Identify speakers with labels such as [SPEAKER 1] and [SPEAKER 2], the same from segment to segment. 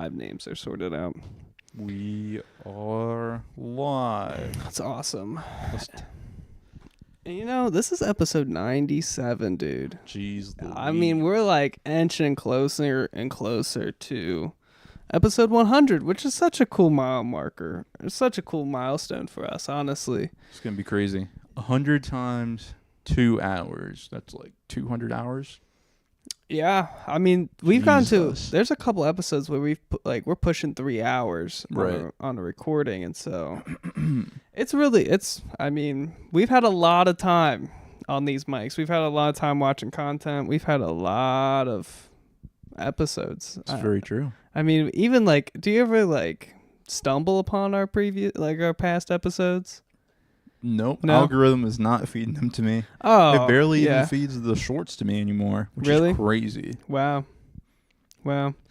[SPEAKER 1] live names are sorted out.
[SPEAKER 2] We are live.
[SPEAKER 1] That's awesome. And this is episode 97, dude.
[SPEAKER 2] Jeez Louise.
[SPEAKER 1] I mean, we're like inching closer and closer to episode 100, which is such a cool mile marker. It's such a cool milestone for us, honestly.
[SPEAKER 2] It's going to be crazy. 100 times 2 hours. That's like 200 hours.
[SPEAKER 1] Yeah, I mean, we've gone to.
[SPEAKER 2] Jesus.
[SPEAKER 1] There's a couple episodes where we're pushing 3 hours
[SPEAKER 2] Right.
[SPEAKER 1] on a recording, and so I mean, we've had a lot of time on these mics. We've had a lot of time watching content. We've had a lot of episodes.
[SPEAKER 2] It's very true.
[SPEAKER 1] I mean, even like, do you ever like stumble upon our our past episodes?
[SPEAKER 2] Nope.
[SPEAKER 1] No?
[SPEAKER 2] Algorithm is not feeding them to me.
[SPEAKER 1] Oh,
[SPEAKER 2] It barely
[SPEAKER 1] yeah.
[SPEAKER 2] even feeds the shorts to me anymore, which
[SPEAKER 1] Really?
[SPEAKER 2] is crazy.
[SPEAKER 1] Wow.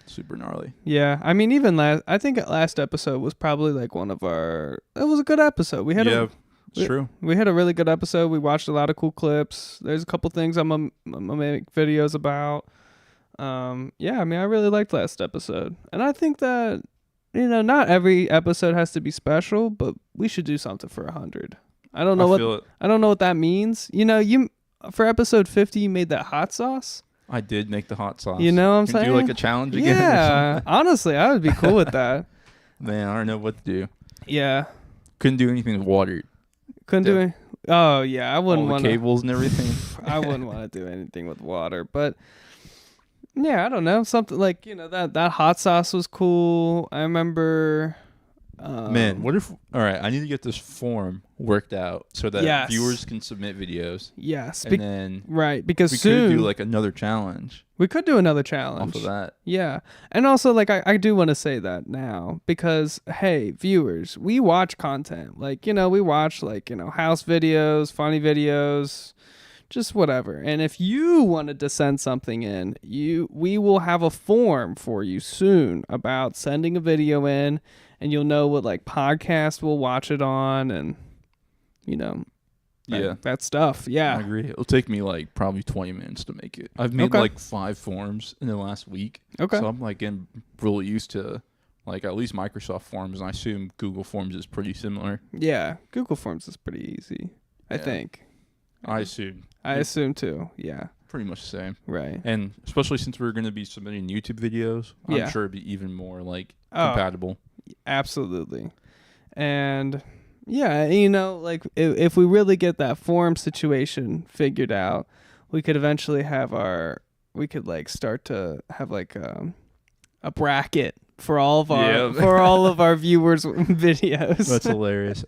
[SPEAKER 2] Super gnarly.
[SPEAKER 1] Yeah, I mean, even I think last episode was probably like it was a good episode.
[SPEAKER 2] It's true.
[SPEAKER 1] We had a really good episode. We watched a lot of cool clips. There's a couple things I'm gonna make videos about. Yeah, I mean, I really liked last episode. And I think that, not every episode has to be special, but we should do something for 100. I don't know what that means. You for episode 50 you made that hot sauce.
[SPEAKER 2] I did make the hot sauce.
[SPEAKER 1] You know what I'm saying?
[SPEAKER 2] Do like a challenge again?
[SPEAKER 1] Yeah, honestly, I would be cool with that.
[SPEAKER 2] Man, I don't know what to do.
[SPEAKER 1] Yeah.
[SPEAKER 2] Couldn't do anything with water.
[SPEAKER 1] Couldn't do it. Oh yeah, I wouldn't want
[SPEAKER 2] the cables and everything.
[SPEAKER 1] I wouldn't want to do anything with water, but yeah, I don't know, something like that hot sauce was cool. I remember.
[SPEAKER 2] Man, what if? All right, I need to get this form worked out so that
[SPEAKER 1] Yes.
[SPEAKER 2] viewers can submit videos.
[SPEAKER 1] Yes,
[SPEAKER 2] And then
[SPEAKER 1] right, because
[SPEAKER 2] we
[SPEAKER 1] soon
[SPEAKER 2] could do like another challenge
[SPEAKER 1] we could do another challenge
[SPEAKER 2] off of that.
[SPEAKER 1] Yeah, and also like I do want to say that now because hey, viewers, we watch content like we watch like house videos, funny videos, just whatever. And if you wanted to send something in, we will have a form for you soon about sending a video in, and you'll know what like podcast we'll watch it on, and that stuff. Yeah,
[SPEAKER 2] I agree. It'll take me like probably 20 minutes to make it. I've made like 5 forms in the last week.
[SPEAKER 1] Okay.
[SPEAKER 2] So I'm like getting really used to like at least Microsoft Forms, and I assume Google Forms is pretty similar.
[SPEAKER 1] Yeah, Google Forms is pretty easy, I think.
[SPEAKER 2] I assume.
[SPEAKER 1] I assume too. Yeah.
[SPEAKER 2] Pretty much the same.
[SPEAKER 1] Right.
[SPEAKER 2] And especially since we're going to be submitting YouTube videos, I'm
[SPEAKER 1] Yeah.
[SPEAKER 2] sure it'd be even more like compatible.
[SPEAKER 1] Absolutely. And yeah, like if we really get that form situation figured out, we could eventually start to have like a bracket for all of our viewers' videos.
[SPEAKER 2] That's hilarious.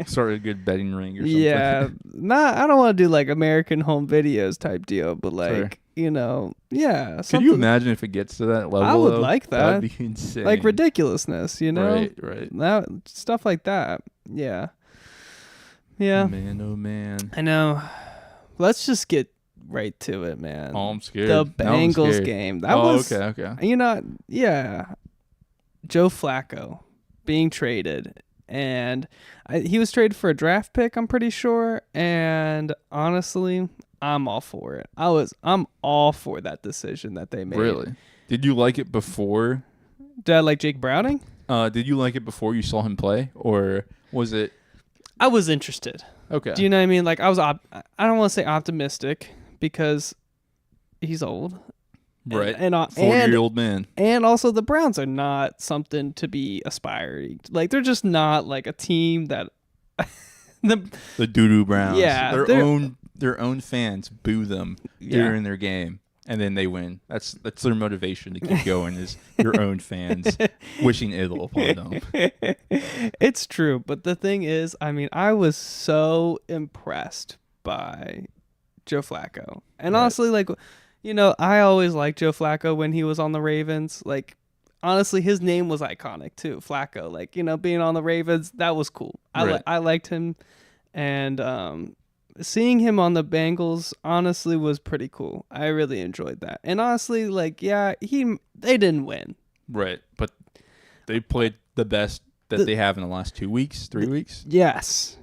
[SPEAKER 2] Start a good betting ring or something.
[SPEAKER 1] Yeah. I don't want to do like American Home Videos type deal, but like, yeah.
[SPEAKER 2] Could you imagine if it gets to that level?
[SPEAKER 1] I would like that.
[SPEAKER 2] That'd be insane.
[SPEAKER 1] Like ridiculousness,
[SPEAKER 2] Right.
[SPEAKER 1] That stuff like that. Yeah. Yeah.
[SPEAKER 2] Man, oh man.
[SPEAKER 1] I know. Let's just get right to it, man.
[SPEAKER 2] Oh, I'm scared.
[SPEAKER 1] The
[SPEAKER 2] Now I'm
[SPEAKER 1] Bengals
[SPEAKER 2] scared.
[SPEAKER 1] game. That was
[SPEAKER 2] okay.
[SPEAKER 1] Yeah. Joe Flacco being traded, and he was traded for a draft pick, I'm pretty sure, and honestly, I'm all for it. I'm all for that decision that they made.
[SPEAKER 2] Really? Did you like it before?
[SPEAKER 1] Did I like Jake Browning?
[SPEAKER 2] Did you like it before you saw him play, or was it?
[SPEAKER 1] I was interested.
[SPEAKER 2] Okay.
[SPEAKER 1] Do you know what I mean? Like I don't want to say optimistic because he's old.
[SPEAKER 2] Right.
[SPEAKER 1] And
[SPEAKER 2] 40-year-old man.
[SPEAKER 1] And also the Browns are not something to be aspiring. Like they're just not like a team that
[SPEAKER 2] The doo-doo Browns.
[SPEAKER 1] Yeah,
[SPEAKER 2] Their own fans boo them during their game, and then they win. That's their motivation to keep going is your own fans wishing ill upon them.
[SPEAKER 1] It's true, but the thing is, I mean, I was so impressed by Joe Flacco. And honestly, like, I always liked Joe Flacco when he was on the Ravens. Like, honestly, his name was iconic too, Flacco. Like, being on the Ravens, that was cool. I liked him, and seeing him on the Bengals honestly was pretty cool. I really enjoyed that. And honestly, like, they didn't win.
[SPEAKER 2] Right, but they played the best that they have in the last 2 weeks, 3 weeks.
[SPEAKER 1] Yes.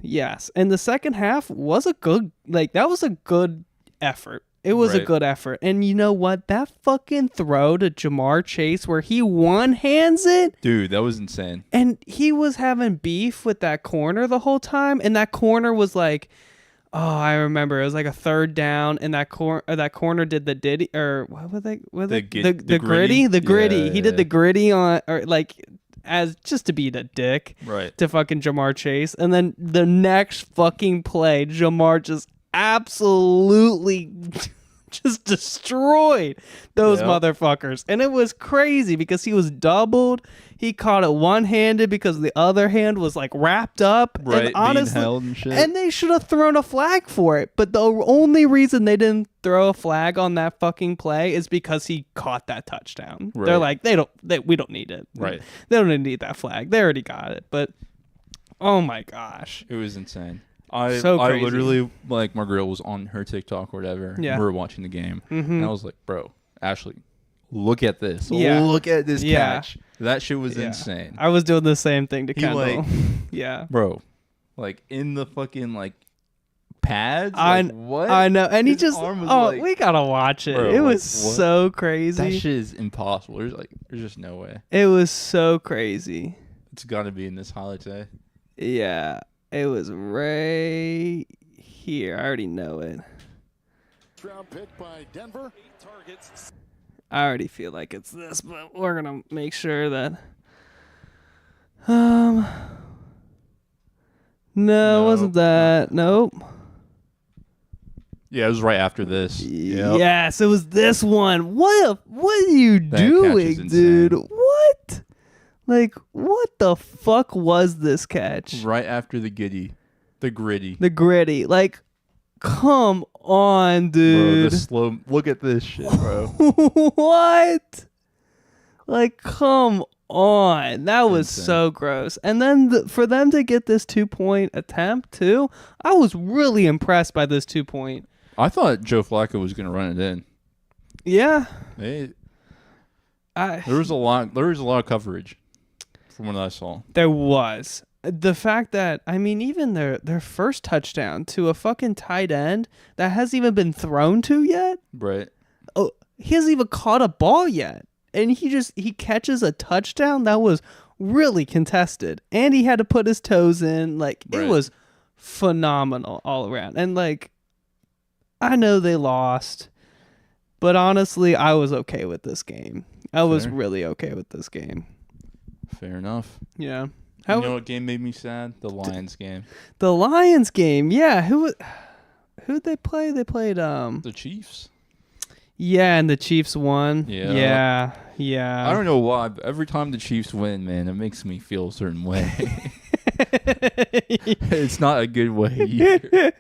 [SPEAKER 1] And the second half was a good effort. It was a
[SPEAKER 2] Right.
[SPEAKER 1] good effort. And you know what? That fucking throw to Jamar Chase where he one-hands it,
[SPEAKER 2] Dude, that was insane.
[SPEAKER 1] and he was having beef with that corner the whole time, and that corner was like, oh, I remember. It was like a third down, and that corner did the diddy, or what were they?
[SPEAKER 2] The
[SPEAKER 1] The
[SPEAKER 2] gritty?
[SPEAKER 1] gritty.
[SPEAKER 2] Yeah,
[SPEAKER 1] He did
[SPEAKER 2] yeah.
[SPEAKER 1] the gritty on, or like, as just to be the dick
[SPEAKER 2] Right.
[SPEAKER 1] to fucking Jamar Chase, and then the next fucking play, Jamar just absolutely just destroyed those
[SPEAKER 2] Yep.
[SPEAKER 1] motherfuckers, and it was crazy because he was doubled. He caught it one-handed because the other hand was like wrapped up,
[SPEAKER 2] Right.
[SPEAKER 1] and honestly,
[SPEAKER 2] being held and shit.
[SPEAKER 1] and they should have thrown a flag for it. But the only reason they didn't throw a flag on that fucking play is because he caught that touchdown.
[SPEAKER 2] Right.
[SPEAKER 1] They're like, we don't need it.
[SPEAKER 2] Right.
[SPEAKER 1] They don't need that flag. They already got it. But oh my gosh.
[SPEAKER 2] It was insane. I
[SPEAKER 1] crazy.
[SPEAKER 2] literally, like, my girl was on her TikTok or whatever.
[SPEAKER 1] Yeah.
[SPEAKER 2] We were watching the game.
[SPEAKER 1] Mhm.
[SPEAKER 2] And I was like, bro, Ashley, look at this.
[SPEAKER 1] Yeah.
[SPEAKER 2] Look at this
[SPEAKER 1] Yeah.
[SPEAKER 2] catch. That shit was
[SPEAKER 1] Yeah.
[SPEAKER 2] insane.
[SPEAKER 1] I was doing the same thing to
[SPEAKER 2] He,
[SPEAKER 1] Kendall.
[SPEAKER 2] like-
[SPEAKER 1] Yeah.
[SPEAKER 2] Bro, like, in the fucking, like, pads?
[SPEAKER 1] I
[SPEAKER 2] Like, what?
[SPEAKER 1] I know. And he
[SPEAKER 2] His
[SPEAKER 1] just,
[SPEAKER 2] arm was
[SPEAKER 1] oh,
[SPEAKER 2] like-
[SPEAKER 1] we got to watch it.
[SPEAKER 2] Bro,
[SPEAKER 1] it
[SPEAKER 2] like,
[SPEAKER 1] was
[SPEAKER 2] what?
[SPEAKER 1] so
[SPEAKER 2] That
[SPEAKER 1] crazy.
[SPEAKER 2] shit is impossible. There's just no way.
[SPEAKER 1] It was so crazy.
[SPEAKER 2] It's got to be in this highlight today.
[SPEAKER 1] Yeah. It was right here. I already know it.
[SPEAKER 3] Round pick by Denver.
[SPEAKER 1] I already feel like it's this, but we're gonna make sure that. No, it wasn't that. Nope.
[SPEAKER 2] Yeah, it was right after this. Yep.
[SPEAKER 1] Yes, it was this one. What are you
[SPEAKER 2] That catch is
[SPEAKER 1] doing, dude?
[SPEAKER 2] insane.
[SPEAKER 1] What? Like, what the fuck was this catch?
[SPEAKER 2] Right after the gritty.
[SPEAKER 1] The gritty. Like, come on,
[SPEAKER 2] Bro,
[SPEAKER 1] dude.
[SPEAKER 2] the slow. Look at this shit, bro.
[SPEAKER 1] What? Like, come on. That was
[SPEAKER 2] Insane.
[SPEAKER 1] so gross. And then for them to get this 2-point attempt, too, I was really impressed by this 2-point.
[SPEAKER 2] I thought Joe Flacco was gonna run it in.
[SPEAKER 1] Yeah.
[SPEAKER 2] There
[SPEAKER 1] I
[SPEAKER 2] was a lot. There was a lot of coverage from what I saw.
[SPEAKER 1] There was. The fact that, I mean, even their first touchdown to a fucking tight end that hasn't even been thrown to yet.
[SPEAKER 2] Right.
[SPEAKER 1] Oh, he hasn't even caught a ball yet. And he catches a touchdown that was really contested. And he had to put his toes in. Like,
[SPEAKER 2] Right.
[SPEAKER 1] it was phenomenal all around. And, like, I know they lost. But honestly, I was okay with this game. I was
[SPEAKER 2] Fair.
[SPEAKER 1] really okay with this game.
[SPEAKER 2] Fair enough.
[SPEAKER 1] Yeah.
[SPEAKER 2] You know what game made me sad? The Lions game.
[SPEAKER 1] The Lions game, yeah. Who'd they play? They played
[SPEAKER 2] The Chiefs.
[SPEAKER 1] yeah, and the Chiefs won.
[SPEAKER 2] Yeah.
[SPEAKER 1] Yeah.
[SPEAKER 2] I don't know why, but every time the Chiefs win, man, it makes me feel a certain way. It's not a good way either.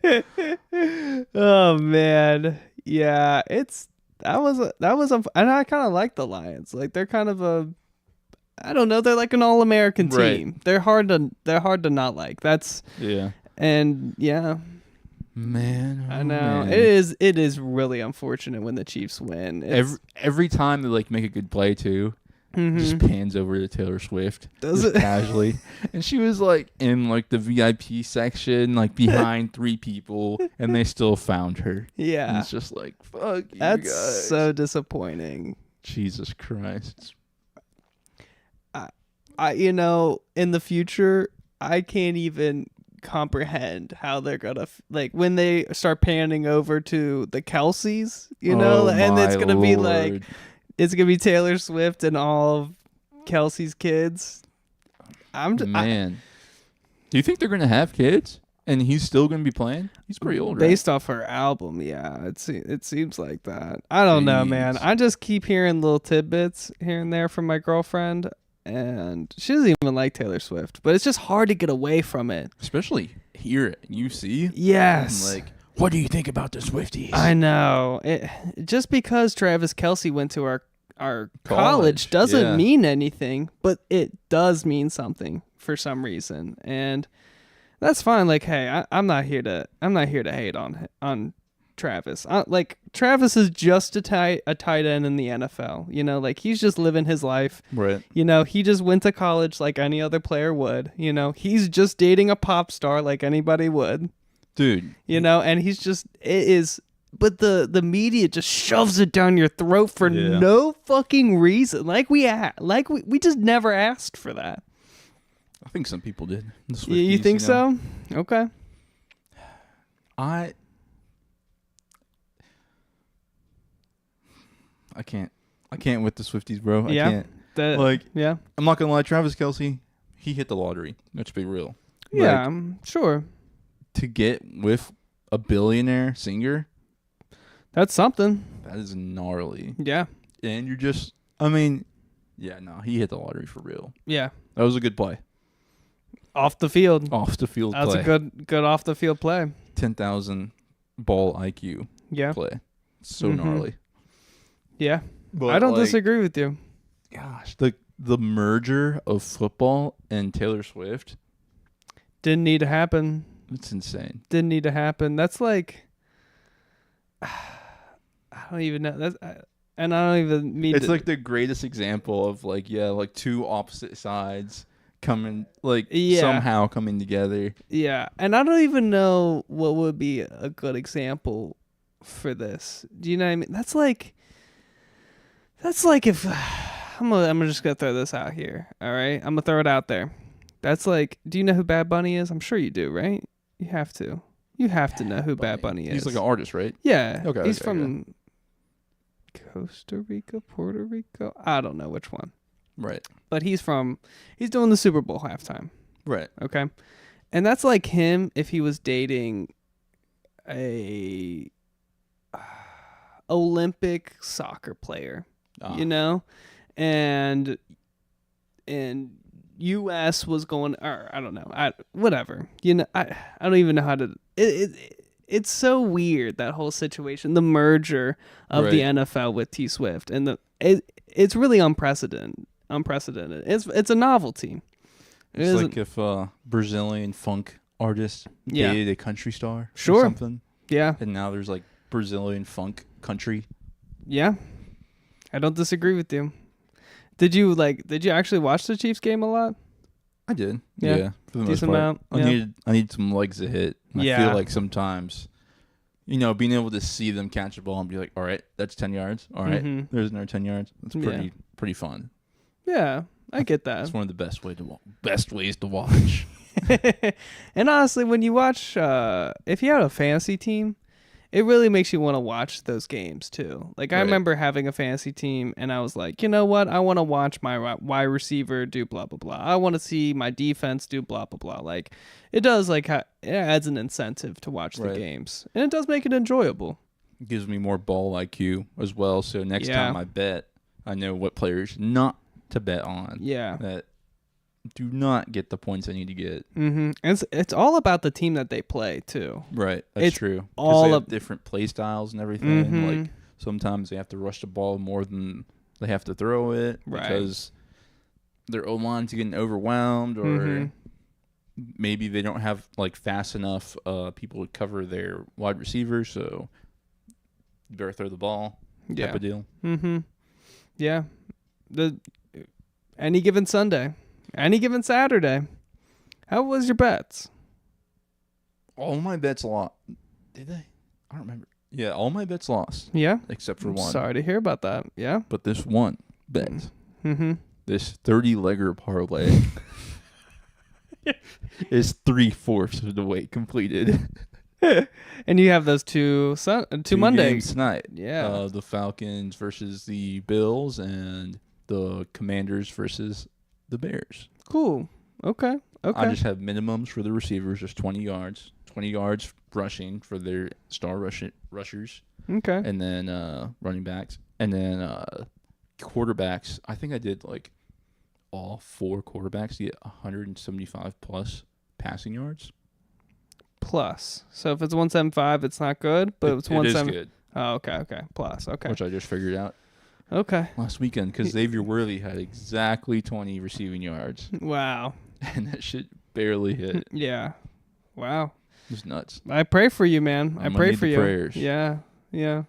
[SPEAKER 1] Oh man. Yeah, that was and I kind of like the Lions. Like, they're kind of I don't know, they're like an all-American
[SPEAKER 2] Right.
[SPEAKER 1] team. They're hard to not like. That's
[SPEAKER 2] Yeah.
[SPEAKER 1] and yeah,
[SPEAKER 2] Man.
[SPEAKER 1] I
[SPEAKER 2] oh,
[SPEAKER 1] know.
[SPEAKER 2] man.
[SPEAKER 1] It is really unfortunate when the Chiefs win. It's,
[SPEAKER 2] Every time they like make a good play too,
[SPEAKER 1] Mhm.
[SPEAKER 2] just pans over to Taylor Swift.
[SPEAKER 1] Does
[SPEAKER 2] just
[SPEAKER 1] it?
[SPEAKER 2] casually. And she was like in like the VIP section, like behind 3 people, and they still found her. And
[SPEAKER 1] Yeah.
[SPEAKER 2] it's just like, fuck you
[SPEAKER 1] That's
[SPEAKER 2] guys.
[SPEAKER 1] so disappointing.
[SPEAKER 2] Jesus Christ.
[SPEAKER 1] In the future, I can't even comprehend how they're gonna like when they start panning over to the Kelseys,
[SPEAKER 2] Oh,
[SPEAKER 1] and it's
[SPEAKER 2] my
[SPEAKER 1] gonna be like
[SPEAKER 2] Lord.
[SPEAKER 1] it's gonna be Taylor Swift and all of Kelsey's kids.
[SPEAKER 2] Man. Do you think they're gonna have kids? And he's still gonna be playing? He's pretty old, right?
[SPEAKER 1] Based off her album, yeah, it seems like that. I don't know, man.
[SPEAKER 2] Jeez.
[SPEAKER 1] I just keep hearing little tidbits here and there from my girlfriend, and she doesn't even like Taylor Swift. But it's just hard to get away from it.
[SPEAKER 2] Especially here at UC.
[SPEAKER 1] Yes,
[SPEAKER 2] I'm like, what do you think about the Swifties?
[SPEAKER 1] I know. Just because Travis Kelce went to our college
[SPEAKER 2] College,
[SPEAKER 1] doesn't
[SPEAKER 2] yeah.
[SPEAKER 1] mean anything, but it does mean something for some reason, and that's fine. Like, hey, I'm not here to hate on Travis. Like, Travis is just a tight end in the NFL. Like, he's just living his life.
[SPEAKER 2] Right.
[SPEAKER 1] He just went to college like any other player would. He's just dating a pop star like anybody would.
[SPEAKER 2] Dude.
[SPEAKER 1] And he's just, it is but the media just shoves it down your throat for
[SPEAKER 2] Yeah.
[SPEAKER 1] no fucking reason. Like we just never asked for that.
[SPEAKER 2] I think some people did. The
[SPEAKER 1] You
[SPEAKER 2] Swifties,
[SPEAKER 1] think
[SPEAKER 2] know?
[SPEAKER 1] so? Okay.
[SPEAKER 2] I can't with the Swifties, bro.
[SPEAKER 1] Yeah.
[SPEAKER 2] I can't.
[SPEAKER 1] yeah.
[SPEAKER 2] I'm not gonna lie, Travis Kelce, he hit the lottery. Let's be real.
[SPEAKER 1] Yeah,
[SPEAKER 2] Like,
[SPEAKER 1] I'm sure.
[SPEAKER 2] to get with a billionaire singer,
[SPEAKER 1] That's something.
[SPEAKER 2] that is gnarly.
[SPEAKER 1] Yeah.
[SPEAKER 2] And you're just, I mean, yeah, no, he hit the lottery for real.
[SPEAKER 1] Yeah.
[SPEAKER 2] That was a good play.
[SPEAKER 1] Off the field.
[SPEAKER 2] Off the field
[SPEAKER 1] That's
[SPEAKER 2] play.
[SPEAKER 1] a good off the field play.
[SPEAKER 2] 10,000 ball IQ
[SPEAKER 1] Yeah.
[SPEAKER 2] play. So
[SPEAKER 1] Mhm.
[SPEAKER 2] gnarly.
[SPEAKER 1] Yeah.
[SPEAKER 2] But
[SPEAKER 1] I don't
[SPEAKER 2] like,
[SPEAKER 1] disagree with you.
[SPEAKER 2] Gosh, the merger of football and Taylor Swift,
[SPEAKER 1] Didn't need to happen.
[SPEAKER 2] it's insane.
[SPEAKER 1] Didn't need to happen. That's like I don't even know. And I don't even mean
[SPEAKER 2] It's
[SPEAKER 1] to,
[SPEAKER 2] like the greatest example of like two opposite sides coming
[SPEAKER 1] Yeah.
[SPEAKER 2] somehow coming together.
[SPEAKER 1] yeah. And I don't even know what would be a good example for this. Do you know what I mean? That's like if I'm just gonna throw this out here. All right, I'm gonna throw it out there. That's like, do you know who Bad Bunny is? I'm sure you do, right? You have to. You have to know who Bad Bunny is.
[SPEAKER 2] He's like an artist, right?
[SPEAKER 1] Yeah.
[SPEAKER 2] Okay,
[SPEAKER 1] He's
[SPEAKER 2] okay,
[SPEAKER 1] from Costa Rica, Puerto Rico. I don't know which one,
[SPEAKER 2] Right.
[SPEAKER 1] but he's doing the Super Bowl halftime.
[SPEAKER 2] Right.
[SPEAKER 1] Okay, and that's like him if he was dating a Olympic soccer player. You know, and U.S. was going, or I don't know, whatever. You know, I don't even know how to. It's so weird, that whole situation, the merger of the
[SPEAKER 2] Right.
[SPEAKER 1] NFL with T Swift, and it's really unprecedented. It's a novelty.
[SPEAKER 2] It's like if Brazilian funk artist
[SPEAKER 1] Yeah.
[SPEAKER 2] dated a country star
[SPEAKER 1] Sure.
[SPEAKER 2] or something,
[SPEAKER 1] yeah,
[SPEAKER 2] and now there's like Brazilian funk country.
[SPEAKER 1] yeah. I don't disagree with you. Did you actually watch the Chiefs game a lot?
[SPEAKER 2] I did.
[SPEAKER 1] Yeah.
[SPEAKER 2] Yeah. For the most
[SPEAKER 1] Decent
[SPEAKER 2] part.
[SPEAKER 1] amount,
[SPEAKER 2] I
[SPEAKER 1] yeah.
[SPEAKER 2] need some legs to hit. And I
[SPEAKER 1] Yeah.
[SPEAKER 2] feel like sometimes, being able to see them catch the ball and be like, all right, that's 10 yards. All right,
[SPEAKER 1] Mhm.
[SPEAKER 2] there's another 10 yards. That's
[SPEAKER 1] Yeah.
[SPEAKER 2] pretty fun.
[SPEAKER 1] Yeah, I get that.
[SPEAKER 2] That's one of the best ways to watch.
[SPEAKER 1] And honestly, when you watch, if you have a fantasy team, it really makes you want to watch those games too. Like I
[SPEAKER 2] Right.
[SPEAKER 1] remember having a fantasy team, and I was like, you know what? I want to watch my wide receiver do blah blah blah. I want to see my defense do blah blah blah. Like it does. Like it adds an incentive to watch the
[SPEAKER 2] Right.
[SPEAKER 1] games, and it does make it enjoyable.
[SPEAKER 2] It gives me more ball IQ as well. So next
[SPEAKER 1] Yeah.
[SPEAKER 2] time I bet, I know what players not to bet on.
[SPEAKER 1] Yeah.
[SPEAKER 2] That do not get the points I need to get.
[SPEAKER 1] Mm-hmm. It's all about the team that they play too.
[SPEAKER 2] Right. That's
[SPEAKER 1] It's
[SPEAKER 2] true. 'Cause
[SPEAKER 1] all
[SPEAKER 2] they have
[SPEAKER 1] of-
[SPEAKER 2] different play styles and everything.
[SPEAKER 1] Mhm.
[SPEAKER 2] Like sometimes they have to rush the ball more than they have to throw it
[SPEAKER 1] Right.
[SPEAKER 2] because their O-line's getting overwhelmed, or
[SPEAKER 1] Mhm.
[SPEAKER 2] maybe they don't have like fast enough people to cover their wide receivers, so you better throw the ball
[SPEAKER 1] Yeah.
[SPEAKER 2] type of deal.
[SPEAKER 1] Mm-hmm. Yeah. Any given Sunday, any given Saturday. How was your bets?
[SPEAKER 2] All my bets lost. Did they? I don't remember. Yeah, all my bets lost
[SPEAKER 1] Yeah.
[SPEAKER 2] except for
[SPEAKER 1] I'm
[SPEAKER 2] one.
[SPEAKER 1] sorry to hear about that. Yeah.
[SPEAKER 2] But this one bet,
[SPEAKER 1] Mm-hmm.
[SPEAKER 2] this 30-legger parlay, is 3/4 of the way completed.
[SPEAKER 1] And you have those two
[SPEAKER 2] Two
[SPEAKER 1] Mondays.
[SPEAKER 2] games tonight.
[SPEAKER 1] Yeah.
[SPEAKER 2] The Falcons versus the Bills and the Commanders versus the Bears.
[SPEAKER 1] Cool. Okay.
[SPEAKER 2] I just have minimums for the receivers, just 20 yards. 20 yards rushing for their star rushers.
[SPEAKER 1] Okay.
[SPEAKER 2] And then running backs. And then quarterbacks. I think I did like all 4 quarterbacks to get 175 plus passing yards.
[SPEAKER 1] Plus. So if it's 175, it's not good, but it's
[SPEAKER 2] It is
[SPEAKER 1] 170.
[SPEAKER 2] good,
[SPEAKER 1] Oh, okay. Okay. Plus. Okay.
[SPEAKER 2] which I just figured out
[SPEAKER 1] Okay.
[SPEAKER 2] last weekend because Xavier Worthy had exactly 20 receiving yards,
[SPEAKER 1] Wow.
[SPEAKER 2] and that shit barely hit. It
[SPEAKER 1] Yeah. Wow.
[SPEAKER 2] was nuts.
[SPEAKER 1] I pray for you, man. I
[SPEAKER 2] I'm gonna
[SPEAKER 1] pray
[SPEAKER 2] need
[SPEAKER 1] for
[SPEAKER 2] the
[SPEAKER 1] you.
[SPEAKER 2] prayers.
[SPEAKER 1] Yeah. Yeah.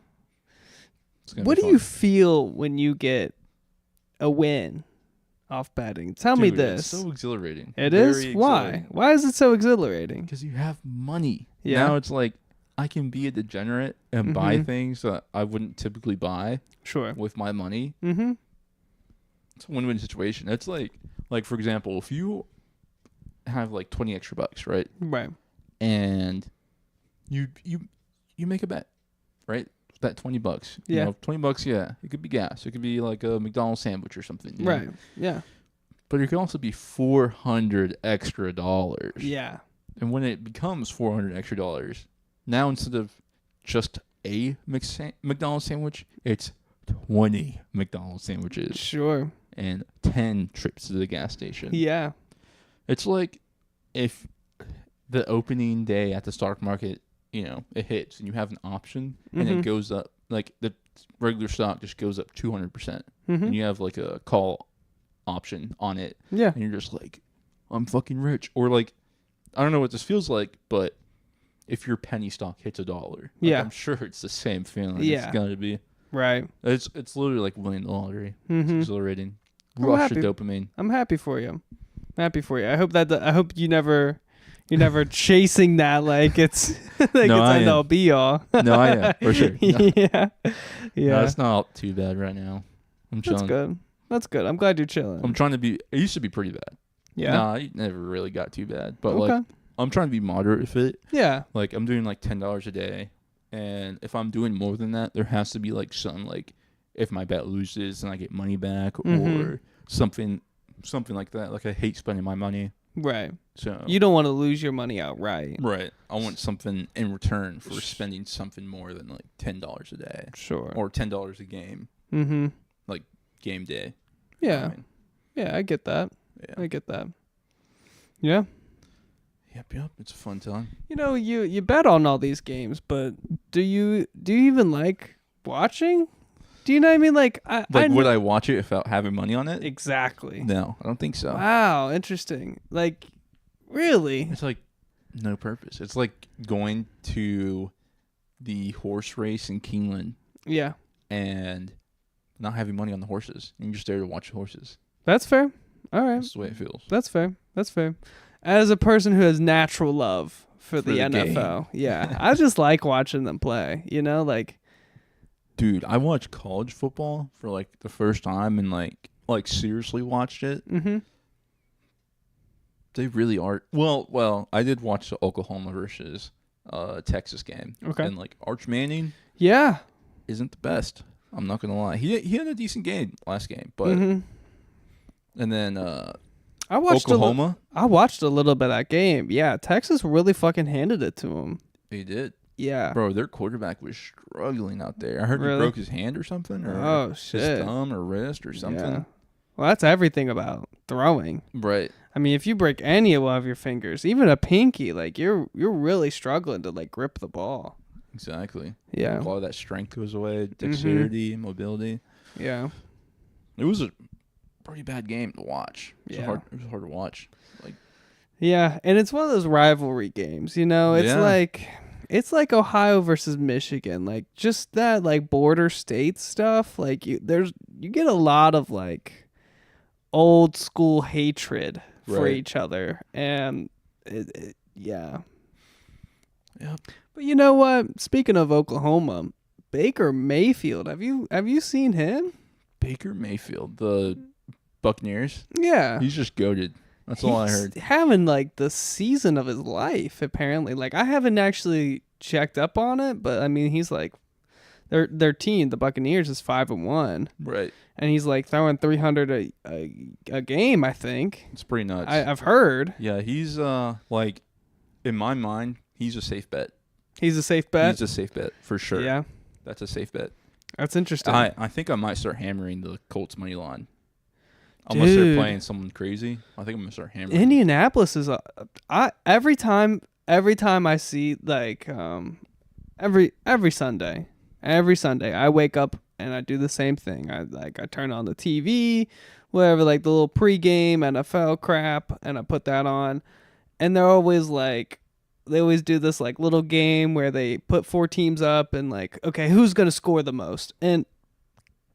[SPEAKER 2] It's gonna
[SPEAKER 1] What
[SPEAKER 2] be
[SPEAKER 1] do
[SPEAKER 2] fun.
[SPEAKER 1] you feel when you get a win off betting? Tell me
[SPEAKER 2] Dude,
[SPEAKER 1] this.
[SPEAKER 2] It's so exhilarating.
[SPEAKER 1] It is? Why? Why is it so exhilarating?
[SPEAKER 2] Because you have money.
[SPEAKER 1] Yeah.
[SPEAKER 2] Now it's like I can be a degenerate and buy things that I wouldn't typically buy
[SPEAKER 1] Sure.
[SPEAKER 2] with my money. It's a win-win situation. It's like for example, if you have like 20 extra bucks, right?
[SPEAKER 1] Right.
[SPEAKER 2] And you make a bet, right? That $20.
[SPEAKER 1] Yeah.
[SPEAKER 2] You know, $20, yeah. It could be gas. It could be like a McDonald's sandwich or something. You
[SPEAKER 1] Right.
[SPEAKER 2] know?
[SPEAKER 1] Yeah.
[SPEAKER 2] But it could also be $400 extra.
[SPEAKER 1] Yeah.
[SPEAKER 2] And when it becomes $400 extra, now instead of just a McDonald's sandwich, it's 20 McDonald's sandwiches
[SPEAKER 1] Sure.
[SPEAKER 2] and 10 trips to the gas station.
[SPEAKER 1] Yeah.
[SPEAKER 2] It's like if the opening day at the stock market, you know, it hits and you have an option and it goes up, like the regular stock just goes up 200%. And you have like a call option on it.
[SPEAKER 1] Yeah.
[SPEAKER 2] And you're just like, I'm fucking rich. Or like, I don't know what this feels like, but if your penny stock hits $1,
[SPEAKER 1] yeah,
[SPEAKER 2] I'm sure it's the same feeling.
[SPEAKER 1] Yeah.
[SPEAKER 2] It's gotta be.
[SPEAKER 1] Right.
[SPEAKER 2] It's literally like winning the lottery. It's exhilarating.
[SPEAKER 1] I'm
[SPEAKER 2] Rush of
[SPEAKER 1] happy.
[SPEAKER 2] dopamine.
[SPEAKER 1] I'm happy for you. I hope you never chasing that like it's like
[SPEAKER 2] No, I
[SPEAKER 1] it's end
[SPEAKER 2] am.
[SPEAKER 1] all be all.
[SPEAKER 2] No, I am for sure. No.
[SPEAKER 1] Yeah.
[SPEAKER 2] No, it's not too bad right now. I'm chilling.
[SPEAKER 1] That's good. That's good. I'm glad you're chilling.
[SPEAKER 2] I'm trying to be. It used to be pretty bad.
[SPEAKER 1] Yeah.
[SPEAKER 2] Nah, it never really got too bad. But
[SPEAKER 1] Okay.
[SPEAKER 2] like, I'm trying to be moderate with it.
[SPEAKER 1] Yeah.
[SPEAKER 2] Like, I'm doing like $10 a day, and if I'm doing more than that, there has to be like something like, if my bet loses, then I get money back, or something like that. Like, I hate spending my money.
[SPEAKER 1] Right.
[SPEAKER 2] So
[SPEAKER 1] You don't want to lose your money outright.
[SPEAKER 2] right. I want something in return for spending something more than like $10 a day.
[SPEAKER 1] Sure.
[SPEAKER 2] Or $10 a game. Like game day.
[SPEAKER 1] Yeah.
[SPEAKER 2] I mean,
[SPEAKER 1] Yeah, I get that.
[SPEAKER 2] yeah.
[SPEAKER 1] I get that. Yeah.
[SPEAKER 2] Yep. It's a fun time.
[SPEAKER 1] You know, you bet on all these games, but do you even like watching? Do you know what I mean? Like,
[SPEAKER 2] Would I watch it without having money on it?
[SPEAKER 1] Exactly.
[SPEAKER 2] No, I don't think so.
[SPEAKER 1] Wow, interesting. Like, really?
[SPEAKER 2] It's like no purpose. It's like going to the horse race in Keeneland
[SPEAKER 1] Yeah.
[SPEAKER 2] and not having money on the horses, and you're just there to watch the horses.
[SPEAKER 1] That's fair. All right.
[SPEAKER 2] That's the way it feels.
[SPEAKER 1] That's fair. That's fair. As a person who has natural love for the NFL,
[SPEAKER 2] game.
[SPEAKER 1] yeah, I just like watching them play. You know, like,
[SPEAKER 2] Dude, I watched college football for like the first time and like seriously watched it. They really are. Well, I did watch the Oklahoma versus Texas game.
[SPEAKER 1] Okay.
[SPEAKER 2] And like Arch Manning
[SPEAKER 1] yeah.
[SPEAKER 2] isn't the best. I'm not gonna lie. He had a decent game last game, but and then
[SPEAKER 1] I watched
[SPEAKER 2] Oklahoma.
[SPEAKER 1] I watched a little bit of that game. Yeah, Texas really fucking handed it to him.
[SPEAKER 2] He did.
[SPEAKER 1] Yeah.
[SPEAKER 2] Bro, their quarterback was struggling out there. I heard
[SPEAKER 1] Really?
[SPEAKER 2] he broke his hand or something, or
[SPEAKER 1] Oh, shit.
[SPEAKER 2] his thumb or wrist or something.
[SPEAKER 1] Yeah. Well, that's everything about throwing.
[SPEAKER 2] Right.
[SPEAKER 1] I mean, if you break any one of your fingers, even a pinky, like you're really struggling to like grip the ball.
[SPEAKER 2] Exactly.
[SPEAKER 1] Yeah.
[SPEAKER 2] A lot of that strength goes away, dexterity, mobility.
[SPEAKER 1] Yeah.
[SPEAKER 2] It was a pretty bad game to watch. It was
[SPEAKER 1] Yeah.
[SPEAKER 2] hard to watch. Like,
[SPEAKER 1] Yeah, and it's one of those rivalry games, you know? It's like Ohio versus Michigan, like just that like border state stuff, like you get a lot of like old school hatred for
[SPEAKER 2] Right.
[SPEAKER 1] each other, and yeah.
[SPEAKER 2] Yep.
[SPEAKER 1] But you know what? Speaking of Oklahoma, Baker Mayfield, have you seen him?
[SPEAKER 2] Baker Mayfield, the Buccaneers,
[SPEAKER 1] Yeah.
[SPEAKER 2] he's just goated. That's all I
[SPEAKER 1] He's
[SPEAKER 2] heard.
[SPEAKER 1] having like the season of his life, apparently. Like I haven't actually checked up on it, but I mean he's like their team, the Buccaneers, is 5-1.
[SPEAKER 2] Right.
[SPEAKER 1] And he's like throwing 300 a game, I think.
[SPEAKER 2] It's pretty nuts.
[SPEAKER 1] I've heard.
[SPEAKER 2] Yeah, he's like, in my mind, he's a safe bet.
[SPEAKER 1] He's a safe bet.
[SPEAKER 2] He's a safe bet for sure.
[SPEAKER 1] Yeah.
[SPEAKER 2] That's a safe bet.
[SPEAKER 1] That's interesting.
[SPEAKER 2] I think I might start hammering the Colts money line. Unless they're
[SPEAKER 1] Dude.
[SPEAKER 2] playing someone crazy, I think I'm gonna start hammering.
[SPEAKER 1] Indianapolis is every time I see like every Sunday I wake up and I do the same thing. I turn on the TV, whatever, like the little pregame NFL crap, and I put that on, and they're always like, they always do this like little game where they put 4 teams up and like, okay, who's gonna score the most? And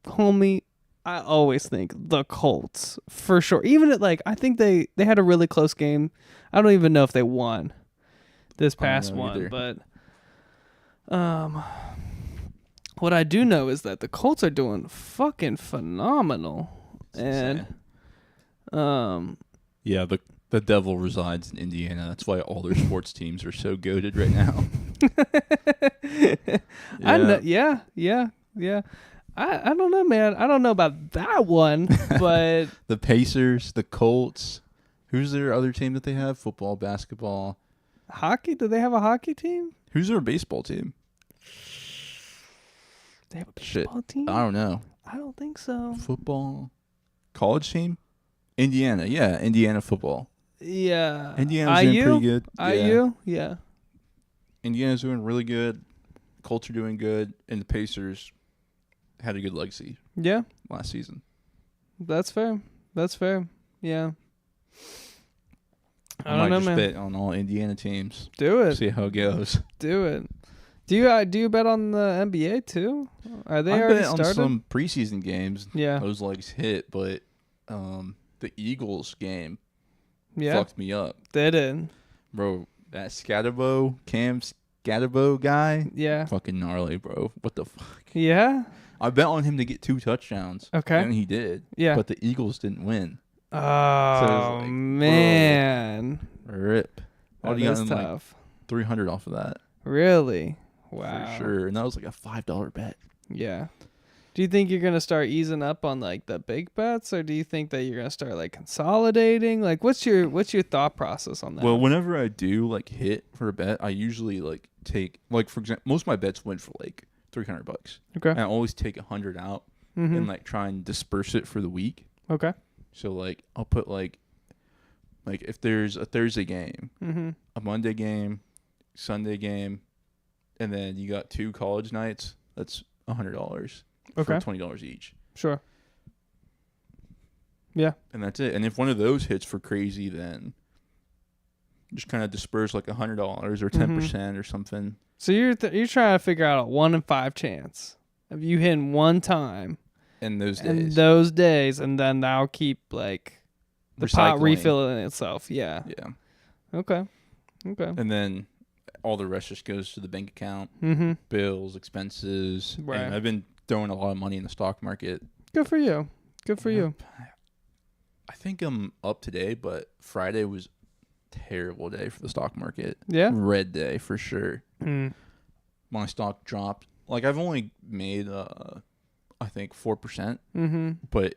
[SPEAKER 1] homie, I always think the Colts for sure. Even at like, I think they had a really close game. I don't even know if they won this past
[SPEAKER 2] know
[SPEAKER 1] one,
[SPEAKER 2] either.
[SPEAKER 1] but What I do know is that the Colts are doing fucking phenomenal. And
[SPEAKER 2] yeah, the devil resides in Indiana. That's why all their sports teams are so goated right now.
[SPEAKER 1] Yeah. I don't know, man. I don't know about that one, but
[SPEAKER 2] The Pacers, the Colts. Who's their other team that they have? Football, basketball.
[SPEAKER 1] hockey? Do they have a hockey team?
[SPEAKER 2] Who's their baseball team?
[SPEAKER 1] They have a baseball team?
[SPEAKER 2] I don't know.
[SPEAKER 1] I don't think so.
[SPEAKER 2] Football, college team, Indiana. Yeah, Indiana football.
[SPEAKER 1] Yeah.
[SPEAKER 2] Indiana's doing pretty good.
[SPEAKER 1] IU? Yeah.
[SPEAKER 2] Indiana's doing really good. Colts are doing good, and the Pacers had a good legacy
[SPEAKER 1] Yeah.
[SPEAKER 2] last season.
[SPEAKER 1] That's fair. Yeah. I
[SPEAKER 2] might
[SPEAKER 1] don't know,
[SPEAKER 2] just
[SPEAKER 1] man.
[SPEAKER 2] bet on all Indiana teams.
[SPEAKER 1] Do it.
[SPEAKER 2] See how it goes.
[SPEAKER 1] Do it. Do you bet on the NBA too? Are they
[SPEAKER 2] I
[SPEAKER 1] already
[SPEAKER 2] bet
[SPEAKER 1] started?
[SPEAKER 2] on some preseason games.
[SPEAKER 1] Yeah.
[SPEAKER 2] Those legs hit, but the Eagles game
[SPEAKER 1] Yeah.
[SPEAKER 2] fucked me up,
[SPEAKER 1] They did.
[SPEAKER 2] bro. That Cam Scatterbo guy,
[SPEAKER 1] Yeah.
[SPEAKER 2] fucking gnarly, bro. What the fuck?
[SPEAKER 1] Yeah.
[SPEAKER 2] I bet on him to get 2 touchdowns.
[SPEAKER 1] Okay.
[SPEAKER 2] And he did.
[SPEAKER 1] Yeah.
[SPEAKER 2] But the Eagles didn't win.
[SPEAKER 1] Oh
[SPEAKER 2] like,
[SPEAKER 1] man.
[SPEAKER 2] Rip. I
[SPEAKER 1] That
[SPEAKER 2] would have
[SPEAKER 1] is
[SPEAKER 2] gotten like
[SPEAKER 1] tough.
[SPEAKER 2] 300 off of that.
[SPEAKER 1] Really? Wow.
[SPEAKER 2] For sure. And that was like a $5 bet.
[SPEAKER 1] Yeah. Do you think you're gonna start easing up on like the big bets, or do you think that you're gonna start like consolidating? Like, what's your thought process on that?
[SPEAKER 2] Well, whenever I do like hit for a bet, I usually like take, like, for example, most of my bets went for like $300.
[SPEAKER 1] Okay.
[SPEAKER 2] And I always take 100 out and like try and disperse it for the week.
[SPEAKER 1] Okay.
[SPEAKER 2] So like I'll put like if there's a Thursday game, a Monday game, Sunday game, and then you got 2 college nights, that's $100 for $20 each.
[SPEAKER 1] Sure. Yeah.
[SPEAKER 2] And that's it. And if one of those hits for crazy, then just kind of disperse like $100 or 10% or something.
[SPEAKER 1] So you're trying to figure out a 1 in 5 chance of you hitting one time
[SPEAKER 2] In those days.
[SPEAKER 1] and those days, and then that'll keep like the pot
[SPEAKER 2] Recycling.
[SPEAKER 1] refilling itself. Yeah.
[SPEAKER 2] Yeah.
[SPEAKER 1] Okay.
[SPEAKER 2] And then all the rest just goes to the bank account, bills, expenses.
[SPEAKER 1] Right.
[SPEAKER 2] And I've been throwing a lot of money in the stock market.
[SPEAKER 1] Good for you. Good for you.
[SPEAKER 2] I think I'm up today, but Friday was a terrible day for the stock market.
[SPEAKER 1] Yeah.
[SPEAKER 2] Red day for sure. My stock dropped. Like, I've only made, I think, 4%. But,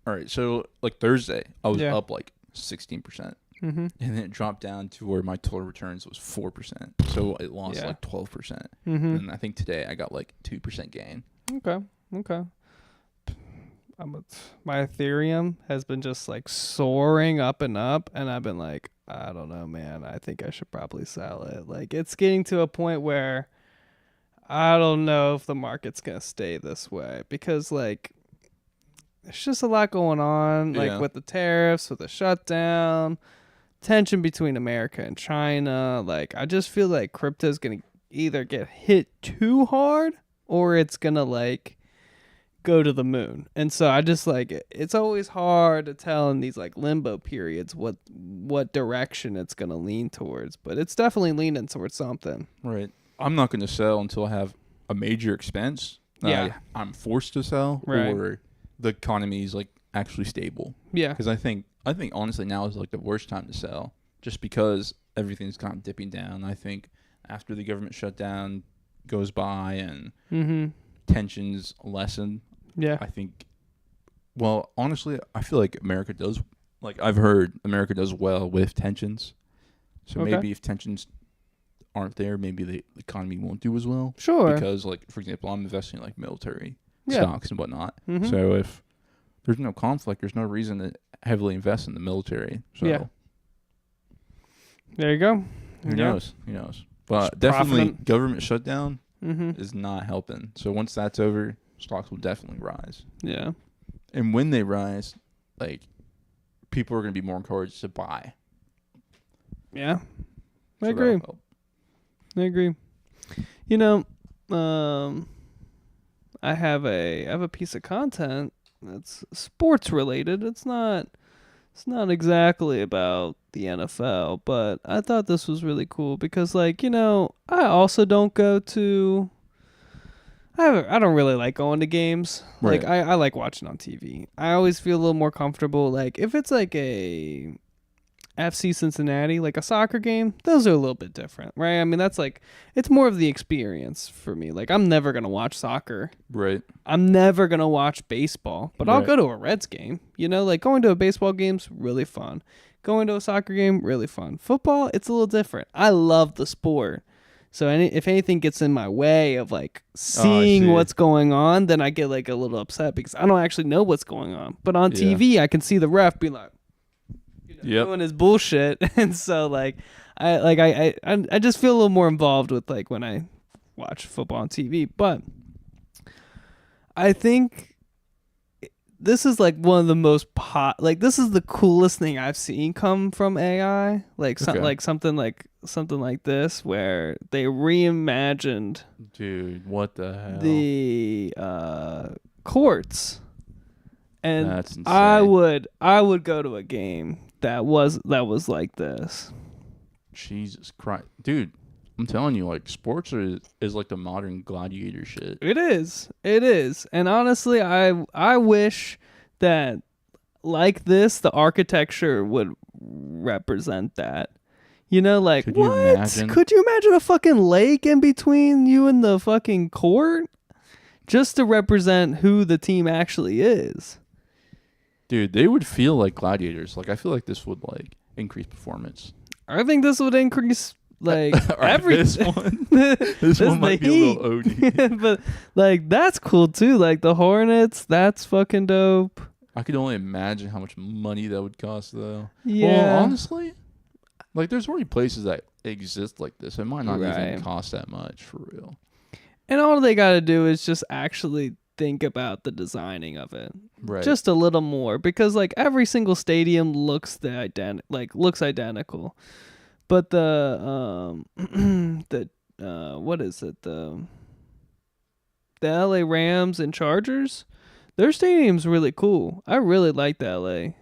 [SPEAKER 2] all right, so, like, Thursday, I was up, like, 16%. And then it dropped down to where my total returns was 4%. So it lost, like, 12%. And I think today I got, like, 2% gain.
[SPEAKER 1] Okay. My Ethereum has been just like soaring up and up, and I've been like, I don't know, man. I think I should probably sell it. Like, it's getting to a point where I don't know if the market's gonna stay this way, because like there's just a lot going on, like with the tariffs, with the shutdown, tension between America and China. Like, I just feel like crypto's gonna either get hit too hard or it's gonna like go to the moon. And so I just like, it's always hard to tell in these like limbo periods what direction it's gonna lean towards, but it's definitely leaning towards something.
[SPEAKER 2] Right. I'm not going to sell until I have a major expense. I'm forced to sell, or the economy is like actually stable. Yeah. Because I think honestly now is like the worst time to sell, just because everything's kind of dipping down. I think after the government shutdown goes by and tensions lessen. Yeah. I think, well, honestly, I feel like America does, like, I've heard America does well with tensions. So maybe if tensions aren't there, maybe the economy won't do as well. Sure. Because, like, for example, I'm investing in, like, military stocks and whatnot. So if there's no conflict, there's no reason to heavily invest in the military. So
[SPEAKER 1] there you go.
[SPEAKER 2] Who knows? But definitely government shutdown is not helping. So once that's over, stocks will definitely rise. Yeah. And when they rise, like, people are going to be more encouraged to buy.
[SPEAKER 1] Yeah. I agree. You know, I have a piece of content that's sports related. It's not It's not exactly about the NFL, but I thought this was really cool because, like, I also don't go to. I don't really like going to games.
[SPEAKER 2] Right.
[SPEAKER 1] Like, I like watching on TV. I always feel a little more comfortable. Like, if it's like a FC Cincinnati, like a soccer game, those are a little bit different, right? I mean, that's like, it's more of the experience for me. Like, I'm never going to watch soccer.
[SPEAKER 2] Right.
[SPEAKER 1] I'm never going to watch baseball, but I'll
[SPEAKER 2] Right.
[SPEAKER 1] go to a Reds game. Like going to a baseball game's really fun. Going to a soccer game, really fun. Football, it's a little different. I love the sport. So if anything gets in my way of like seeing
[SPEAKER 2] see.
[SPEAKER 1] what's going on, then I get like a little upset because I don't actually know what's going on. But on
[SPEAKER 2] Yeah.
[SPEAKER 1] TV, I can see the ref be like,
[SPEAKER 2] Yep.
[SPEAKER 1] doing his bullshit, and so like I just feel a little more involved with like when I watch football on TV. But I think this is like one of the most this is the coolest thing I've seen come from AI. Like something like this where they reimagined
[SPEAKER 2] Dude, what the hell?
[SPEAKER 1] the courts. And
[SPEAKER 2] That's insane.
[SPEAKER 1] I would go to a game that was like this.
[SPEAKER 2] Jesus Christ. Dude, I'm telling you, like, sports is like the modern gladiator shit.
[SPEAKER 1] It is. And honestly, I wish that like this, the architecture would represent that. Like,
[SPEAKER 2] Could you
[SPEAKER 1] what?
[SPEAKER 2] imagine?
[SPEAKER 1] Could you imagine a fucking lake in between you and the fucking court? Just to represent who the team actually is.
[SPEAKER 2] Dude, they would feel like gladiators. Like, I feel like this would, like, increase performance.
[SPEAKER 1] I think this would increase like
[SPEAKER 2] This one. This one might be a little OD.
[SPEAKER 1] But like that's cool too. Like the Hornets, that's fucking dope.
[SPEAKER 2] I could only imagine how much money that would cost, though.
[SPEAKER 1] Yeah.
[SPEAKER 2] Well, honestly, like, there's already places that exist like this. It might not
[SPEAKER 1] Right.
[SPEAKER 2] even cost that much, for real.
[SPEAKER 1] And all they got to do is just actually think about the designing of it.
[SPEAKER 2] Right.
[SPEAKER 1] Just a little more, because like every single stadium looks identical. But the what is it? The LA Rams and Chargers, their stadium's really cool. I really like the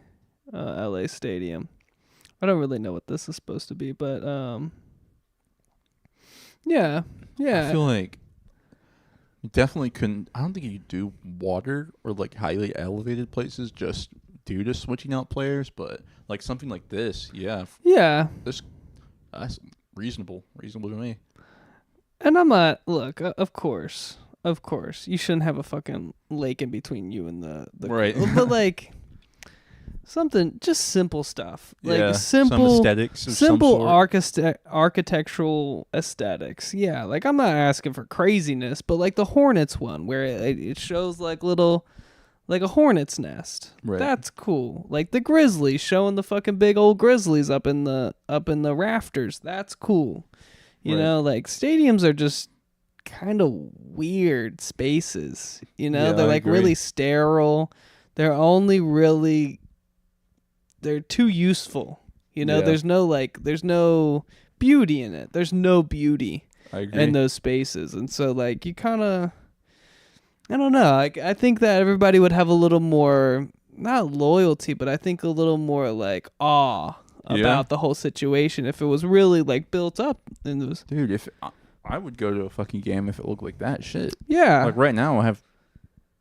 [SPEAKER 1] LA stadium. I don't really know what this is supposed to be, but yeah.
[SPEAKER 2] I feel like you definitely couldn't. I don't think you could do water or like highly elevated places just due to switching out players, but like something like this, yeah, that's reasonable to me.
[SPEAKER 1] And I'm not, look, of course, you shouldn't have a fucking lake in between you and the
[SPEAKER 2] Right.
[SPEAKER 1] But like something, just simple stuff, like
[SPEAKER 2] Yeah,
[SPEAKER 1] simple
[SPEAKER 2] some aesthetics of
[SPEAKER 1] simple
[SPEAKER 2] some sort.
[SPEAKER 1] architectural aesthetics. Yeah, like I'm not asking for craziness, but like the Hornets one where it shows like like a hornet's nest.
[SPEAKER 2] Right.
[SPEAKER 1] That's cool. Like the Grizzlies showing the fucking big old Grizzlies up in the rafters. That's cool. You
[SPEAKER 2] Right.
[SPEAKER 1] know, like stadiums are just kind of weird spaces. You know,
[SPEAKER 2] Yeah,
[SPEAKER 1] they're
[SPEAKER 2] I
[SPEAKER 1] like
[SPEAKER 2] agree.
[SPEAKER 1] really sterile. They're too useful. You know,
[SPEAKER 2] Yeah.
[SPEAKER 1] there's no beauty in it. There's no beauty
[SPEAKER 2] I agree.
[SPEAKER 1] in those spaces. And so like you kind of, I don't know. I think that everybody would have a little more, not loyalty, but I think a little more like awe about the whole situation if it was really like built up in those.
[SPEAKER 2] Dude, if I would go to a fucking game if it looked like that shit.
[SPEAKER 1] Yeah.
[SPEAKER 2] Like right now, I have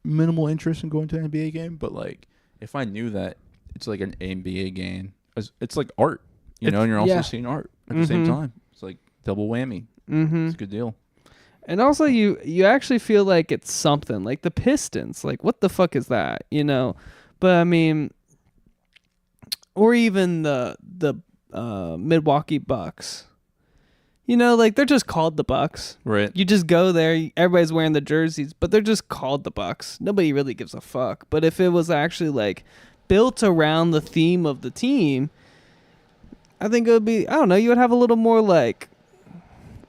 [SPEAKER 2] minimal interest in going to an NBA game, but like if I knew that it's like an NBA game, it's like art, and you're also seeing art at the same time. It's like double whammy.
[SPEAKER 1] Mm-hmm.
[SPEAKER 2] It's a good deal.
[SPEAKER 1] And also you actually feel like it's something, like the Pistons, like what the fuck is that, But I mean, or even the Milwaukee Bucks, like they're just called the Bucks.
[SPEAKER 2] Right.
[SPEAKER 1] You just go there, everybody's wearing the jerseys, but they're just called the Bucks. Nobody really gives a fuck. But if it was actually like built around the theme of the team, I think it would be, I don't know, you would have a little more like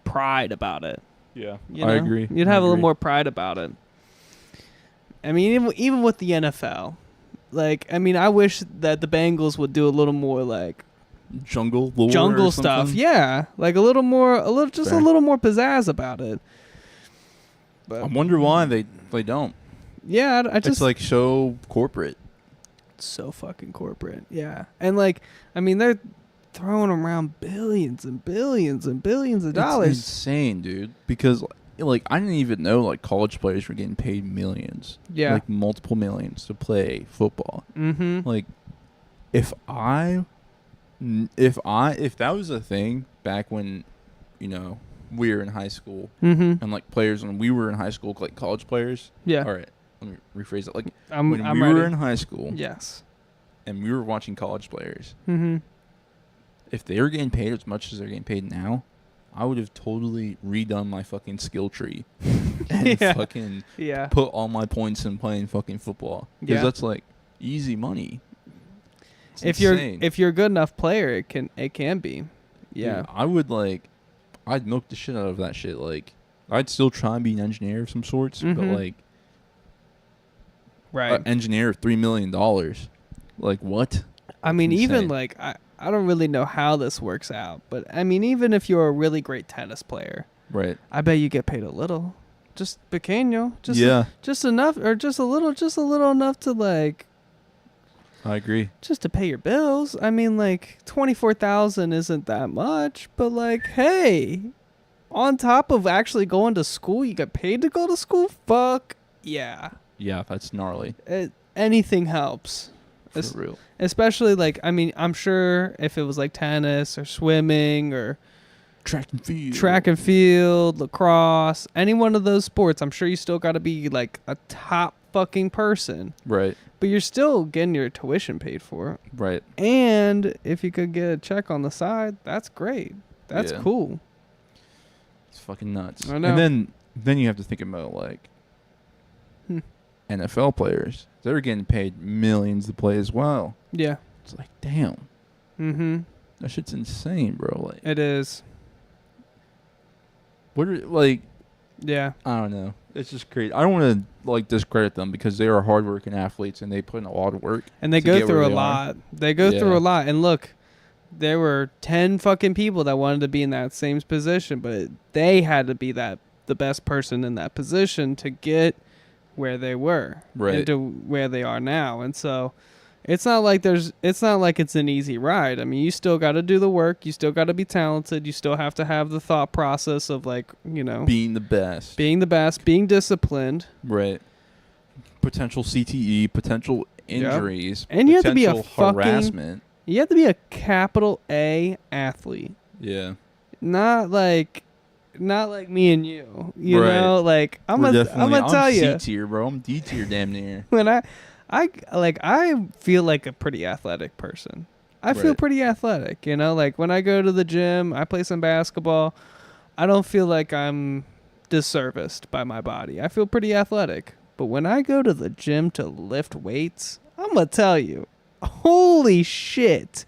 [SPEAKER 1] pride about it.
[SPEAKER 2] Yeah,
[SPEAKER 1] I
[SPEAKER 2] agree.
[SPEAKER 1] You'd have a little more pride about it. I mean, even with the NFL, like, I mean, I wish that the Bengals would do a little more like
[SPEAKER 2] jungle lore
[SPEAKER 1] jungle
[SPEAKER 2] or
[SPEAKER 1] stuff.
[SPEAKER 2] something.
[SPEAKER 1] Yeah, like a little more pizzazz about it. But
[SPEAKER 2] I wonder why they don't.
[SPEAKER 1] yeah, I just
[SPEAKER 2] It's like so corporate.
[SPEAKER 1] so fucking corporate. Yeah. And like, I mean, they're throwing around billions and billions and billions of dollars.
[SPEAKER 2] It's insane, dude. Because like I didn't even know like college players were getting paid millions.
[SPEAKER 1] Yeah.
[SPEAKER 2] Like multiple millions to play football.
[SPEAKER 1] Mm-hmm.
[SPEAKER 2] Like if that was a thing back when, you know, we were in high school
[SPEAKER 1] Mm-hmm.
[SPEAKER 2] and like players when we were in high school, like college players.
[SPEAKER 1] Yeah.
[SPEAKER 2] All right. Let me rephrase it. Like
[SPEAKER 1] I'm
[SPEAKER 2] when we
[SPEAKER 1] ready.
[SPEAKER 2] were in high school
[SPEAKER 1] Yes.
[SPEAKER 2] and we were watching college players,
[SPEAKER 1] Mm-hmm.
[SPEAKER 2] if they were getting paid as much as they're getting paid now, I would have totally redone my fucking skill tree and
[SPEAKER 1] Yeah.
[SPEAKER 2] fucking
[SPEAKER 1] Yeah.
[SPEAKER 2] put all my points in playing fucking football. Because
[SPEAKER 1] Yeah.
[SPEAKER 2] that's like easy money. It's
[SPEAKER 1] If
[SPEAKER 2] insane.
[SPEAKER 1] you're a good enough player, it can be. Yeah.
[SPEAKER 2] Dude, I'd milk the shit out of that shit. Like, I'd still try and be an engineer of some sorts, but
[SPEAKER 1] Mhm.
[SPEAKER 2] like,
[SPEAKER 1] Right.
[SPEAKER 2] an engineer of $3 million. Like, what?
[SPEAKER 1] I mean,
[SPEAKER 2] That's
[SPEAKER 1] even
[SPEAKER 2] insane.
[SPEAKER 1] like I don't really know how this works out, but I mean, even if you're a really great tennis player,
[SPEAKER 2] Right.
[SPEAKER 1] I bet you get paid a little, just pequeño, just
[SPEAKER 2] Yeah,
[SPEAKER 1] just enough, or just a little enough to like
[SPEAKER 2] I agree.
[SPEAKER 1] just to pay your bills. I mean, like 24,000 isn't that much, but like, hey, on top of actually going to school, you get paid to go to school. Fuck yeah,
[SPEAKER 2] Yeah, that's gnarly.
[SPEAKER 1] anything helps.
[SPEAKER 2] For
[SPEAKER 1] Es-
[SPEAKER 2] real.
[SPEAKER 1] Especially like, I mean, I'm sure if it was like tennis or swimming or
[SPEAKER 2] Track and field.
[SPEAKER 1] lacrosse, any one of those sports, I'm sure you still got to be like a top fucking person,
[SPEAKER 2] Right.
[SPEAKER 1] but you're still getting your tuition paid for.
[SPEAKER 2] Right.
[SPEAKER 1] And if you could get a check on the side, that's great. That's
[SPEAKER 2] Yeah.
[SPEAKER 1] cool.
[SPEAKER 2] It's fucking nuts.
[SPEAKER 1] I know.
[SPEAKER 2] And then you have to think about like
[SPEAKER 1] Hmm.
[SPEAKER 2] NFL players. They're getting paid millions to play as well.
[SPEAKER 1] Yeah.
[SPEAKER 2] It's like, damn,
[SPEAKER 1] Mm-hmm.
[SPEAKER 2] that shit's insane, bro. Like,
[SPEAKER 1] It is.
[SPEAKER 2] what are like?
[SPEAKER 1] Yeah.
[SPEAKER 2] I don't know. It's just crazy. I don't want to like discredit them because they are hardworking athletes and they put in a lot of work.
[SPEAKER 1] And they
[SPEAKER 2] to
[SPEAKER 1] go
[SPEAKER 2] get
[SPEAKER 1] through
[SPEAKER 2] where
[SPEAKER 1] a
[SPEAKER 2] they are.
[SPEAKER 1] lot. They go
[SPEAKER 2] Yeah.
[SPEAKER 1] through a lot. And look, there were 10 fucking people that wanted to be in that same position, but they had to be the best person in that position to get where they were
[SPEAKER 2] Right.
[SPEAKER 1] and to where they are now. And so it's not like it's an easy ride. I mean, you still got to do the work. You still got to be talented. You still have to have the thought process of like, you know,
[SPEAKER 2] Being the best.
[SPEAKER 1] being the best, being disciplined.
[SPEAKER 2] Right. Potential CTE, potential injuries,
[SPEAKER 1] And you have to be a
[SPEAKER 2] potential
[SPEAKER 1] fucking-
[SPEAKER 2] harassment.
[SPEAKER 1] You have to be a capital A athlete.
[SPEAKER 2] Yeah.
[SPEAKER 1] Not like me and you. You
[SPEAKER 2] Right.
[SPEAKER 1] know, like I'm gonna tell you,
[SPEAKER 2] C tier, bro. I'm D tier, damn near.
[SPEAKER 1] when I feel like a pretty athletic person. I feel
[SPEAKER 2] Right.
[SPEAKER 1] pretty athletic, you know, like when I go to the gym, I play some basketball, I don't feel like I'm disserviced by my body. I feel pretty athletic. But when I go to the gym to lift weights, I'm gonna tell you, holy shit.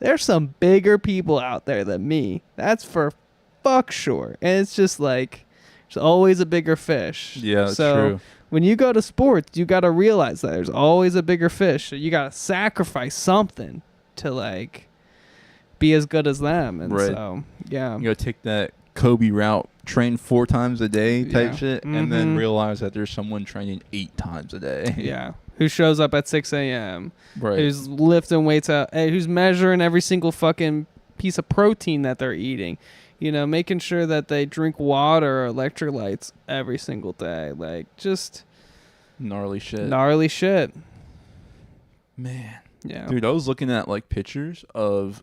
[SPEAKER 1] There's some bigger people out there than me. That's for fuck sure. And it's just like there's always a bigger fish.
[SPEAKER 2] Yeah, that's
[SPEAKER 1] so
[SPEAKER 2] true.
[SPEAKER 1] when you go to sports, you got to realize that there's always a bigger fish. So you got to sacrifice something to like be as good as them. And
[SPEAKER 2] Right.
[SPEAKER 1] so, yeah.
[SPEAKER 2] You gotta take that Kobe route, train 4 times a day type
[SPEAKER 1] Yeah.
[SPEAKER 2] shit, and then
[SPEAKER 1] Mhm.
[SPEAKER 2] realize that there's someone training 8 times a day.
[SPEAKER 1] Yeah. Who shows up at 6 a.m.
[SPEAKER 2] Right.
[SPEAKER 1] Who's lifting weights out, who's measuring every single fucking piece of protein that they're eating. You know, making sure that they drink water or electrolytes every single day. Like, just
[SPEAKER 2] Gnarly shit.
[SPEAKER 1] gnarly shit.
[SPEAKER 2] Man.
[SPEAKER 1] Yeah.
[SPEAKER 2] Dude, I was looking at like pictures of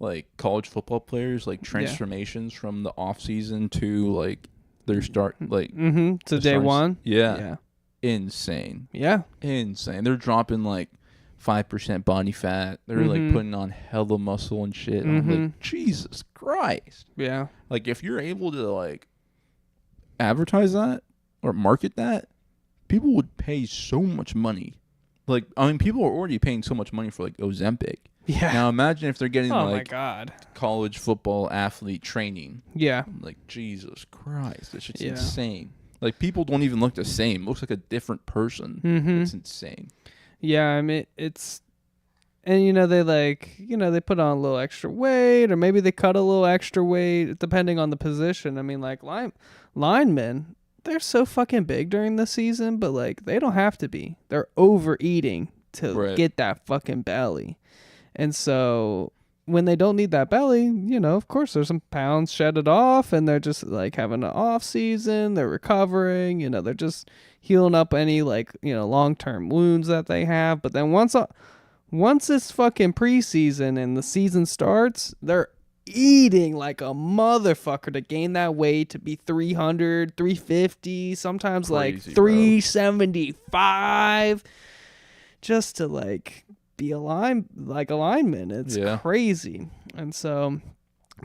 [SPEAKER 2] like college football players, like
[SPEAKER 1] Yeah.
[SPEAKER 2] transformations from the off season to like their start, like
[SPEAKER 1] Mm-hmm. To
[SPEAKER 2] the
[SPEAKER 1] day
[SPEAKER 2] starts-
[SPEAKER 1] one.
[SPEAKER 2] Yeah.
[SPEAKER 1] Yeah.
[SPEAKER 2] Insane.
[SPEAKER 1] Yeah.
[SPEAKER 2] Insane. They're dropping like 5% body fat. They're
[SPEAKER 1] Mhm.
[SPEAKER 2] like putting on hella muscle and shit. And I'm
[SPEAKER 1] Mhm.
[SPEAKER 2] like, Jesus Christ.
[SPEAKER 1] Yeah.
[SPEAKER 2] Like if you're able to like advertise that or market that, people would pay so much money. Like, I mean, people are already paying so much money for like Ozempic.
[SPEAKER 1] Yeah.
[SPEAKER 2] Now imagine if they're getting
[SPEAKER 1] Oh my
[SPEAKER 2] like
[SPEAKER 1] god.
[SPEAKER 2] college football athlete training.
[SPEAKER 1] Yeah.
[SPEAKER 2] I'm like, Jesus Christ, this shit's
[SPEAKER 1] Yeah.
[SPEAKER 2] insane. Like people don't even look the same. It looks like a different person.
[SPEAKER 1] Mm-hmm.
[SPEAKER 2] It's insane.
[SPEAKER 1] Yeah, I mean it's, and they put on a little extra weight, or maybe they cut a little extra weight depending on the position. I mean, like linemen, they're so fucking big during the season, but like they don't have to be. They're overeating to get that fucking belly. And so when they don't need that belly, of course there's some pounds shedded off, and they're just like having an off season. They're recovering, they're just healing up any long-term wounds that they have. But then once it's fucking preseason and the season starts, they're eating like a motherfucker to gain that weight, to be 300, 350, sometimes crazy, like 375, just to like be alignment. It's crazy. And so,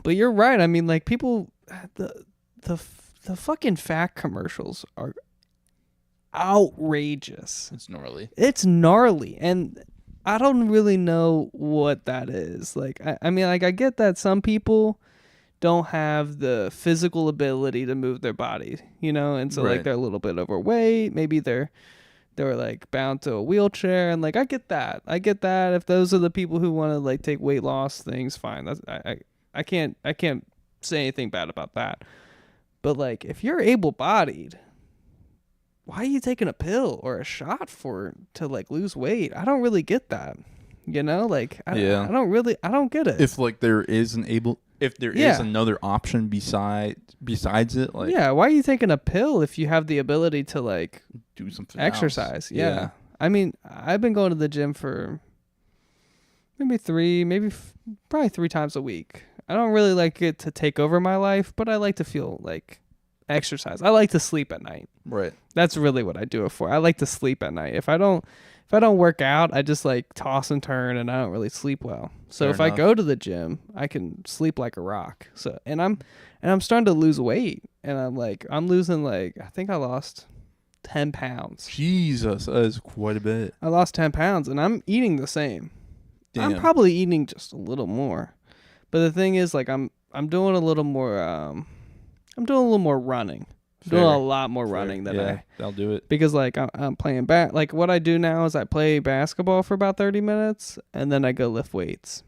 [SPEAKER 1] but you're right. I mean, like, people, the fucking fat commercials are outrageous. It's gnarly. And I don't really know what that is. Like, I mean, like, I get that some people don't have the physical ability to move their body, and so like they're a little bit overweight. Maybe they're like bound to a wheelchair, and like I get that. If those are the people who want to like take weight loss things, fine. That's I can't say anything bad about that. But like, if you're able-bodied, why are you taking a pill or a shot to like lose weight? I don't really get that. Like, I don't get it.
[SPEAKER 2] If like there is another option besides it, like,
[SPEAKER 1] yeah, why are you taking a pill if you have the ability to like
[SPEAKER 2] do something
[SPEAKER 1] exercise?
[SPEAKER 2] else?
[SPEAKER 1] Yeah. I mean, I've been going to the gym for probably 3 times a week. I don't really like it to take over my life, but I like to feel like exercise. I like to sleep at night.
[SPEAKER 2] Right.
[SPEAKER 1] That's really what I do it for. I like to sleep at night. If I don't work out, I just like toss and turn, and I don't really sleep well. So Fair enough. I go to the gym, I can sleep like a rock. So and I'm starting to lose weight, and I'm losing like, I think I lost 10 pounds.
[SPEAKER 2] Jesus, that is quite a bit.
[SPEAKER 1] I lost 10 pounds, and I'm eating the same.
[SPEAKER 2] Damn.
[SPEAKER 1] I'm probably eating just a little more. But the thing is, like, I'm doing a little more running. I'm doing a lot more running than
[SPEAKER 2] that'll do it.
[SPEAKER 1] Because like I'm playing like what I do now is I play basketball for about 30 minutes, and then I go lift weights.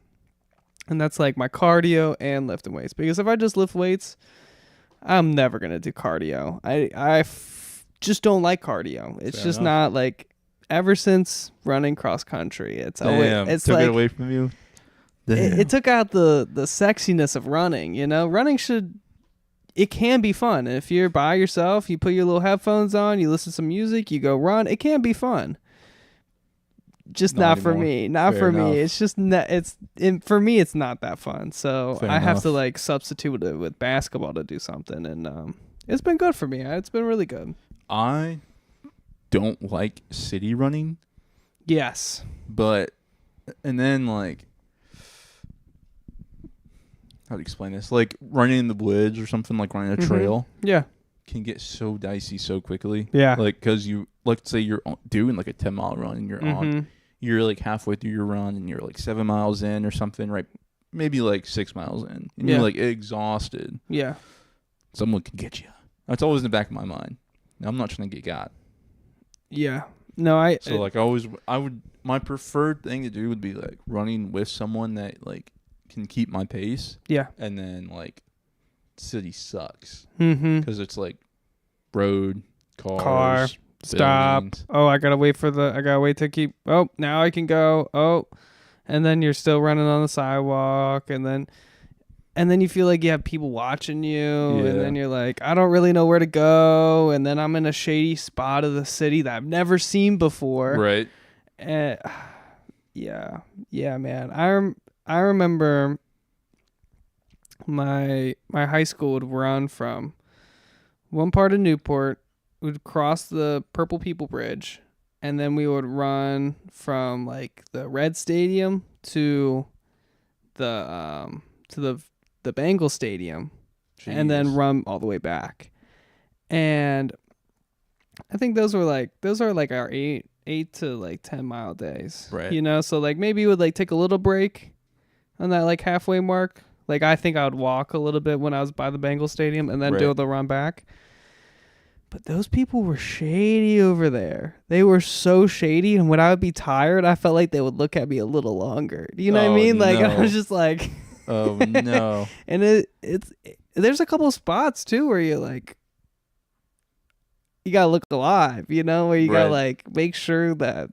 [SPEAKER 1] And that's like my cardio and lifting weights. Because if I just lift weights, I'm never going to do cardio. I just don't like cardio. It's Fair just enough. Not like, ever since running cross country, it's
[SPEAKER 2] took
[SPEAKER 1] like,
[SPEAKER 2] it away from you.
[SPEAKER 1] It took out the sexiness of running. Running it can be fun. And if you're by yourself, you put your little headphones on, you listen to some music, you go run, it can be fun. Just not for me. Not for me. It's just for me it's not that fun. So I have to like substitute it with basketball to do something, and it's been good for me. It's been really good.
[SPEAKER 2] I don't like city running.
[SPEAKER 1] Yes.
[SPEAKER 2] And then like, how do you explain this? Like running in the woods or something, like running a trail.
[SPEAKER 1] Yeah.
[SPEAKER 2] Can get so dicey so quickly.
[SPEAKER 1] Yeah.
[SPEAKER 2] Like, because let's say you're doing like a 10-mile run, and you're like halfway through your run, and you're like 7 miles in or something, right? Maybe like 6 miles in, and you're like exhausted.
[SPEAKER 1] Yeah.
[SPEAKER 2] Someone can get you. That's always in the back of my mind. Now, I'm not trying to get got.
[SPEAKER 1] Yeah. No,
[SPEAKER 2] my preferred thing to do would be like running with someone that like can keep my pace.
[SPEAKER 1] Yeah.
[SPEAKER 2] And then like, city sucks.
[SPEAKER 1] Because
[SPEAKER 2] it's like road,
[SPEAKER 1] car, stop. Oh, I gotta wait to keep. Oh, now I can go. Oh, and then you're still running on the sidewalk, and then you feel like you have people watching you, and then you're like, I don't really know where to go, and then I'm in a shady spot of the city that I've never seen before.
[SPEAKER 2] Right.
[SPEAKER 1] Yeah, man. I remember my high school would run from one part of Newport, we'd cross the Purple People Bridge, and then we would run from like the Red Stadium to the Bengals Stadium. Jeez. And then run all the way back. And I think those are like our 8 to like 10 mile days.
[SPEAKER 2] Right.
[SPEAKER 1] So like maybe you would like take a little break on that like halfway mark. Like, I think I would walk a little bit when I was by the Bengals Stadium and then do the run back. But those people were shady over there. They were so shady, and when I would be tired, I felt like they would look at me a little longer. Do you know what I mean? Like, I was just like...
[SPEAKER 2] Oh, no.
[SPEAKER 1] And there's a couple of spots, too, where you're like... You gotta look alive, where you gotta, like, make sure that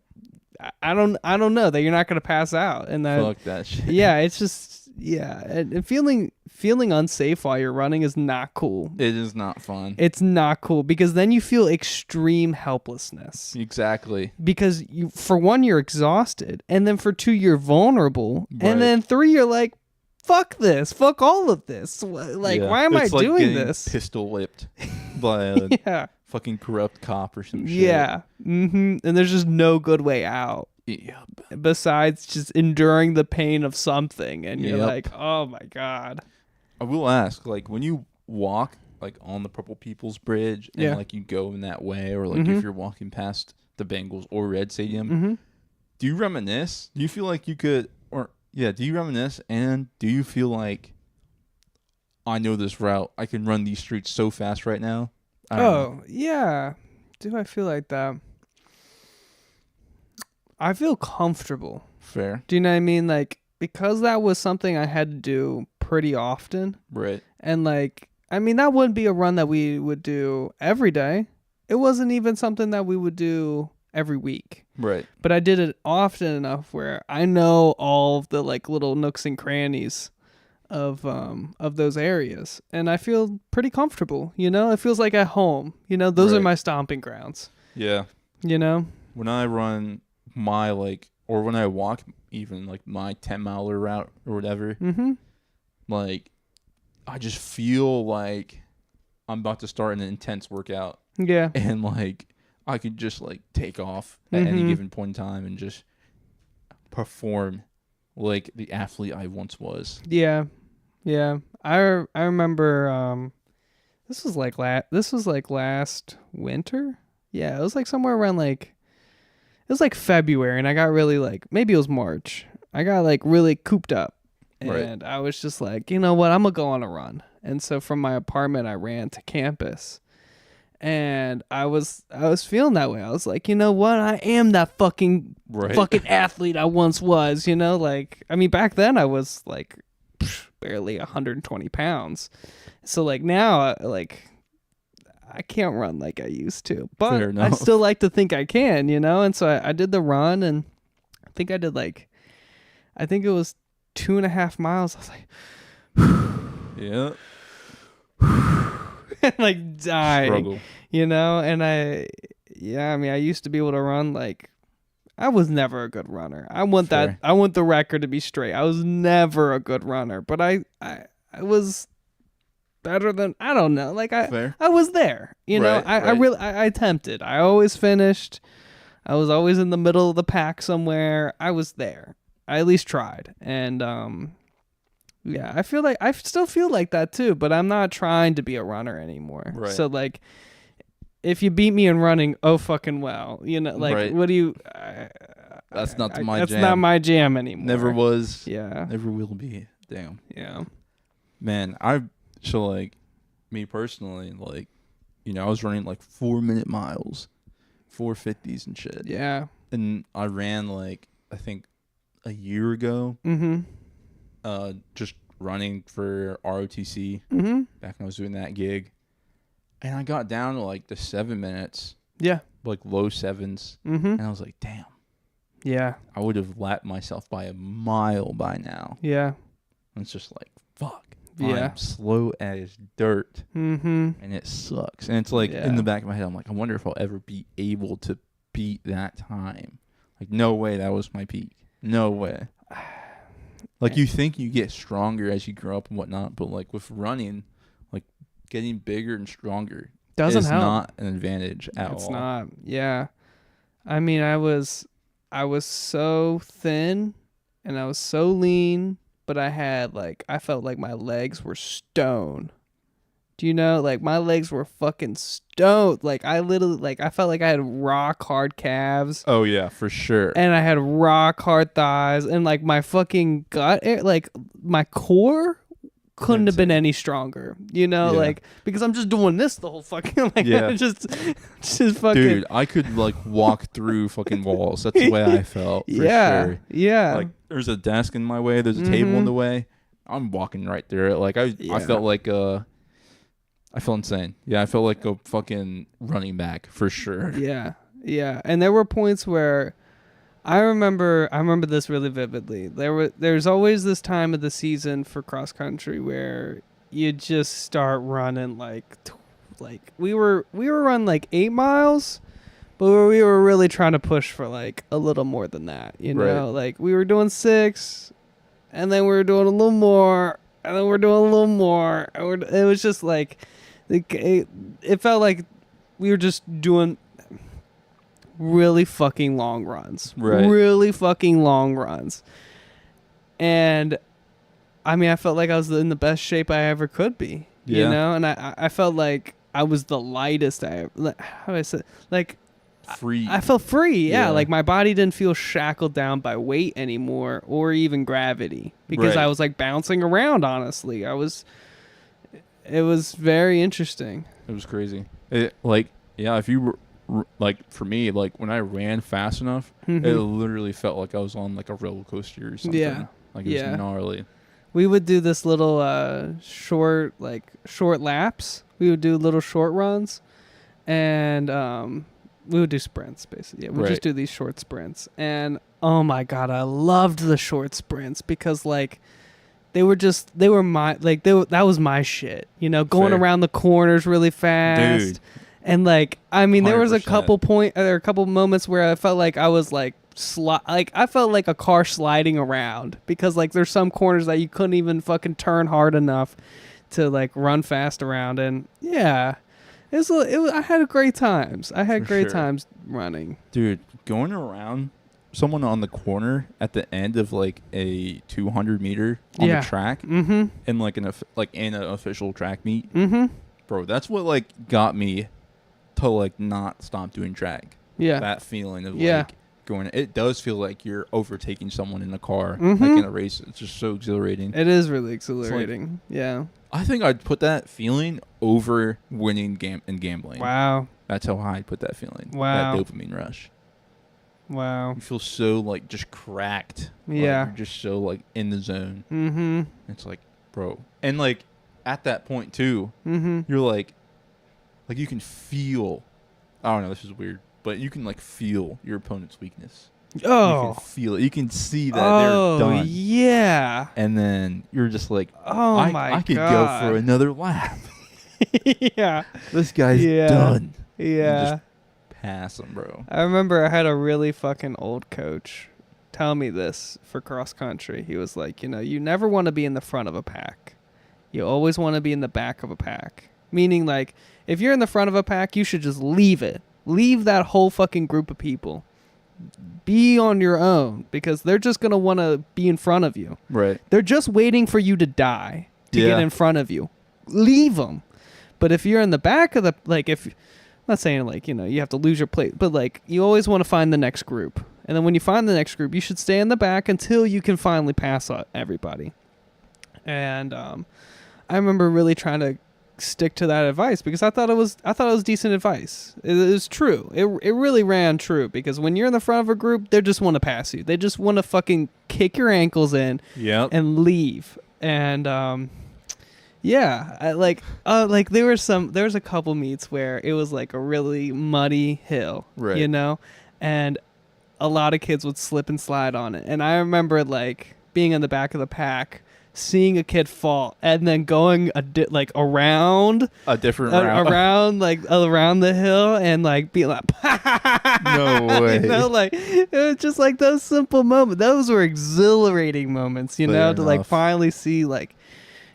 [SPEAKER 1] I don't know that you're not gonna pass out, and that
[SPEAKER 2] Fuck that shit.
[SPEAKER 1] yeah, it's just and feeling unsafe while you're running is not cool.
[SPEAKER 2] It is not fun.
[SPEAKER 1] It's not cool because then you feel extreme helplessness.
[SPEAKER 2] Exactly.
[SPEAKER 1] Because for one, you're exhausted, and then for two, you're vulnerable, and then three, you're like, fuck this, fuck all of this. Like, why am I doing this?
[SPEAKER 2] Pistol whipped by a fucking corrupt cop or some shit.
[SPEAKER 1] Yeah. And there's just no good way out.
[SPEAKER 2] Yep.
[SPEAKER 1] Besides just enduring the pain of something, and you're like, oh my god.
[SPEAKER 2] I will ask, like, when you walk like on the Purple People's Bridge and like you go in that way, or like if you're walking past the Bengals or Red Stadium, do you reminisce? Do you feel like you could, or do you reminisce, and do you feel like, I know this route, I can run these streets so fast right now?
[SPEAKER 1] Yeah. Do I feel like that? I feel comfortable.
[SPEAKER 2] Fair.
[SPEAKER 1] Do you know what I mean? Like, because that was something I had to do pretty often.
[SPEAKER 2] Right.
[SPEAKER 1] And like, I mean, that wouldn't be a run that we would do every day. It wasn't even something that we would do every week.
[SPEAKER 2] Right.
[SPEAKER 1] But I did it often enough where I know all of the like little nooks and crannies of those areas, and I feel pretty comfortable. You know, it feels like at home. You know, those are my stomping grounds.
[SPEAKER 2] Yeah.
[SPEAKER 1] You know,
[SPEAKER 2] when I run my or when I walk even like my 10-miler route or whatever, like I just feel like I'm about to start an intense workout.
[SPEAKER 1] Yeah.
[SPEAKER 2] And like I could just like take off at any given point in time and just perform like the athlete I once was.
[SPEAKER 1] Yeah. Yeah. I remember this was like last winter. Yeah, it was like somewhere around like, it was like February, and I got really like, maybe it was March. I got like really cooped up, and I was just like, you know what, I'm gonna go on a run. And so from my apartment, I ran to campus, and I was feeling that way. I was like, you know what, I am that fucking athlete I once was. You know, like, I mean, back then I was like barely 120 pounds. So like now, like, I can't run like I used to, but I still like to think I can, you know? And so I did the run, and I think it was 2.5 miles. I was like, like dying, struggle. You know? And I mean, I used to be able to run like, I was never a good runner. I want the record to be straight. I was never a good runner, but I was better than, I don't know, like I was there, you know. I attempted. I always finished. I was always in the middle of the pack somewhere. I was there. I at least tried. And I feel like I still feel like that too, but I'm not trying to be a runner anymore. So like, if you beat me in running, oh fucking well, you know, like what do you
[SPEAKER 2] that's not my jam.
[SPEAKER 1] That's not my jam anymore.
[SPEAKER 2] Never was.
[SPEAKER 1] Yeah.
[SPEAKER 2] Never will be. Damn.
[SPEAKER 1] Yeah.
[SPEAKER 2] Man, so like me personally, like, you know, I was running like 4-minute miles, 450s and shit.
[SPEAKER 1] Yeah.
[SPEAKER 2] And I ran like, I think a year ago, just running for ROTC back when I was doing that gig. And I got down to like the 7 minutes. Yeah. Like low 7s. And I was like, damn.
[SPEAKER 1] Yeah.
[SPEAKER 2] I would have lapped myself by a mile by now.
[SPEAKER 1] Yeah.
[SPEAKER 2] And it's just like, fuck.
[SPEAKER 1] Yeah.
[SPEAKER 2] I'm slow as dirt. And it sucks. And it's like in the back of my head, I'm like, I wonder if I'll ever be able to beat that time. Like, no way that was my peak. No way. Like, you think you get stronger as you grow up and whatnot, but like with running, like getting bigger and stronger
[SPEAKER 1] doesn't help.
[SPEAKER 2] Not an advantage at all.
[SPEAKER 1] It's not. Yeah. I mean, I was so thin and I was so lean, but I felt like my legs were stone. Do you know? Like, my legs were fucking stone. Like, I literally, like, I felt like I had rock hard calves.
[SPEAKER 2] Oh, yeah, for sure.
[SPEAKER 1] And I had rock hard thighs. And, like, my fucking gut, like, my core couldn't have been any stronger. You know? Like, because I'm just doing this the whole fucking, like, just fucking.
[SPEAKER 2] Dude, I could, like, walk through fucking walls. That's the way I felt, for sure.
[SPEAKER 1] Yeah.
[SPEAKER 2] Like, there's a desk in my way. There's a table in the way. I'm walking right through it. Like, I felt like I felt insane. Yeah, I felt like a fucking running back for sure.
[SPEAKER 1] Yeah, yeah. And there were points where I remember this really vividly. There's always this time of the season for cross country where you just start running like we were running like 8 miles, but we were really trying to push for like a little more than that, you know?
[SPEAKER 2] Right.
[SPEAKER 1] Like we were doing 6 and then we were doing a little more and then we're doing a little more. It was just like it felt like we were just doing really fucking long runs.
[SPEAKER 2] Right.
[SPEAKER 1] Really fucking long runs. And I mean, I felt like I was in the best shape I ever could be.
[SPEAKER 2] Yeah.
[SPEAKER 1] You know? And I felt like I was the lightest I ever, how do I say, like,
[SPEAKER 2] Free.
[SPEAKER 1] I felt free. Yeah.
[SPEAKER 2] Yeah.
[SPEAKER 1] Like my body didn't feel shackled down by weight anymore or even gravity because
[SPEAKER 2] Right.
[SPEAKER 1] I was like bouncing around, honestly. It was very interesting.
[SPEAKER 2] It was crazy. If you were like, for me, like when I ran fast enough, it literally felt like I was on like a roller coaster or something.
[SPEAKER 1] Yeah.
[SPEAKER 2] Like it was gnarly.
[SPEAKER 1] We would do this little short laps. We would do little short runs, and we would do sprints basically. Yeah, we'd just do these short sprints, and oh my god, I loved the short sprints because like that was my shit. You know, going
[SPEAKER 2] Fair.
[SPEAKER 1] around the corners really fast.
[SPEAKER 2] Dude.
[SPEAKER 1] And like, I mean, there was a
[SPEAKER 2] 100%.
[SPEAKER 1] couple moments where I felt like I was like I felt like a car sliding around because like there's some corners that you couldn't even fucking turn hard enough to like run fast around. And yeah, I had great times. I had great times running.
[SPEAKER 2] Dude, going around someone on the corner at the end of like a 200 meter on the track in like an official track meet, bro, that's what like got me to like not stop doing track.
[SPEAKER 1] Yeah,
[SPEAKER 2] that feeling of like going, it does feel like you're overtaking someone in a car like in a race. It's just so exhilarating.
[SPEAKER 1] It is really exhilarating. Yeah,
[SPEAKER 2] I think I'd put that feeling over winning in gambling.
[SPEAKER 1] Wow,
[SPEAKER 2] that's how I'd put that feeling.
[SPEAKER 1] Wow,
[SPEAKER 2] that dopamine rush.
[SPEAKER 1] Wow,
[SPEAKER 2] you feel so like just cracked.
[SPEAKER 1] Yeah,
[SPEAKER 2] like, you're just so like in the zone. It's like, bro, and like at that point too, you're like you can feel, I don't know, this is weird, but you can like feel your opponent's weakness.
[SPEAKER 1] Oh,
[SPEAKER 2] you can feel it. You can see that they're done.
[SPEAKER 1] Yeah.
[SPEAKER 2] And then you're just like,
[SPEAKER 1] I
[SPEAKER 2] could go for another lap.
[SPEAKER 1] Yeah.
[SPEAKER 2] This guy's done.
[SPEAKER 1] Yeah.
[SPEAKER 2] Just pass him, bro.
[SPEAKER 1] I remember I had a really fucking old coach tell me this for cross country. He was like, you never want to be in the front of a pack. You always want to be in the back of a pack. Meaning, like, if you're in the front of a pack, you should just leave it. Leave that whole fucking group of people. Be on your own because they're just going to want to be in front of you.
[SPEAKER 2] Right.
[SPEAKER 1] They're just waiting for you to die to get in front of you. Leave them. But if you're in the back of the, like, I'm not saying, like, you have to lose your place, but, like, you always want to find the next group. And then when you find the next group, you should stay in the back until you can finally pass everybody. And I remember really trying to stick to that advice because I thought it was decent advice. It is true. It really ran true because when you're in the front of a group, they just want to pass you. They just want to fucking kick your ankles in and leave. And there was a couple meets where it was like a really muddy hill, and a lot of kids would slip and slide on it. And I remember like being in the back of the pack, seeing a kid fall and then going around
[SPEAKER 2] a different route.
[SPEAKER 1] around the hill and like being like,
[SPEAKER 2] no way.
[SPEAKER 1] Like it was just like those simple moments. Those were exhilarating moments, to like finally see like,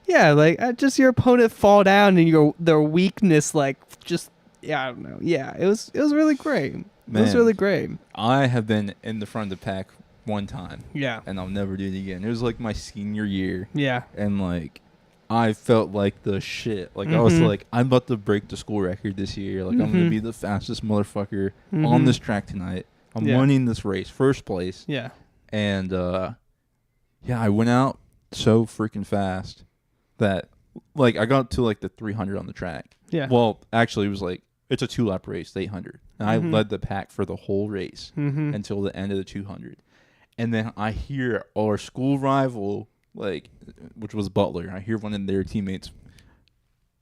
[SPEAKER 1] just your opponent fall down and their weakness, like just, I don't know. Yeah, it was really great.
[SPEAKER 2] Man,
[SPEAKER 1] it was really great.
[SPEAKER 2] I have been in the front of the pack one time.
[SPEAKER 1] Yeah.
[SPEAKER 2] And I'll never do it again. It was like my senior year.
[SPEAKER 1] Yeah.
[SPEAKER 2] And like I felt like the shit. Like I was like, I'm about to break the school record this year. Like I'm gonna be the fastest motherfucker on this track tonight. I'm winning this race, first place.
[SPEAKER 1] Yeah.
[SPEAKER 2] And I went out so freaking fast that like I got to like the 300 on the track.
[SPEAKER 1] Yeah.
[SPEAKER 2] Well, actually it was like, it's a 2-lap race, the 800. And I led the pack for the whole race until the end of the 200. And then I hear our school rival, like, which was Butler. I hear one of their teammates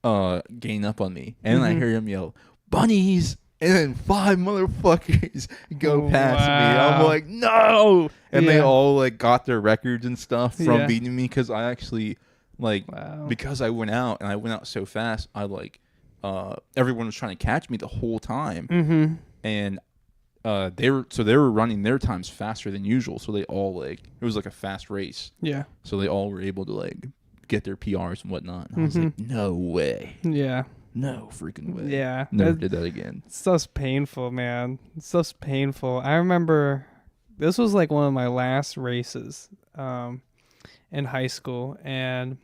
[SPEAKER 2] gain up on me. And I hear him yell, "Bunnies!" And then 5 motherfuckers go past me. I'm
[SPEAKER 1] Wow.
[SPEAKER 2] like, no! And they
[SPEAKER 1] Yeah.
[SPEAKER 2] all like got their records and stuff from
[SPEAKER 1] Yeah.
[SPEAKER 2] beating me because I actually
[SPEAKER 1] Wow.
[SPEAKER 2] because I went out and I went out so fast. I everyone was trying to catch me the whole time,
[SPEAKER 1] Mm-hmm.
[SPEAKER 2] and they were running their times faster than usual. So they all it was like a fast race.
[SPEAKER 1] Yeah.
[SPEAKER 2] So they all were able to get their PRs and whatnot. And I was like, no way.
[SPEAKER 1] Yeah.
[SPEAKER 2] No freaking way.
[SPEAKER 1] Yeah.
[SPEAKER 2] Never did that again.
[SPEAKER 1] It's so painful, man. It's so painful. I remember this was like one of my last races in high school, and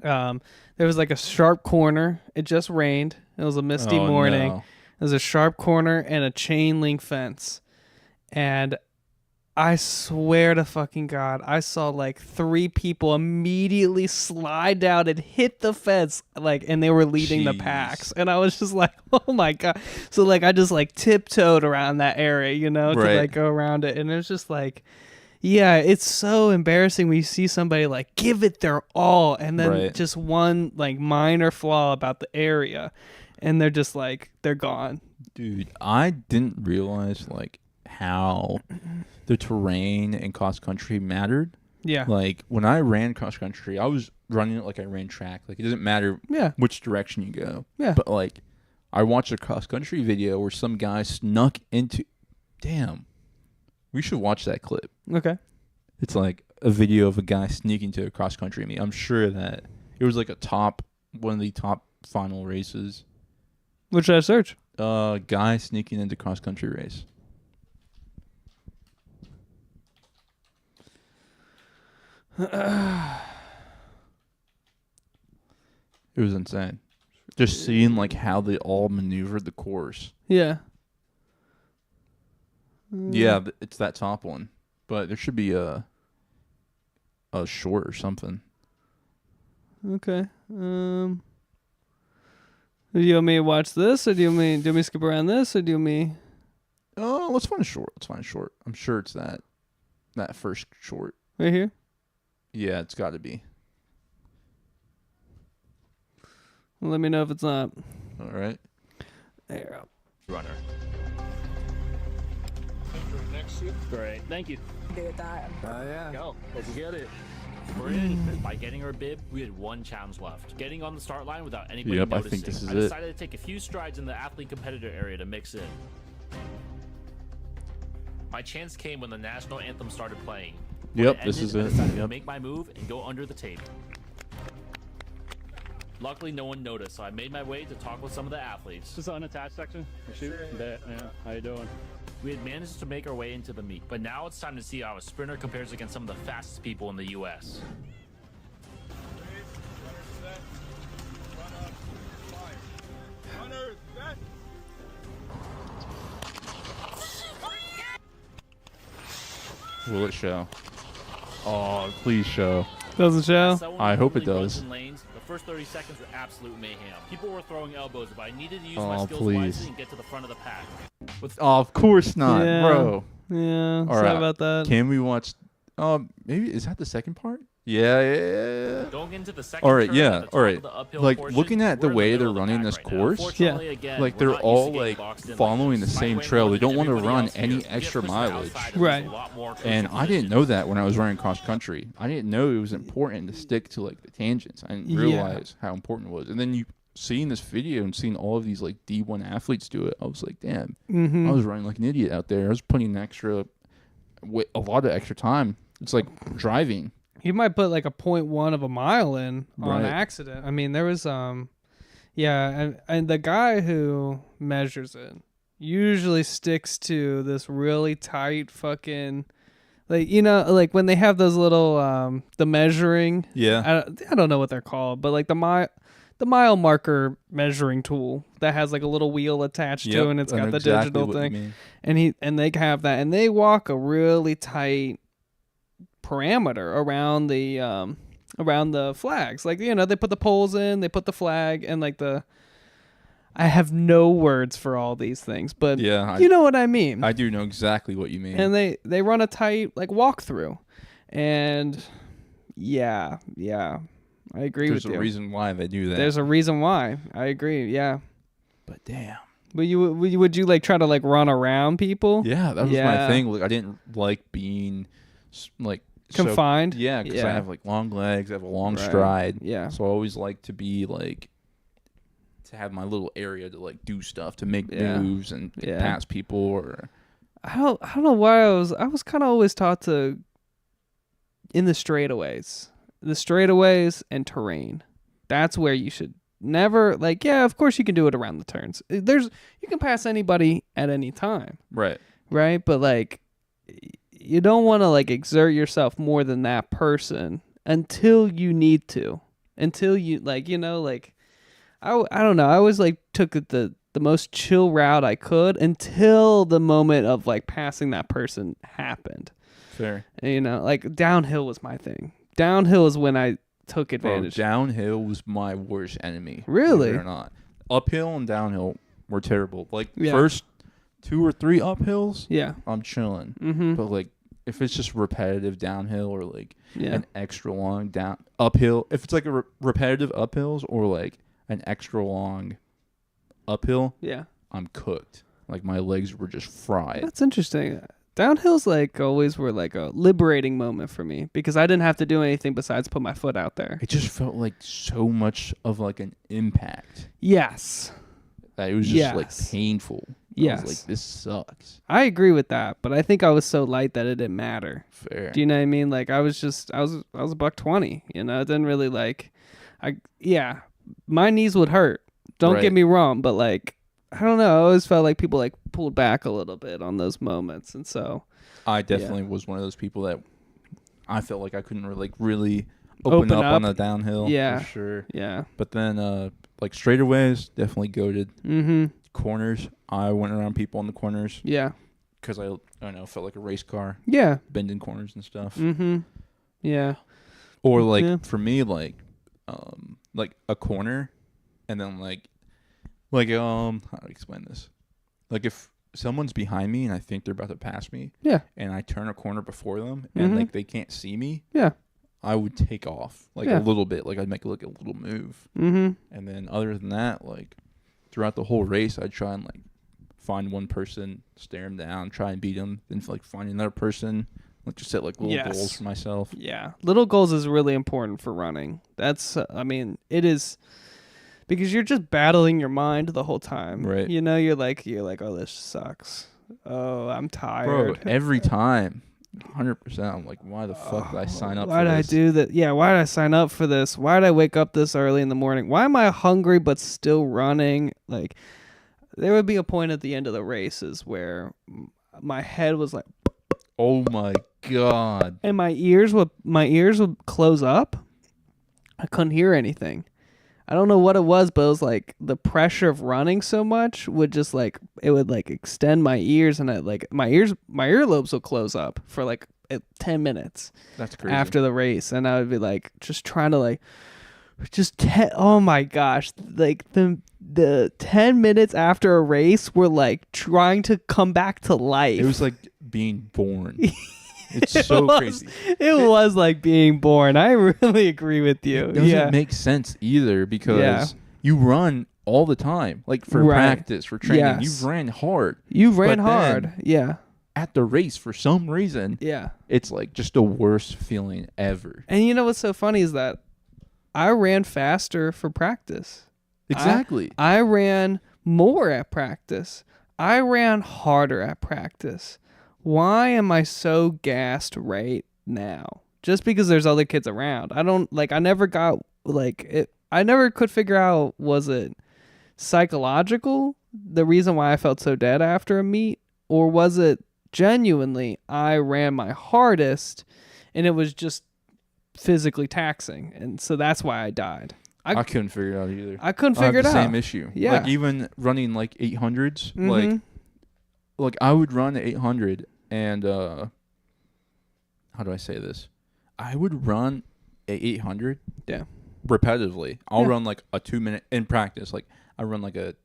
[SPEAKER 1] there was like a sharp corner. It just rained. It was a misty morning.
[SPEAKER 2] No.
[SPEAKER 1] There's a sharp corner and a chain link fence. And I swear to fucking God, I saw like 3 people immediately slide down and hit the fence, and they were leading the
[SPEAKER 2] Jeez.
[SPEAKER 1] packs. And I was just like, oh my God. So I just tiptoed around that area, to
[SPEAKER 2] Right.
[SPEAKER 1] go around it. And it was just yeah, it's so embarrassing when you see somebody give it their all, and then
[SPEAKER 2] Right.
[SPEAKER 1] just one minor flaw about the area, and they're just they're gone.
[SPEAKER 2] Dude, I didn't realize how the terrain in cross country mattered.
[SPEAKER 1] Yeah.
[SPEAKER 2] When I ran cross country, I was running it like I ran track. It doesn't matter
[SPEAKER 1] Yeah.
[SPEAKER 2] which direction you go.
[SPEAKER 1] Yeah.
[SPEAKER 2] But I watched a cross country video where some guy snuck into. Damn, we should watch that clip.
[SPEAKER 1] Okay.
[SPEAKER 2] It's a video of a guy sneaking to a cross country meet. I'm sure that it was one of the top final races.
[SPEAKER 1] What should I search?
[SPEAKER 2] Guy sneaking into cross country race. It was insane. Just seeing how they all maneuvered the course.
[SPEAKER 1] Yeah.
[SPEAKER 2] Yeah, it's that top one, but there should be a short or something.
[SPEAKER 1] Okay. Do you want me to watch this, or do you want me to skip around this, or do you want me?
[SPEAKER 2] Oh, let's find a short. I'm sure it's that first short.
[SPEAKER 1] Right here?
[SPEAKER 2] Yeah, it's got to be.
[SPEAKER 1] Let me know if it's not.
[SPEAKER 2] All right.
[SPEAKER 1] There.
[SPEAKER 4] Runner. Great, thank you. Go, let's get it. We're in. By getting our bib, we had 1 challenge left. Getting on the start line without anybody
[SPEAKER 2] Yep, I
[SPEAKER 4] noticing.
[SPEAKER 2] think this is
[SPEAKER 4] I
[SPEAKER 2] it.
[SPEAKER 4] decided to take a few strides in the athlete competitor area to mix in. My chance came when the national anthem started playing. When
[SPEAKER 2] Yep,
[SPEAKER 4] it
[SPEAKER 2] this
[SPEAKER 4] ended,
[SPEAKER 2] is
[SPEAKER 4] I
[SPEAKER 2] it.
[SPEAKER 4] decided to
[SPEAKER 2] Yep.
[SPEAKER 4] make my move and go under the tape. Luckily, no one noticed, so I made my way to talk with some of the athletes.
[SPEAKER 5] Just an unattached section. Shoot. Bet. Yeah. How you doing?
[SPEAKER 4] We had managed to make our way into the meet, but now it's time to see how a sprinter compares against some of the fastest people in the U.S.
[SPEAKER 2] Will it show? Oh, please show.
[SPEAKER 1] Doesn't show.
[SPEAKER 4] As someone
[SPEAKER 2] I
[SPEAKER 4] who
[SPEAKER 2] hope it
[SPEAKER 4] normally runs
[SPEAKER 2] does.
[SPEAKER 4] in lanes, the first 30 seconds were absolute mayhem. People were throwing elbows, but I needed to use
[SPEAKER 2] Oh,
[SPEAKER 4] my skills
[SPEAKER 2] please.
[SPEAKER 4] wisely and get to the front of the pack. With
[SPEAKER 2] Oh, of course not,
[SPEAKER 1] Yeah.
[SPEAKER 2] bro.
[SPEAKER 1] Yeah.
[SPEAKER 2] All
[SPEAKER 1] Sorry
[SPEAKER 2] right.
[SPEAKER 1] about that.
[SPEAKER 2] Can we watch? Maybe is that the second part? Yeah.
[SPEAKER 4] going into the second
[SPEAKER 2] All right,
[SPEAKER 4] turn
[SPEAKER 2] yeah,
[SPEAKER 4] at the top
[SPEAKER 2] all right.
[SPEAKER 4] of the uphill portion,
[SPEAKER 2] Looking at the
[SPEAKER 4] we're in
[SPEAKER 2] way
[SPEAKER 4] middle
[SPEAKER 2] they're
[SPEAKER 4] of the
[SPEAKER 2] running
[SPEAKER 4] pack
[SPEAKER 2] this
[SPEAKER 4] right now.
[SPEAKER 2] course,
[SPEAKER 4] Unfortunately, again, we're
[SPEAKER 2] they're
[SPEAKER 4] not used to
[SPEAKER 2] all
[SPEAKER 4] getting boxed in like
[SPEAKER 2] following the
[SPEAKER 4] this.
[SPEAKER 2] same
[SPEAKER 4] My way
[SPEAKER 2] trail.
[SPEAKER 4] more
[SPEAKER 2] They don't
[SPEAKER 4] than
[SPEAKER 2] want to
[SPEAKER 4] everybody
[SPEAKER 2] run
[SPEAKER 4] else
[SPEAKER 2] any
[SPEAKER 4] here. We get
[SPEAKER 2] extra
[SPEAKER 4] pushed
[SPEAKER 2] mileage.
[SPEAKER 4] outside, and
[SPEAKER 1] Right.
[SPEAKER 4] there's a lot more
[SPEAKER 2] And
[SPEAKER 4] crucial
[SPEAKER 2] I didn't know
[SPEAKER 4] positions.
[SPEAKER 2] that when I was running cross country. I didn't know it was important to stick to the tangents. I didn't
[SPEAKER 1] Yeah.
[SPEAKER 2] realize how important it was. And then seeing this video and seeing all of these D1 athletes do it, I was like, damn,
[SPEAKER 1] Mm-hmm.
[SPEAKER 2] I was running like an idiot out there. I was putting a lot of extra time. It's like driving.
[SPEAKER 1] You might put a 0.1 of a mile in on
[SPEAKER 2] Right.
[SPEAKER 1] accident. I mean, there was yeah, and the guy who measures it usually sticks to this really tight fucking when they have those little the measuring.
[SPEAKER 2] Yeah.
[SPEAKER 1] I don't know what they're called, but the mile marker measuring tool that has a little wheel attached to it, and it's got the digital thing. And they have that, and they walk a really tight parameter around the flags. They put the poles in, they put the flag, and I have no words for all these things, but
[SPEAKER 2] Yeah,
[SPEAKER 1] you know what I mean.
[SPEAKER 2] I do know exactly what you mean.
[SPEAKER 1] And they run a tight walkthrough, and yeah, I agree
[SPEAKER 2] There's
[SPEAKER 1] with
[SPEAKER 2] a
[SPEAKER 1] you.
[SPEAKER 2] reason why they do that.
[SPEAKER 1] There's a reason why. I agree. Yeah.
[SPEAKER 2] But damn.
[SPEAKER 1] Would you like try to like run around people?
[SPEAKER 2] Yeah, that was my thing. Like I didn't like being like
[SPEAKER 1] confined.
[SPEAKER 2] Yeah, because I have like long legs. I have a long stride.
[SPEAKER 1] Yeah.
[SPEAKER 2] So I always like to be like to have my little area to like do stuff, to make moves and get past people. Or
[SPEAKER 1] I don't know why I was kind of always taught to in the straightaways and terrain. That's where you should never like. Yeah, of course you can do it around the turns. You can pass anybody at any time.
[SPEAKER 2] Right.
[SPEAKER 1] But like you don't want to like exert yourself more than that person until you need to. Until you like, like I don't know. I always like took the most chill route I could until the moment of like passing that person happened.
[SPEAKER 2] Fair.
[SPEAKER 1] And, like downhill was my thing. Downhill is when I took advantage.
[SPEAKER 2] Bro, downhill was my worst enemy.
[SPEAKER 1] Really?
[SPEAKER 2] Believe it or not. Uphill and downhill were terrible. Like first 2 or 3 uphills, I'm chilling.
[SPEAKER 1] Mm-hmm.
[SPEAKER 2] But like if it's just repetitive downhill or like an extra long down uphill, if it's like a repetitive uphills or like an extra long uphill, I'm cooked. Like my legs were just fried.
[SPEAKER 1] That's interesting. Downhills like always were like a liberating moment for me because I didn't have to do anything besides put my foot out there.
[SPEAKER 2] It just felt like so much of like an impact.
[SPEAKER 1] Yes.
[SPEAKER 2] That it was just like painful.
[SPEAKER 1] Yes.
[SPEAKER 2] I was like, this sucks.
[SPEAKER 1] I agree with that, but I think I was so light that it didn't matter.
[SPEAKER 2] Fair.
[SPEAKER 1] Do you know what I mean? Like I was $120, It didn't really like my knees would hurt. Don't get me wrong, but like I don't know. I always felt like people like pulled back a little bit on those moments, and so
[SPEAKER 2] I definitely was one of those people that I felt like I couldn't really open up on the downhill.
[SPEAKER 1] Yeah,
[SPEAKER 2] for sure.
[SPEAKER 1] Yeah,
[SPEAKER 2] but then like straightaways definitely goated.
[SPEAKER 1] Mm-hmm.
[SPEAKER 2] Corners, I went around people on the corners.
[SPEAKER 1] Yeah,
[SPEAKER 2] because I don't know, felt like a race car.
[SPEAKER 1] Yeah,
[SPEAKER 2] bending corners and stuff.
[SPEAKER 1] Mm-hmm. Yeah,
[SPEAKER 2] or like for me, like a corner, and then like how do I explain this? Like if someone's behind me and I think they're about to pass me, and I turn a corner before them and like they can't see me, I would take off like a little bit, like I'd make like a little move, and then other than that, like throughout the whole race, I'd try and like find one person, stare him down, try and beat him, then like find another person, like just set like little goals for myself. Yeah, little goals is really important for running. That's it is. Because you're just battling your mind the whole time. Right. You're like, oh, this sucks. Oh, I'm tired. Bro, every time. 100%. I'm like, why the fuck did I sign up for this? Why did I do that? Yeah, why did I sign up for this? Why did I wake up this early in the morning? Why am I hungry but still running? Like, there would be a point at the end of the races where my head was like, oh my God. And my ears would close up. I couldn't hear anything. I don't know what it was, but it was like the pressure of running so much would just like, it would like extend my ears, and my earlobes would close up for like 10 minutes. That's crazy. After the race. And I would be like, just trying to like, oh my gosh. Like the 10 minutes after a race were like trying to come back to life. It was like being born. It's crazy. It was like being born. I really agree with you. It doesn't make sense either because you run all the time. Like for practice, for training, you ran hard. You ran hard. Yeah. At the race, for some reason, it's like just the worst feeling ever. And you know what's so funny is that I ran faster for practice. Exactly. I ran more at practice. I ran harder at practice. Why am I so gassed right now? Just because there's other kids around. I never got it. I never could figure out, was it psychological, the reason why I felt so dead after a meet, or was it genuinely I ran my hardest and it was just physically taxing, and so that's why I died. I couldn't figure it out either. I couldn't figure it out. Same issue. Yeah. Like even running like 800s, like I would run 800 and how do I say this? I would run a 800 repetitively. I'll run like a 2 minute in practice. Like I run like a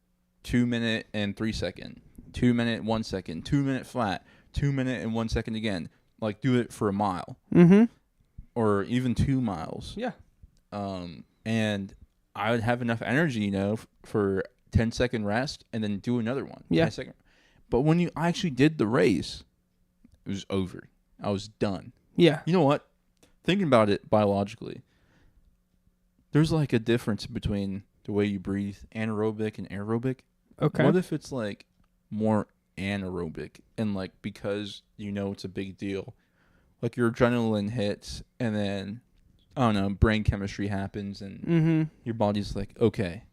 [SPEAKER 2] 2 minute and 3 second, 2 minute 1 second, 2 minute flat, 2 minute and 1 second again. Like do it for a mile, or even 2 miles. Yeah. And I would have enough energy, for 10-second rest and then do another one.
[SPEAKER 1] Yeah.
[SPEAKER 2] 10-second. But when you actually did the race, it was over. I was done.
[SPEAKER 1] Yeah.
[SPEAKER 2] You know what? Thinking about it biologically, there's like a difference between the way you breathe, anaerobic and aerobic.
[SPEAKER 1] Okay.
[SPEAKER 2] What if it's like more anaerobic and like because you know it's a big deal, like your adrenaline hits and then I don't know, brain chemistry happens and your body's like, okay,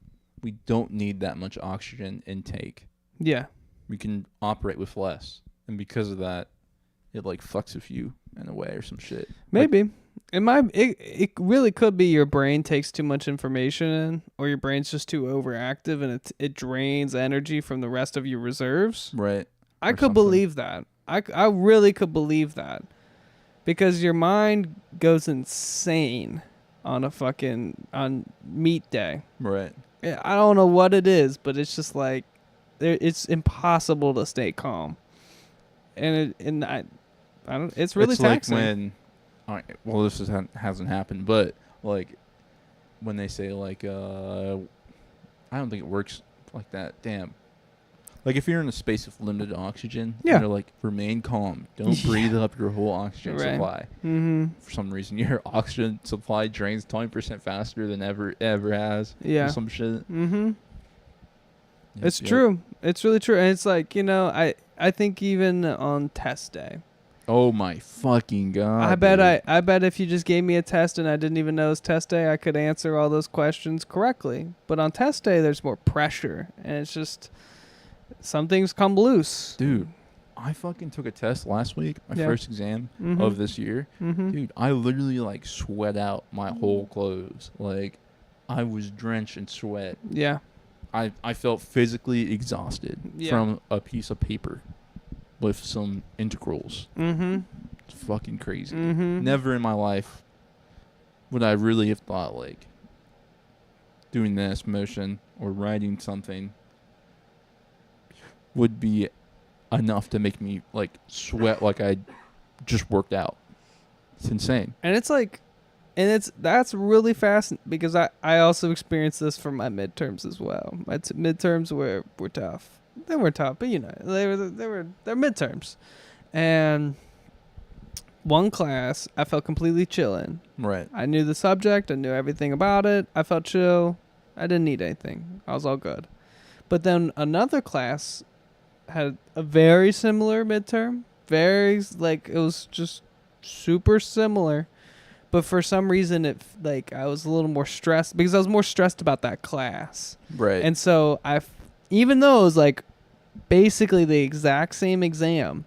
[SPEAKER 2] we don't need that much oxygen intake.
[SPEAKER 1] Yeah.
[SPEAKER 2] We can operate with less, and because of that, it like fucks with you in a way or some shit.
[SPEAKER 1] Maybe. It really could be your brain takes too much information in, or your brain's just too overactive and it drains energy from the rest of your reserves.
[SPEAKER 2] Right.
[SPEAKER 1] I could believe that. I really could believe that. Because your mind goes insane on meat day.
[SPEAKER 2] Right.
[SPEAKER 1] I don't know what it is, but it's just like it's impossible to stay calm. And it's really taxing.
[SPEAKER 2] Like when, well, this hasn't happened, but like when they say like, I don't think it works like that. Damn. Like if you're in a space with limited oxygen, they're like, remain calm. Don't breathe up your whole oxygen supply. For some reason, your oxygen supply drains 20% faster than ever has.
[SPEAKER 1] Yeah.
[SPEAKER 2] Or some shit.
[SPEAKER 1] It's true. It's really true. And it's like, I think even on test day.
[SPEAKER 2] Oh my fucking God.
[SPEAKER 1] I bet if you just gave me a test and I didn't even know it was test day, I could answer all those questions correctly. But on test day, there's more pressure. And it's just, some things come loose.
[SPEAKER 2] Dude, I fucking took a test last week, my first exam of this year. Dude, I literally like sweat out my whole clothes. Like, I was drenched in sweat.
[SPEAKER 1] Yeah.
[SPEAKER 2] I felt physically exhausted from a piece of paper with some integrals. It's fucking crazy. Never in my life would I really have thought like doing this motion or writing something would be enough to make me like sweat like I just worked out. It's insane.
[SPEAKER 1] And it's like, that's really fast because I also experienced this for my midterms as well. My midterms were tough. They were tough, but they're midterms. And one class, I felt completely chilling.
[SPEAKER 2] Right.
[SPEAKER 1] I knew the subject. I knew everything about it. I felt chill. I didn't need anything. I was all good. But then another class had a very similar midterm. It was just super similar. But for some reason, I was a little more stressed because I was more stressed about that class.
[SPEAKER 2] Right.
[SPEAKER 1] And so even though it was like basically the exact same exam,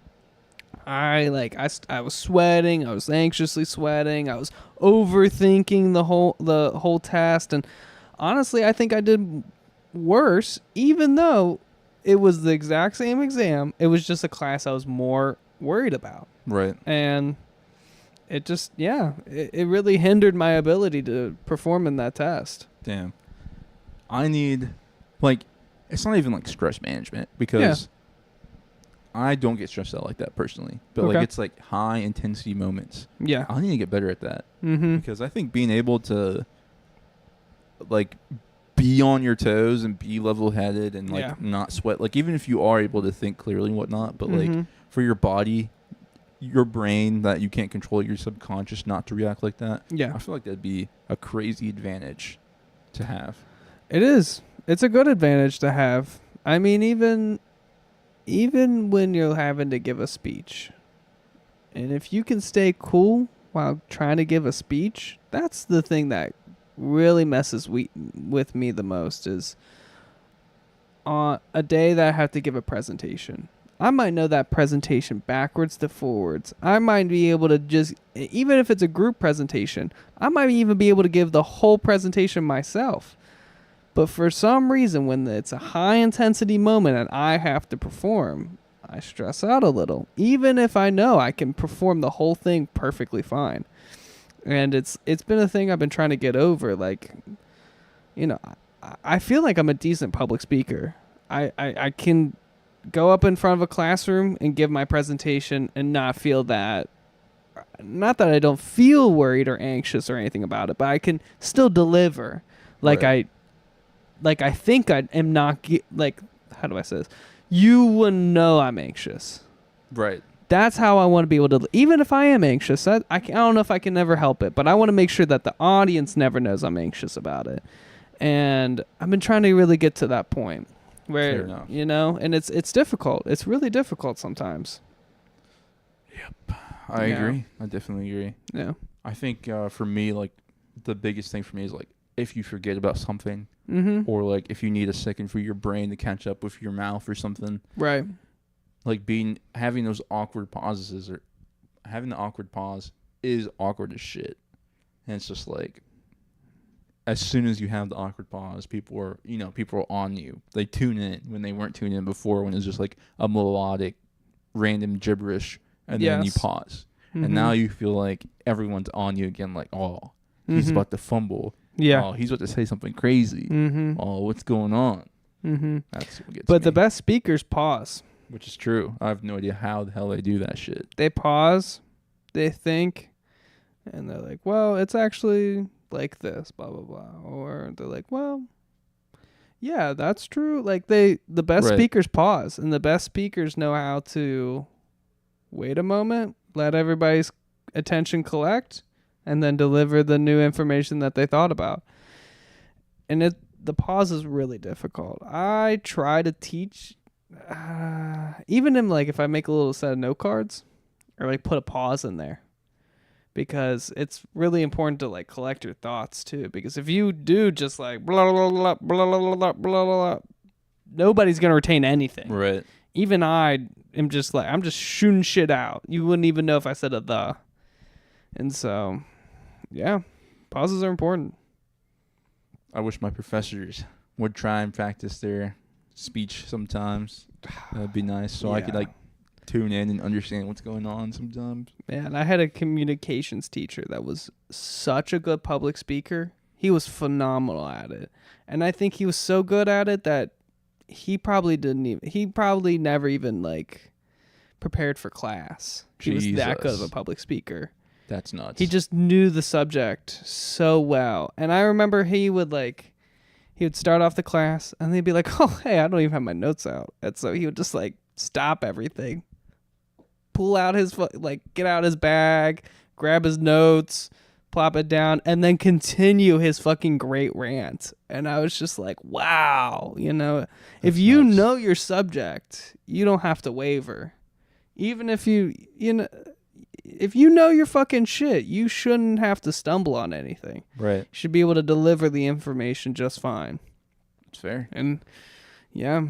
[SPEAKER 1] I was sweating. I was anxiously sweating. I was overthinking the whole test. And honestly, I think I did worse, even though it was the exact same exam. It was just a class I was more worried about.
[SPEAKER 2] Right.
[SPEAKER 1] And it just, it really hindered my ability to perform in that test.
[SPEAKER 2] Damn. I need, it's not even like stress management because I don't get stressed out like that personally. But it's like high intensity moments.
[SPEAKER 1] Yeah.
[SPEAKER 2] I need to get better at that. Because I think being able to be on your toes and be level headed and not sweat, even if you are able to think clearly and whatnot, but for your body, your brain that you can't control, your subconscious not to react like that. Yeah. I feel like that'd be a crazy advantage to have.
[SPEAKER 1] It is. It's a good advantage to have. I mean, even when you're having to give a speech, and if you can stay cool while trying to give a speech, that's the thing that really messes with me the most is on a day that I have to give a presentation. I might know that presentation backwards to forwards. I might be able to just, even if it's a group presentation, I might even be able to give the whole presentation myself. But for some reason, when it's a high intensity moment and I have to perform, I stress out a little, even if I know I can perform the whole thing perfectly fine. And it's been a thing I've been trying to get over. I feel like I'm a decent public speaker. I can go up in front of a classroom and give my presentation and not feel that. Not that I don't feel worried or anxious or anything about it, but I can still deliver.
[SPEAKER 2] Right.
[SPEAKER 1] like I think I am not like, how do I say this? You wouldn't know I'm anxious.
[SPEAKER 2] Right.
[SPEAKER 1] That's how I want to be able to, even if I am anxious, I don't know if I can never help it, but I want to make sure that the audience never knows I'm anxious about it. And I've been trying to really get to that point where, you know, and it's difficult. It's really difficult sometimes.
[SPEAKER 2] Yep. I agree. I definitely agree.
[SPEAKER 1] Yeah.
[SPEAKER 2] I think for me, like, the biggest thing for me is, like, if you forget about something, or, like, if you need a second for your brain to catch up with your mouth or something.
[SPEAKER 1] Right.
[SPEAKER 2] Like, having those awkward pauses, or having the awkward pause is awkward as shit. And it's just, like, as soon as you have the awkward pause, people are on you. They tune in when they weren't tuned in before, when it was just, like, a melodic, random gibberish, and then you pause. And now you feel like everyone's on you again, like, oh, he's about to fumble.
[SPEAKER 1] Yeah.
[SPEAKER 2] Oh, he's about to say something crazy. Oh, what's going on? That's what gets me.
[SPEAKER 1] The best speakers pause.
[SPEAKER 2] Which is true. I have no idea how the hell they do that shit.
[SPEAKER 1] They pause, they think, and they're like, well, it's actually like this, blah, blah, blah. Or they're like, well, yeah, that's true. Like, the best speakers pause, and the best speakers know how to wait a moment, let everybody's attention collect, and then deliver the new information that they thought about. And the pause is really difficult. I try to teach, even in, like, if I make a little set of note cards, or, like, put a pause in there, because it's really important to, like, collect your thoughts too. Because if you do just like blah blah blah blah blah blah blah blah, nobody's gonna retain anything.
[SPEAKER 2] Right.
[SPEAKER 1] Even I am just like, I'm just shooting shit out. You wouldn't even know if I said a the. And so, yeah, pauses are important.
[SPEAKER 2] I wish my professors would try and practice their speech sometimes. That'd be nice, so I could, like, tune in and understand what's going on sometimes.
[SPEAKER 1] Man, I had a communications teacher that was such a good public speaker. He was phenomenal at it. And I think he was so good at it that he probably never even, like, prepared for class. He was that good of a public speaker.
[SPEAKER 2] That's nuts.
[SPEAKER 1] He just knew the subject so well. And I remember he would start off the class and they'd be like, oh, hey, I don't even have my notes out. And so he would just, like, stop everything, pull out get out his bag, grab his notes, plop it down, and then continue his fucking great rant. And I was just like, wow, if you know your subject, you don't have to waver. Even if if you know your fucking shit, you shouldn't have to stumble on anything.
[SPEAKER 2] Right. You
[SPEAKER 1] should be able to deliver the information just fine.
[SPEAKER 2] It's fair.
[SPEAKER 1] And yeah,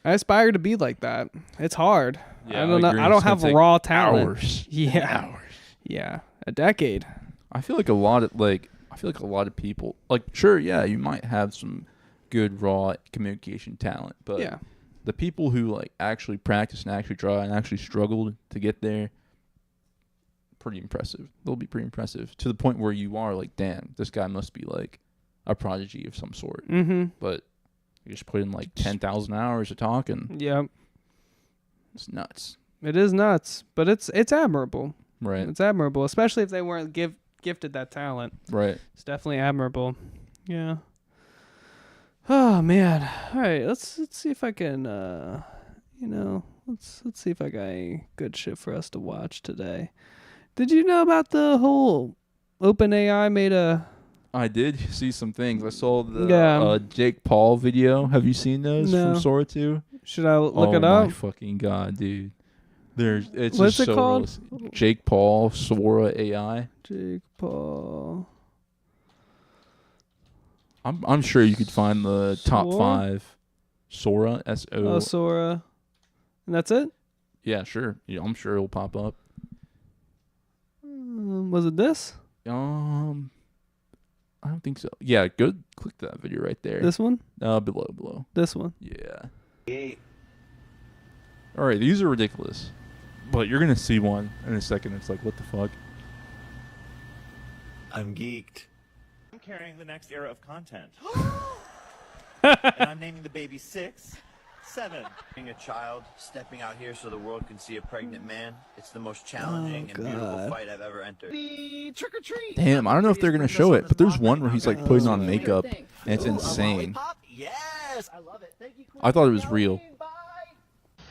[SPEAKER 1] I aspire to be like that. It's hard.
[SPEAKER 2] Yeah,
[SPEAKER 1] I don't know. I don't have raw talent.
[SPEAKER 2] Hours.
[SPEAKER 1] Yeah.
[SPEAKER 2] Hours.
[SPEAKER 1] Yeah. A decade.
[SPEAKER 2] I feel like a lot of people, like, sure, yeah, you might have some good raw communication talent, but the people who, like, actually practice and actually try and actually struggled to get there, pretty impressive. They'll be pretty impressive to the point where you are like, damn, this guy must be, like, a prodigy of some sort. But you just put in, like, 10,000 hours of talking.
[SPEAKER 1] Yep.
[SPEAKER 2] It's nuts.
[SPEAKER 1] It is nuts, but it's admirable.
[SPEAKER 2] Right.
[SPEAKER 1] It's admirable, especially if they weren't gifted that talent.
[SPEAKER 2] Right.
[SPEAKER 1] It's definitely admirable. Yeah. Oh man. All right. Let's see if I can. Let's see if I got any good shit for us to watch today. Did you know about the whole OpenAI made a?
[SPEAKER 2] I did see some things. I saw the Jake Paul video. Have you seen those from Sora 2?
[SPEAKER 1] Should I look it up?
[SPEAKER 2] Oh my fucking god, dude! It's
[SPEAKER 1] What's
[SPEAKER 2] just
[SPEAKER 1] it
[SPEAKER 2] so
[SPEAKER 1] called?
[SPEAKER 2] Realistic. Jake Paul Sora AI.
[SPEAKER 1] Jake Paul.
[SPEAKER 2] I'm sure you could find the top 5 Sora SO.
[SPEAKER 1] Oh, Sora, and that's it.
[SPEAKER 2] Yeah, sure. Yeah, I'm sure it'll pop up.
[SPEAKER 1] Was it this?
[SPEAKER 2] I don't think so. Yeah, good. Click that video right there.
[SPEAKER 1] This one?
[SPEAKER 2] Below.
[SPEAKER 1] This one.
[SPEAKER 2] Yeah. All right, these are ridiculous, but you're gonna see one in a second. It's like, what the fuck?
[SPEAKER 6] I'm geeked. I'm carrying the next era of content. And I'm naming the baby 6, 7. Being a child, stepping out here so the world can see a pregnant man, it's the most challenging and beautiful fight I've ever entered. The trick or treat.
[SPEAKER 2] Damn, I don't know if they're gonna show it, but there's one where he's, like, putting on makeup, and it's insane.
[SPEAKER 6] Yeah. this. I love it. Thank you, Queen.
[SPEAKER 2] I thought it was real.
[SPEAKER 6] Bye.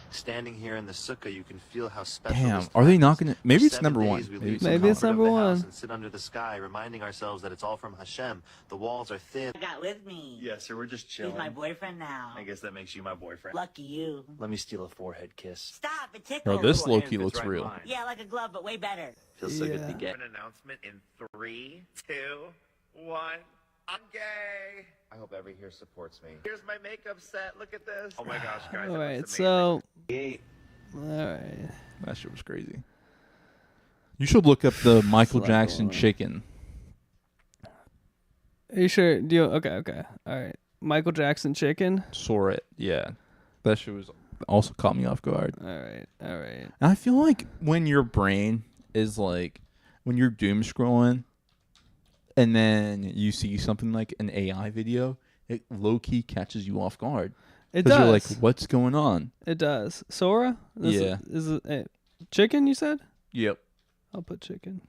[SPEAKER 6] Standing here in the sukkah, you can feel how special.
[SPEAKER 2] Damn,
[SPEAKER 6] this
[SPEAKER 2] are they
[SPEAKER 6] time
[SPEAKER 2] not
[SPEAKER 6] is.
[SPEAKER 2] gonna? Maybe
[SPEAKER 6] For
[SPEAKER 2] it's
[SPEAKER 6] 7
[SPEAKER 2] number
[SPEAKER 6] days,
[SPEAKER 2] one.
[SPEAKER 6] we
[SPEAKER 2] Maybe
[SPEAKER 6] leave
[SPEAKER 2] it's
[SPEAKER 6] the
[SPEAKER 1] Maybe it's
[SPEAKER 6] comfort of
[SPEAKER 1] number
[SPEAKER 6] the house
[SPEAKER 1] one.
[SPEAKER 6] and sit under the sky, reminding ourselves that it's all from Hashem. The walls are thin.
[SPEAKER 7] I got with me.
[SPEAKER 6] Yes, sir. We're just chilling.
[SPEAKER 7] He's my boyfriend now.
[SPEAKER 6] I guess that makes you my boyfriend.
[SPEAKER 7] Lucky you.
[SPEAKER 6] Let me steal a forehead kiss.
[SPEAKER 7] Stop, it tickles.
[SPEAKER 2] Bro, this
[SPEAKER 6] Little
[SPEAKER 2] low
[SPEAKER 6] hand
[SPEAKER 2] key
[SPEAKER 6] fits
[SPEAKER 2] looks
[SPEAKER 6] right in
[SPEAKER 2] real.
[SPEAKER 6] mine.
[SPEAKER 7] Yeah, like a glove, but way better.
[SPEAKER 6] Feels so good to
[SPEAKER 1] Yeah.
[SPEAKER 6] get. An announcement in 3, 2, 1. I'm gay. I hope every here supports me. Here's my makeup set. Look at this. Oh my gosh, guys.
[SPEAKER 1] All
[SPEAKER 6] that
[SPEAKER 1] right,
[SPEAKER 6] looks
[SPEAKER 1] so
[SPEAKER 6] amazing.
[SPEAKER 1] all right.
[SPEAKER 2] That shit was crazy. You should look up the Michael
[SPEAKER 1] Flacco.
[SPEAKER 2] Jackson chicken.
[SPEAKER 1] Are you sure? Do you? Okay. All right. Michael Jackson chicken.
[SPEAKER 2] Saw it. Yeah, that shit was also caught me off guard.
[SPEAKER 1] All right.
[SPEAKER 2] And I feel like when your brain is like, when you're doom scrolling, and then you see something like an AI video, it low key catches you off guard.
[SPEAKER 1] It
[SPEAKER 2] Because
[SPEAKER 1] does.
[SPEAKER 2] you're like, what's going on?
[SPEAKER 1] It does. Sora?
[SPEAKER 2] Yeah.
[SPEAKER 1] Is it chicken? You said?
[SPEAKER 2] Yep.
[SPEAKER 1] I'll put chicken.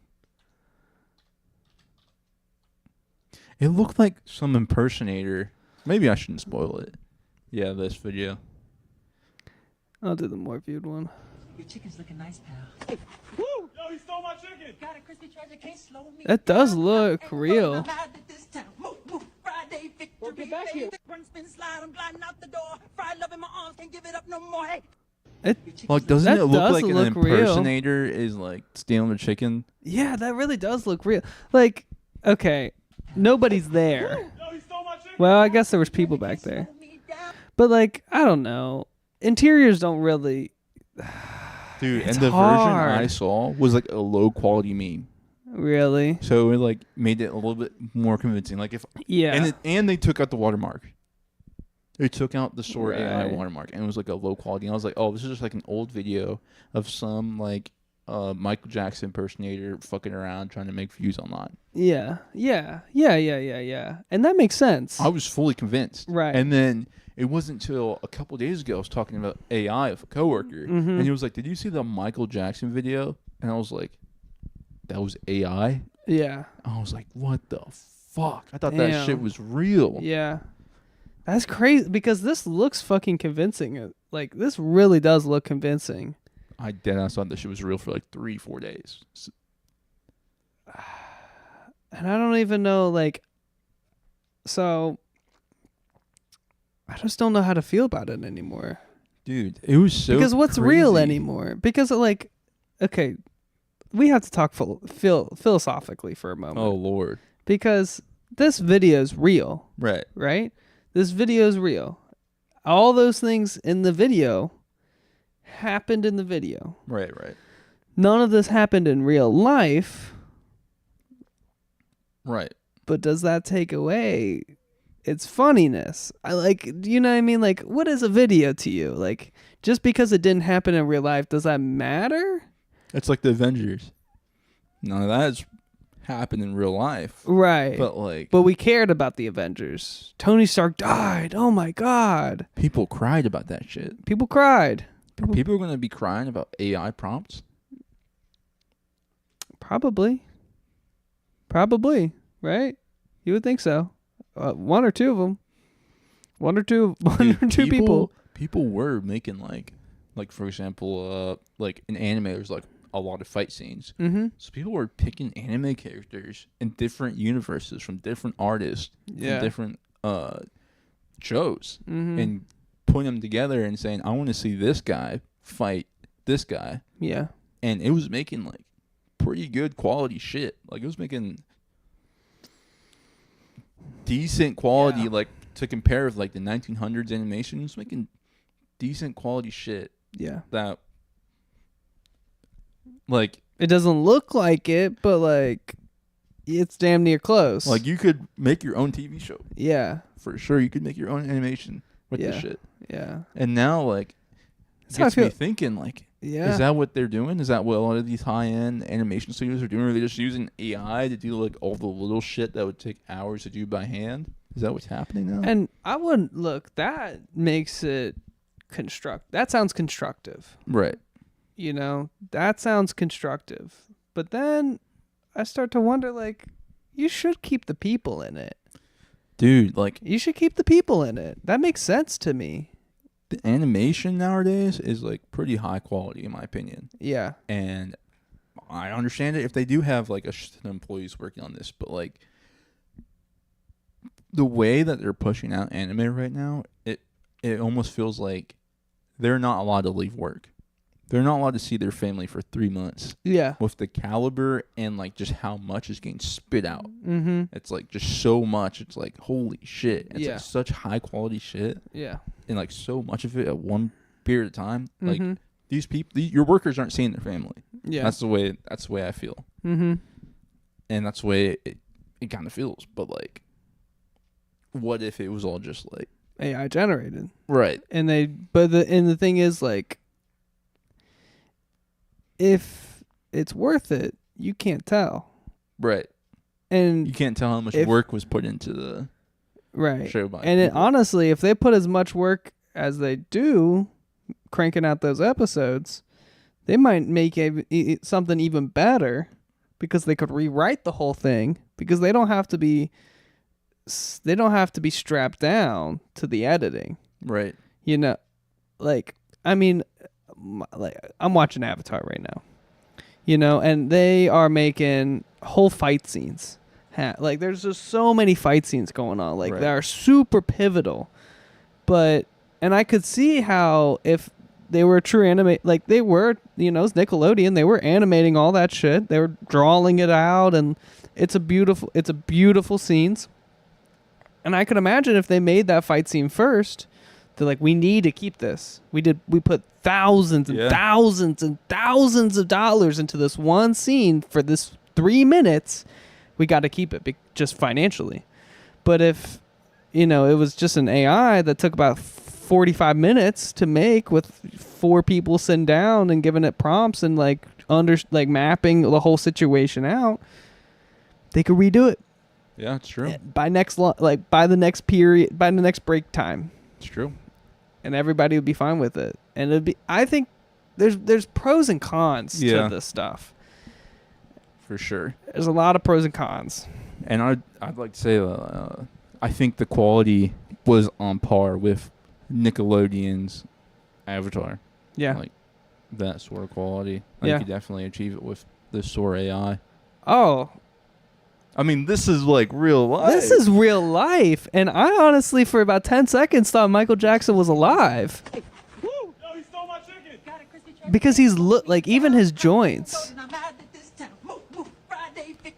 [SPEAKER 2] It looked like some impersonator. Maybe I shouldn't spoil it. Yeah, this video.
[SPEAKER 1] I'll do the more viewed one.
[SPEAKER 8] Your chicken's looking nice, pal.
[SPEAKER 5] Woo! Yo, he stole my chicken!
[SPEAKER 8] Got a crispy treasure, can't slow me.
[SPEAKER 1] That does look real.
[SPEAKER 8] Well, get back here. Run, spin, slide, I'm gliding out the door. Fried love in my arms, can't give it up no more. Hey.
[SPEAKER 2] Like, doesn't
[SPEAKER 1] That
[SPEAKER 2] it look
[SPEAKER 1] does
[SPEAKER 2] like an
[SPEAKER 1] look real.
[SPEAKER 2] impersonator is like stealing the chicken?
[SPEAKER 1] Yeah, that really does look real. Like, okay, nobody's there.
[SPEAKER 5] Yo, he stole my chicken!
[SPEAKER 1] Well, I guess there was people back there. But like, I don't know. Interiors don't really.
[SPEAKER 2] Dude,
[SPEAKER 1] It's
[SPEAKER 2] and the
[SPEAKER 1] hard.
[SPEAKER 2] version I saw was like a low quality meme.
[SPEAKER 1] Really?
[SPEAKER 2] So it like made it a little bit more convincing. Like if
[SPEAKER 1] Yeah.
[SPEAKER 2] and they took out the watermark. They took out the Sora AI
[SPEAKER 1] Right.
[SPEAKER 2] watermark, and it was like a low quality. And I was like, oh, this is just like an old video of some like Michael Jackson impersonator fucking around trying to make views online.
[SPEAKER 1] Yeah. And that makes sense.
[SPEAKER 2] I was fully convinced.
[SPEAKER 1] Right.
[SPEAKER 2] And then it wasn't until a couple days ago I was talking about AI with a coworker, and he was like, "Did you see the Michael Jackson video?" And I was like, "That was AI."
[SPEAKER 1] Yeah.
[SPEAKER 2] I was like, "What the fuck?" I thought
[SPEAKER 1] Damn.
[SPEAKER 2] that shit was real.
[SPEAKER 1] Yeah. That's crazy because this looks fucking convincing. Like, this really does look convincing.
[SPEAKER 2] I deadass thought that shit was real for like 3-4 days.
[SPEAKER 1] And I don't even know, like, so I just don't know how to feel about it anymore.
[SPEAKER 2] Dude, it was so
[SPEAKER 1] Because what's
[SPEAKER 2] crazy.
[SPEAKER 1] real anymore? Because, like, okay, we have to talk philosophically for a moment.
[SPEAKER 2] Oh Lord.
[SPEAKER 1] Because this video is real,
[SPEAKER 2] Right.
[SPEAKER 1] right? This video is real. All those things in the video happened in the video.
[SPEAKER 2] Right.
[SPEAKER 1] None of this happened in real life,
[SPEAKER 2] Right.
[SPEAKER 1] but does that take away its funniness? You know what I mean? Like, what is a video to you? Like, just because it didn't happen in real life, does that matter?
[SPEAKER 2] It's like the Avengers. None of that's happened in real life.
[SPEAKER 1] Right.
[SPEAKER 2] But
[SPEAKER 1] we cared about the Avengers. Tony Stark died. Oh my God.
[SPEAKER 2] people cried about that shit.
[SPEAKER 1] People cried.
[SPEAKER 2] Are people going to be crying about AI prompts?
[SPEAKER 1] Probably, right? You would think so. One or two of them. One or two people.
[SPEAKER 2] People were making like for example, like in anime, there's like a lot of fight scenes.
[SPEAKER 1] Mm-hmm.
[SPEAKER 2] So people were picking anime characters in different universes from different artists,
[SPEAKER 1] Yeah.
[SPEAKER 2] from different shows,
[SPEAKER 1] Mm-hmm.
[SPEAKER 2] and putting them together and saying, "I want to see this guy fight this guy,"
[SPEAKER 1] Yeah.
[SPEAKER 2] and it was making like pretty good quality shit. Like it was making decent quality,
[SPEAKER 1] Yeah.
[SPEAKER 2] like to compare with like the 1900s animation. It was making decent quality shit
[SPEAKER 1] Yeah.
[SPEAKER 2] that, like,
[SPEAKER 1] It doesn't look like it, but like, it's damn near close.
[SPEAKER 2] like you could make your own TV show
[SPEAKER 1] Yeah.
[SPEAKER 2] for sure. You could make your own animation with this
[SPEAKER 1] Yeah.
[SPEAKER 2] shit.
[SPEAKER 1] Yeah.
[SPEAKER 2] And now, like, it
[SPEAKER 1] That's how I
[SPEAKER 2] gets me
[SPEAKER 1] feel.
[SPEAKER 2] thinking, like,
[SPEAKER 1] Yeah.
[SPEAKER 2] is that what they're doing? Is that what a lot of these high-end animation studios are doing? Or are they just using AI to do, like, all the little shit that would take hours to do by hand? Is that what's happening now?
[SPEAKER 1] And I wouldn't look. That makes it that sounds constructive.
[SPEAKER 2] Right.
[SPEAKER 1] You know, that sounds constructive. But then I start to wonder, like, you should keep the people in it.
[SPEAKER 2] Dude, like
[SPEAKER 1] You should keep the people in it. That makes sense to me.
[SPEAKER 2] the animation nowadays is like pretty high quality in my opinion.
[SPEAKER 1] Yeah.
[SPEAKER 2] And I understand it if they do have like a shit ton of employees working on this, but like the way that they're pushing out anime right now, it almost feels like they're not allowed to leave work. They're not allowed to see their family for 3 months.
[SPEAKER 1] Yeah.
[SPEAKER 2] With the caliber and like just how much is getting spit out.
[SPEAKER 1] Mm-hmm.
[SPEAKER 2] It's like just so much. It's like holy shit. It's
[SPEAKER 1] Yeah.
[SPEAKER 2] like such high quality shit.
[SPEAKER 1] Yeah.
[SPEAKER 2] And like so much of it at one period of time. Like
[SPEAKER 1] Mhm.
[SPEAKER 2] these people, your workers aren't seeing their family.
[SPEAKER 1] Yeah.
[SPEAKER 2] That's the way I feel.
[SPEAKER 1] Mm-hmm.
[SPEAKER 2] And that's the way it kind of feels. But like, what if it was all just like
[SPEAKER 1] AI generated.
[SPEAKER 2] right?
[SPEAKER 1] And the thing is, like, if it's worth it, you can't tell.
[SPEAKER 2] Right.
[SPEAKER 1] And
[SPEAKER 2] You can't tell how much
[SPEAKER 1] if-
[SPEAKER 2] work was put into the
[SPEAKER 1] right.
[SPEAKER 2] show by
[SPEAKER 1] And
[SPEAKER 2] people.
[SPEAKER 1] honestly, if they put as much work as they do cranking out those episodes, they might make something even better because they could rewrite the whole thing because they don't have to be strapped down to the editing.
[SPEAKER 2] Right.
[SPEAKER 1] You know, like, I mean, like, I'm watching Avatar right now, you know, and they are making whole fight scenes. Like, there's just so many fight scenes going on. Like,
[SPEAKER 2] Right.
[SPEAKER 1] they are super pivotal. And I could see how if they were true like they were, you know, it's Nickelodeon, they were animating all that shit. They were drawing it out, and it's a beautiful scenes. And I could imagine if they made that fight scene first, they're like, we need to keep this. We put thousands and
[SPEAKER 2] Yeah.
[SPEAKER 1] thousands and thousands of dollars into this one scene for this 3 minutes. We got to keep it just financially. But if, you know, it was just an AI that took about 45 minutes to make with 4 people sitting down and giving it prompts and like mapping the whole situation out, they could redo it.
[SPEAKER 2] Yeah, it's true.
[SPEAKER 1] By the next period, by the next break time,
[SPEAKER 2] It's true.
[SPEAKER 1] and everybody would be fine with it. And it'd be, I think there's pros and cons
[SPEAKER 2] Yeah.
[SPEAKER 1] to this stuff.
[SPEAKER 2] For sure.
[SPEAKER 1] There's a lot of pros and cons.
[SPEAKER 2] And I'd like to say I think the quality was on par with Nickelodeon's Avatar.
[SPEAKER 1] Yeah.
[SPEAKER 2] Like that sort of quality.
[SPEAKER 1] Yeah.
[SPEAKER 2] You could definitely achieve it with the Sora AI.
[SPEAKER 1] Oh,
[SPEAKER 2] I mean, this is like real life.
[SPEAKER 1] this is real life. And I honestly, for about 10 seconds, thought Michael Jackson was alive.
[SPEAKER 5] Woo! Yo, he stole my chicken.
[SPEAKER 1] Because he's like, even his joints.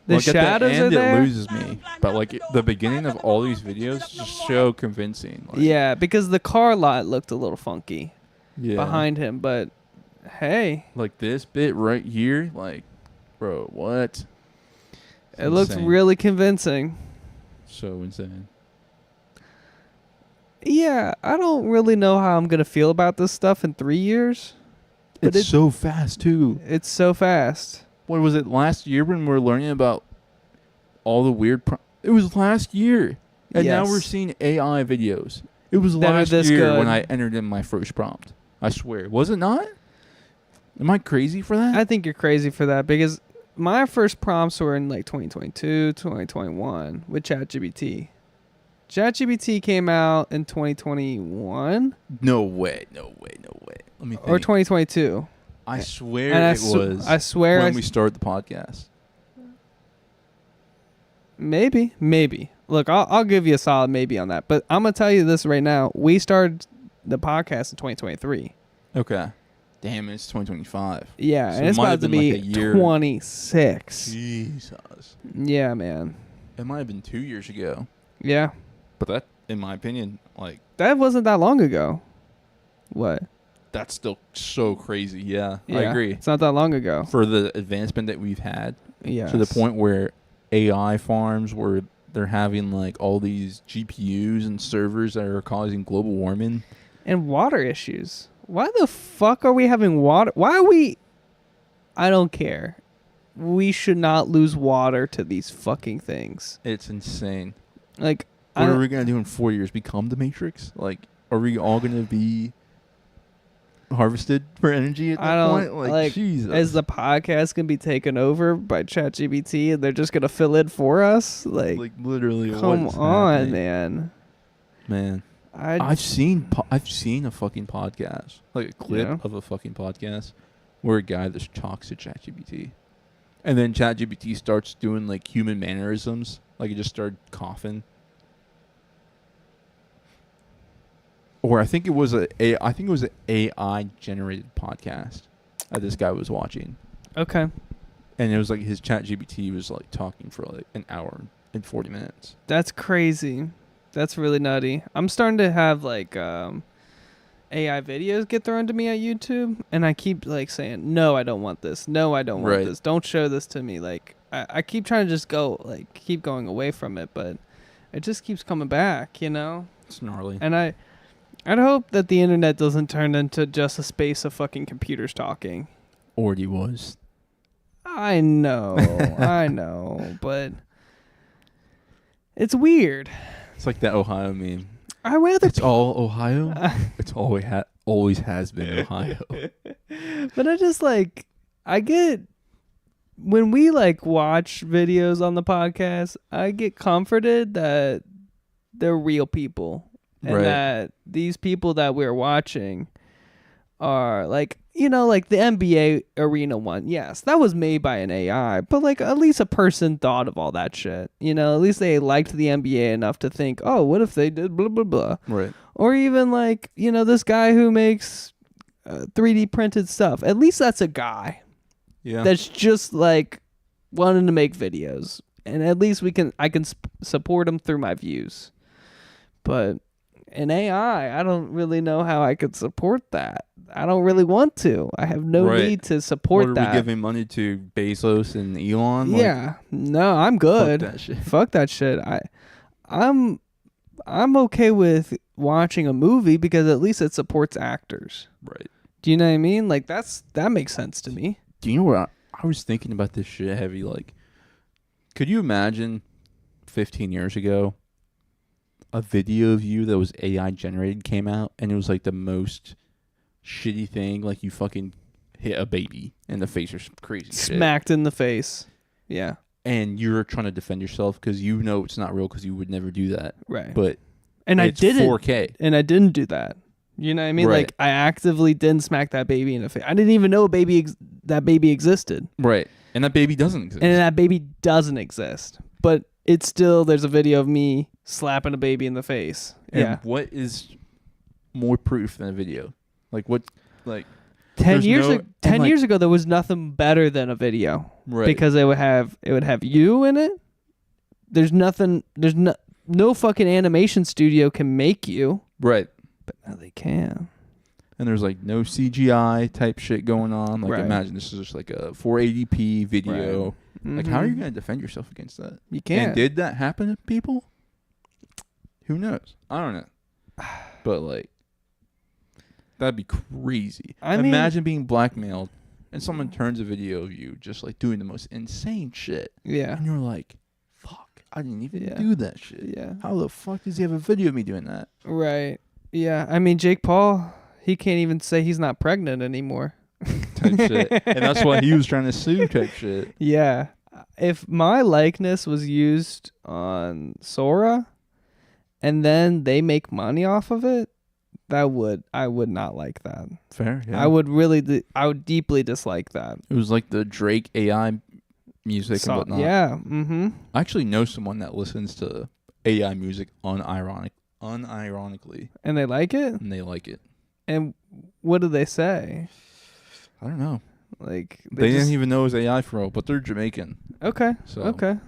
[SPEAKER 1] The
[SPEAKER 2] Like, at
[SPEAKER 1] shadows
[SPEAKER 2] end,
[SPEAKER 1] are there.
[SPEAKER 2] It loses me. But like the beginning of all these videos is just so convincing. Like,
[SPEAKER 1] Yeah, because the car lot looked a little funky
[SPEAKER 2] yeah.
[SPEAKER 1] behind him. But hey,
[SPEAKER 2] Like this bit right here, like, bro, what? It's
[SPEAKER 1] it looks
[SPEAKER 2] insane.
[SPEAKER 1] really convincing.
[SPEAKER 2] So insane.
[SPEAKER 1] Yeah, I don't really know how I'm going to feel about this stuff in 3 years. But
[SPEAKER 2] It's so fast too.
[SPEAKER 1] It's so fast.
[SPEAKER 2] What was it last year when we were learning about all the weird? It was last year, and now we're
[SPEAKER 1] Yes.
[SPEAKER 2] seeing AI videos. It was
[SPEAKER 1] That are
[SPEAKER 2] last
[SPEAKER 1] this
[SPEAKER 2] year
[SPEAKER 1] good.
[SPEAKER 2] when I entered in my first prompt. I swear, was it not? Am I crazy for that?
[SPEAKER 1] I think you're crazy for that because my first prompts were in like 2022, 2021 with ChatGPT. ChatGPT came out in 2021
[SPEAKER 2] No way. Let me think.
[SPEAKER 1] or 2022.
[SPEAKER 2] I swear
[SPEAKER 1] And
[SPEAKER 2] it was.
[SPEAKER 1] I swear
[SPEAKER 2] when we started the podcast.
[SPEAKER 1] maybe. Look, I'll give you a solid maybe on that. But I'm going to tell you this right now. We started the podcast in 2023.
[SPEAKER 2] Okay. Damn, it's 2025.
[SPEAKER 1] Yeah,
[SPEAKER 2] So
[SPEAKER 1] and
[SPEAKER 2] it
[SPEAKER 1] it's
[SPEAKER 2] might
[SPEAKER 1] about
[SPEAKER 2] have
[SPEAKER 1] to
[SPEAKER 2] been
[SPEAKER 1] be
[SPEAKER 2] like a year.
[SPEAKER 1] 26.
[SPEAKER 2] Jesus.
[SPEAKER 1] Yeah, man.
[SPEAKER 2] It might have been 2 years ago.
[SPEAKER 1] Yeah.
[SPEAKER 2] But that, in my opinion, like,
[SPEAKER 1] That wasn't that long ago. What?
[SPEAKER 2] that's still so crazy. Yeah, I
[SPEAKER 1] Yeah,
[SPEAKER 2] agree.
[SPEAKER 1] It's not that long ago.
[SPEAKER 2] For the advancement that we've had
[SPEAKER 1] Yeah.
[SPEAKER 2] to the point where AI farms where they're having like all these GPUs and servers that are causing global warming.
[SPEAKER 1] And water issues. Why the fuck are we having water? Why are we... I don't care. We should not lose water to these fucking things.
[SPEAKER 2] It's insane.
[SPEAKER 1] Like,
[SPEAKER 2] What are we gonna do in 4 years? Become the Matrix? Like, are we all gonna be harvested for energy at
[SPEAKER 1] I
[SPEAKER 2] that
[SPEAKER 1] don't
[SPEAKER 2] point? Like, Jesus.
[SPEAKER 1] As the podcast can be taken over by ChatGPT and they're just gonna fill it for us. Like
[SPEAKER 2] literally,
[SPEAKER 1] come
[SPEAKER 2] what's
[SPEAKER 1] on,
[SPEAKER 2] happening?
[SPEAKER 1] man.
[SPEAKER 2] I've seen a fucking podcast, like a clip of a fucking podcast where a guy just talks to ChatGPT, and then ChatGPT starts doing like human mannerisms, like he just started coughing. Or I think it was an AI generated podcast that this guy was watching.
[SPEAKER 1] Okay.
[SPEAKER 2] And it was like his ChatGPT was like talking for like an hour and 40 minutes.
[SPEAKER 1] That's crazy. That's really nutty. I'm starting to have like AI videos get thrown to me at YouTube, and I keep like saying, "No, I don't want this. No, I don't want this. Don't show this to me." Like I keep trying to just keep going away from it, but it just keeps coming back, you know?
[SPEAKER 2] It's gnarly.
[SPEAKER 1] And I'd hope that the internet doesn't turn into just a space of fucking computers talking.
[SPEAKER 2] Already was.
[SPEAKER 1] I know, but it's weird.
[SPEAKER 2] It's like that Ohio meme.
[SPEAKER 1] I rather
[SPEAKER 2] it's all Ohio. It's always has been Ohio.
[SPEAKER 1] But I get when we like watch videos on the podcast, I get comforted that they're real people. And that these people that we're watching are like, like the NBA arena one. Yes, that was made by an AI, but like at least a person thought of all that shit. At least they liked the NBA enough to think, oh, what if they did blah, blah, blah.
[SPEAKER 2] Right.
[SPEAKER 1] Or even like, this guy who makes 3D printed stuff. At least that's a guy.
[SPEAKER 2] Yeah.
[SPEAKER 1] That's just like wanting to make videos. And at least I can support him through my views. But in AI, I don't really know how I could support that. I don't really want to. I have no need to support that.
[SPEAKER 2] Are we giving money to Bezos and Elon?
[SPEAKER 1] Yeah. No, I'm good.
[SPEAKER 2] Fuck that shit.
[SPEAKER 1] Fuck that shit. I'm okay with watching a movie because at least it supports actors.
[SPEAKER 2] Right.
[SPEAKER 1] Do you know what I mean? Like that makes sense to me.
[SPEAKER 2] Do you know what I was thinking about this shit heavy? Like, could you imagine 15 years ago a video of you that was AI generated came out and it was like the most shitty thing, like you fucking hit a baby in the face or some crazy
[SPEAKER 1] smacked
[SPEAKER 2] shit.
[SPEAKER 1] In the face. Yeah.
[SPEAKER 2] And you're trying to defend yourself because it's not real because you would never do that.
[SPEAKER 1] Right.
[SPEAKER 2] But
[SPEAKER 1] I didn't
[SPEAKER 2] 4K.
[SPEAKER 1] And I didn't do that. You know what I mean?
[SPEAKER 2] Right.
[SPEAKER 1] Like I actively didn't smack that baby in the face. I didn't even know that baby existed.
[SPEAKER 2] Right. And that baby doesn't exist.
[SPEAKER 1] And that baby doesn't exist. But it's still, there's a video of me slapping a baby in the face.
[SPEAKER 2] And
[SPEAKER 1] yeah.
[SPEAKER 2] what is more proof than a video? Like what? Like
[SPEAKER 1] 10 years ago, there was nothing better than a video,
[SPEAKER 2] right?
[SPEAKER 1] Because it would have you in it. There's nothing. There's no fucking animation studio can make you,
[SPEAKER 2] right?
[SPEAKER 1] But now they can.
[SPEAKER 2] And there's like no CGI type shit going on. Like imagine this is just like a 480p video. Right. Mm-hmm. Like how are you going to defend yourself against that?
[SPEAKER 1] You can't.
[SPEAKER 2] And did that happen to people? Who knows? I don't know. But like, that'd be crazy. Imagine being blackmailed and someone turns a video of you just like doing the most insane shit.
[SPEAKER 1] Yeah.
[SPEAKER 2] And you're like, fuck, I didn't even do that shit.
[SPEAKER 1] Yeah.
[SPEAKER 2] How the fuck does he have a video of me doing that?
[SPEAKER 1] Right. Yeah. I mean, Jake Paul, he can't even say he's not pregnant anymore.
[SPEAKER 2] Type shit. And that's why he was trying to sue type shit.
[SPEAKER 1] Yeah. If my likeness was used on Sora and then they make money off of it, I would not like that.
[SPEAKER 2] Fair, yeah.
[SPEAKER 1] I would deeply dislike that.
[SPEAKER 2] It was like the Drake AI music and whatnot.
[SPEAKER 1] Yeah. Mm-hmm.
[SPEAKER 2] I actually know someone that listens to AI music unironically.
[SPEAKER 1] And they like it?
[SPEAKER 2] And they like it.
[SPEAKER 1] And what do they say?
[SPEAKER 2] I don't know.
[SPEAKER 1] Like
[SPEAKER 2] they didn't even know it was AI for all, but they're Jamaican.
[SPEAKER 1] Okay.
[SPEAKER 2] So
[SPEAKER 1] okay.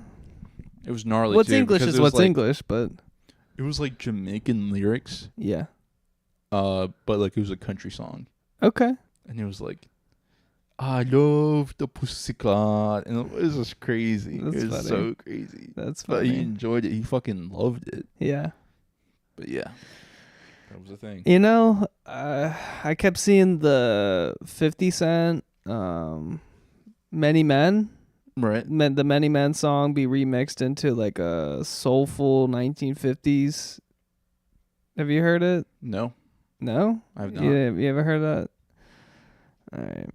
[SPEAKER 2] It was gnarly.
[SPEAKER 1] What's
[SPEAKER 2] too,
[SPEAKER 1] English is what's like, English, but
[SPEAKER 2] it was like Jamaican lyrics.
[SPEAKER 1] Yeah.
[SPEAKER 2] But like it was a country song.
[SPEAKER 1] Okay.
[SPEAKER 2] And it was like, I love the pussycat, and it was just crazy.
[SPEAKER 1] That's
[SPEAKER 2] it was
[SPEAKER 1] funny.
[SPEAKER 2] so crazy.
[SPEAKER 1] That's
[SPEAKER 2] funny. But he enjoyed it. He fucking loved it.
[SPEAKER 1] Yeah.
[SPEAKER 2] But yeah, that was the thing.
[SPEAKER 1] I kept seeing the 50 Cent, Many Men.
[SPEAKER 2] Right.
[SPEAKER 1] The Many Men song be remixed into like a soulful 1950s. Have you heard it?
[SPEAKER 2] No.
[SPEAKER 1] No?
[SPEAKER 2] I have not.
[SPEAKER 1] You ever heard that? All right.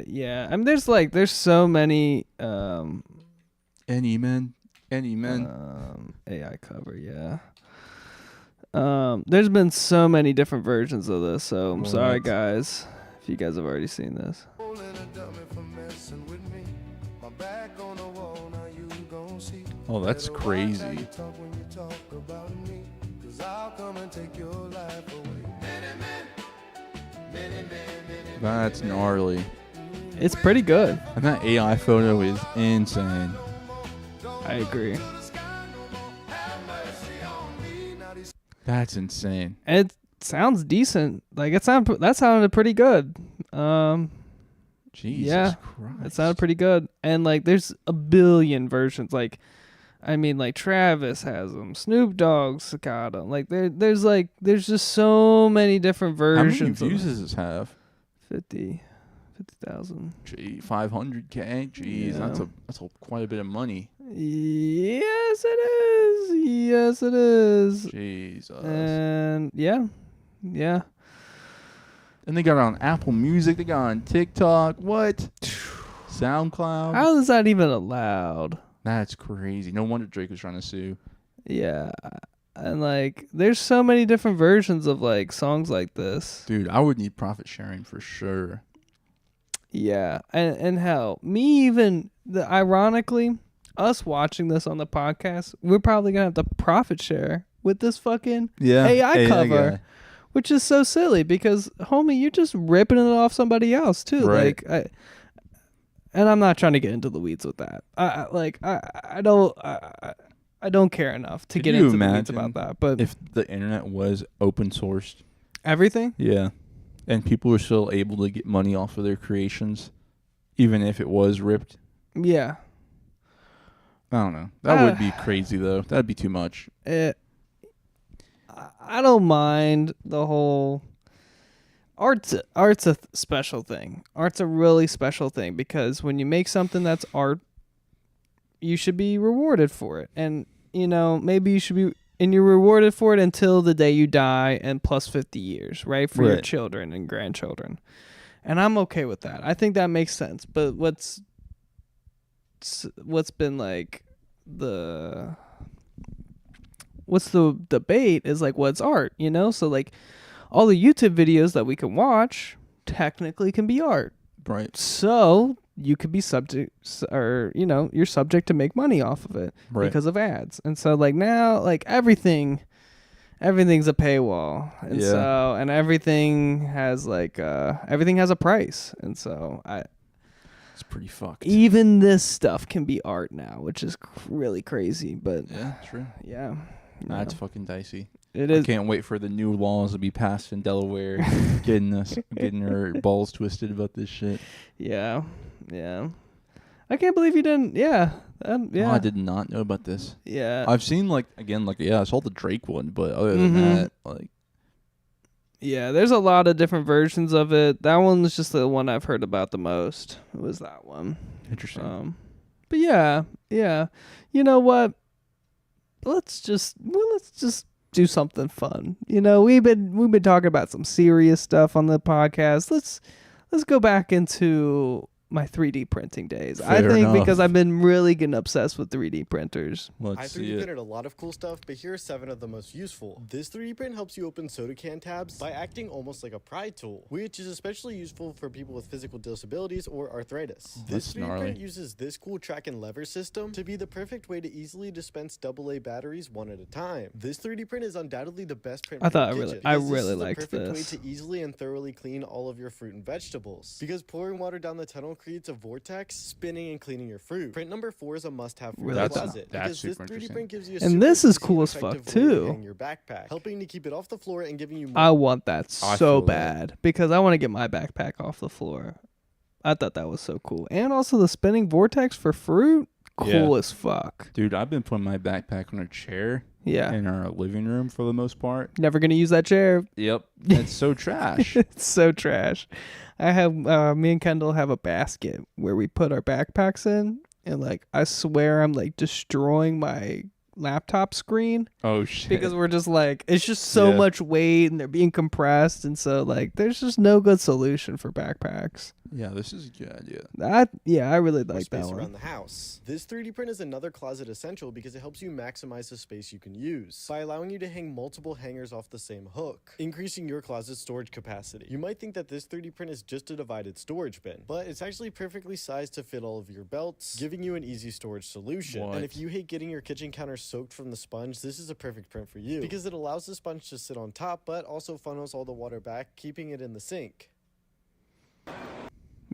[SPEAKER 1] Yeah. I mean, there's so many.
[SPEAKER 2] Any men.
[SPEAKER 1] AI cover. Yeah. There's been so many different versions of this, so I'm sorry,
[SPEAKER 2] What?
[SPEAKER 1] guys, if you guys have already seen this.
[SPEAKER 2] Oh, that's crazy. That's gnarly.
[SPEAKER 1] It's pretty good.
[SPEAKER 2] And that AI photo is insane.
[SPEAKER 1] I agree.
[SPEAKER 2] That's insane.
[SPEAKER 1] And it sounds decent. Like that sounded pretty good.
[SPEAKER 2] Jesus
[SPEAKER 1] Yeah,
[SPEAKER 2] Christ.
[SPEAKER 1] it sounded pretty good. And like, there's a billion versions. Like, I mean, like Travis has them. Snoop Dogg's got them. Like there's just so many different
[SPEAKER 2] How many
[SPEAKER 1] versions.
[SPEAKER 2] views does this have?
[SPEAKER 1] 50,000.
[SPEAKER 2] Gee, 500K. Jeez,
[SPEAKER 1] Yeah.
[SPEAKER 2] that's quite a bit of money.
[SPEAKER 1] Yes, it is. Yes, it is.
[SPEAKER 2] Jesus.
[SPEAKER 1] And yeah.
[SPEAKER 2] And they got it on Apple Music. They got it on TikTok. What? SoundCloud.
[SPEAKER 1] How is that even allowed?
[SPEAKER 2] That's crazy. No wonder Drake was trying to sue.
[SPEAKER 1] Yeah. And like, there's so many different versions of like songs like this.
[SPEAKER 2] Dude, I would need profit sharing for sure.
[SPEAKER 1] Yeah. And hell, ironically, us watching this on the podcast, we're probably gonna have to profit share with this fucking AI cover.
[SPEAKER 2] guy.
[SPEAKER 1] Which is so silly because, homie, you're just ripping it off somebody else too.
[SPEAKER 2] Right.
[SPEAKER 1] Like, and I'm not trying to get into the weeds with that. I don't care enough to
[SPEAKER 2] Could
[SPEAKER 1] get
[SPEAKER 2] you
[SPEAKER 1] into the weeds
[SPEAKER 2] imagine
[SPEAKER 1] about that. But
[SPEAKER 2] If the internet was open sourced,
[SPEAKER 1] everything,
[SPEAKER 2] yeah, and people were still able to get money off of their creations, even if it was ripped,
[SPEAKER 1] yeah,
[SPEAKER 2] I don't know. That would be crazy though. That'd be too much.
[SPEAKER 1] I don't mind the whole art's a special thing. Art's a really special thing because when you make something that's art, you should be rewarded for it. And maybe you should be, and you're rewarded for it until the day you die and plus 50 years, right? For your
[SPEAKER 2] Right.
[SPEAKER 1] children and grandchildren. And I'm okay with that. I think that makes sense. But what's been like what's the debate is like, what's art, so like all the YouTube videos that we can watch technically can be art,
[SPEAKER 2] Right.
[SPEAKER 1] so you could be subject, or you're subject to make money off of it
[SPEAKER 2] Right.
[SPEAKER 1] because of ads. And so like now, like everything's a paywall, and
[SPEAKER 2] Yeah.
[SPEAKER 1] so and everything has a price, and so
[SPEAKER 2] It's pretty fucked.
[SPEAKER 1] even this stuff can be art now, which is really crazy. But
[SPEAKER 2] Yeah, true.
[SPEAKER 1] yeah.
[SPEAKER 2] That's fucking dicey.
[SPEAKER 1] It
[SPEAKER 2] I
[SPEAKER 1] is.
[SPEAKER 2] can't wait for the new laws to be passed in Delaware, getting our balls twisted about this shit.
[SPEAKER 1] Yeah. I can't believe you didn't. Yeah.
[SPEAKER 2] Oh,
[SPEAKER 1] Yeah.
[SPEAKER 2] I did not know about this.
[SPEAKER 1] Yeah.
[SPEAKER 2] I've seen I saw the Drake one, but other than that,
[SPEAKER 1] Yeah. There's a lot of different versions of it. That one was just the one I've heard about the most. It was that one.
[SPEAKER 2] interesting.
[SPEAKER 1] But yeah. You know what? Let's just do something fun. We've been talking about some serious stuff on the podcast. Let's go back into my 3D printing days. I
[SPEAKER 2] Fair
[SPEAKER 1] think
[SPEAKER 2] enough.
[SPEAKER 1] because I've been really getting obsessed with 3D printers.
[SPEAKER 9] I
[SPEAKER 2] Let's see
[SPEAKER 9] 3D
[SPEAKER 2] it.
[SPEAKER 9] printed a lot of cool stuff, but here are 7 of the most useful. This 3D print helps you open soda can tabs by acting almost like a pry tool, which is especially useful for people with physical disabilities or arthritis. This
[SPEAKER 2] That's
[SPEAKER 9] 3D
[SPEAKER 2] gnarly.
[SPEAKER 9] print uses this cool track and lever system to be the perfect way to easily dispense AA batteries one at a time. This 3D print is undoubtedly the best print
[SPEAKER 1] I
[SPEAKER 9] for the
[SPEAKER 1] thought
[SPEAKER 9] kitchen,
[SPEAKER 1] I
[SPEAKER 9] because this
[SPEAKER 1] really
[SPEAKER 9] is the
[SPEAKER 1] liked
[SPEAKER 9] perfect
[SPEAKER 1] this.
[SPEAKER 9] way to easily and thoroughly clean all of your fruit and vegetables. Because pouring water down the tunnel creates a vortex, spinning and cleaning your fruit. Print number 4 is a must-have for
[SPEAKER 1] Really
[SPEAKER 9] your
[SPEAKER 1] cool.
[SPEAKER 9] closet.
[SPEAKER 2] That's
[SPEAKER 9] Because this
[SPEAKER 2] super
[SPEAKER 9] 3D
[SPEAKER 2] interesting.
[SPEAKER 9] print gives you a
[SPEAKER 1] And
[SPEAKER 9] super
[SPEAKER 1] this is
[SPEAKER 9] easy
[SPEAKER 1] cool
[SPEAKER 9] and
[SPEAKER 1] as fuck,
[SPEAKER 9] effective way to
[SPEAKER 1] too.
[SPEAKER 9] hang your backpack, helping to keep it off the floor and giving you more.
[SPEAKER 1] I want that
[SPEAKER 2] I
[SPEAKER 1] so
[SPEAKER 2] feel that.
[SPEAKER 1] bad because I want to get my backpack off the floor. I thought that was so cool. And also the spinning vortex for fruit, cool
[SPEAKER 2] Yeah.
[SPEAKER 1] as fuck.
[SPEAKER 2] Dude, I've been putting my backpack on a chair
[SPEAKER 1] Yeah.
[SPEAKER 2] in our living room for the most part.
[SPEAKER 1] Never going to use that chair.
[SPEAKER 2] Yep. It's so trash.
[SPEAKER 1] It's so trash. I have me and Kendall have a basket where we put our backpacks in, and like I swear I'm like destroying my laptop screen.
[SPEAKER 2] Oh shit.
[SPEAKER 1] Because we're just like, it's just so
[SPEAKER 2] Yeah.
[SPEAKER 1] much weight and they're being compressed, and so like there's just no good solution for backpacks.
[SPEAKER 2] Yeah, this is a good idea.
[SPEAKER 1] I really
[SPEAKER 9] More
[SPEAKER 1] like that
[SPEAKER 9] space around
[SPEAKER 1] one.
[SPEAKER 9] the house. This 3D print is another closet essential because it helps you maximize the space you can use by allowing you to hang multiple hangers off the same hook, increasing your closet's storage capacity. You might think that this 3D print is just a divided storage bin, but it's actually perfectly sized to fit all of your belts, giving you an easy storage solution.
[SPEAKER 2] What?
[SPEAKER 9] And if you hate getting your kitchen counter soaked from the sponge, this is a perfect print for you because it allows the sponge to sit on top, but also funnels all the water back, keeping it in the sink.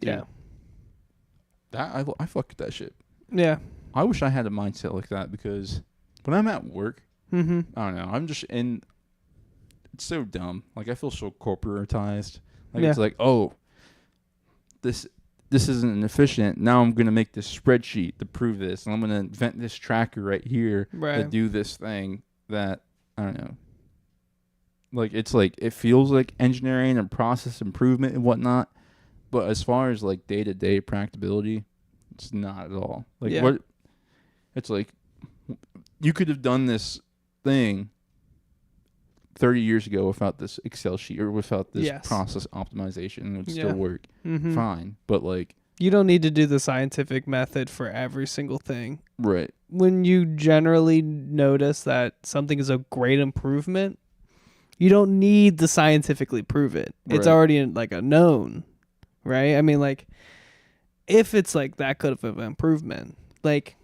[SPEAKER 1] Yeah.
[SPEAKER 2] That I fuck with that shit.
[SPEAKER 1] Yeah.
[SPEAKER 2] I wish I had a mindset like that because when I'm at work,
[SPEAKER 1] Mm-hmm.
[SPEAKER 2] I don't know. I'm just in. It's so dumb. Like I feel so corporatized. Like
[SPEAKER 1] Yeah.
[SPEAKER 2] it's like, oh, this isn't efficient. Now I'm gonna make this spreadsheet to prove this, and I'm gonna invent this tracker right here to
[SPEAKER 1] Right.
[SPEAKER 2] do this thing that I don't know. Like it's like it feels like engineering and process improvement and whatnot, but as far as like day-to-day practicability, it's not at all. Like
[SPEAKER 1] Yeah.
[SPEAKER 2] what? It's like you could have done this thing 30 years ago without this Excel sheet or without this
[SPEAKER 1] Yes.
[SPEAKER 2] process optimization, and it would
[SPEAKER 1] Yeah.
[SPEAKER 2] still work
[SPEAKER 1] Mm-hmm.
[SPEAKER 2] fine. But like,
[SPEAKER 1] You don't need to do the scientific method for every single thing.
[SPEAKER 2] right?
[SPEAKER 1] When you generally notice that something is a great improvement, you don't need to scientifically prove it. It's
[SPEAKER 2] Right.
[SPEAKER 1] already like a known, right? I mean, like, if it's like that good of an improvement, like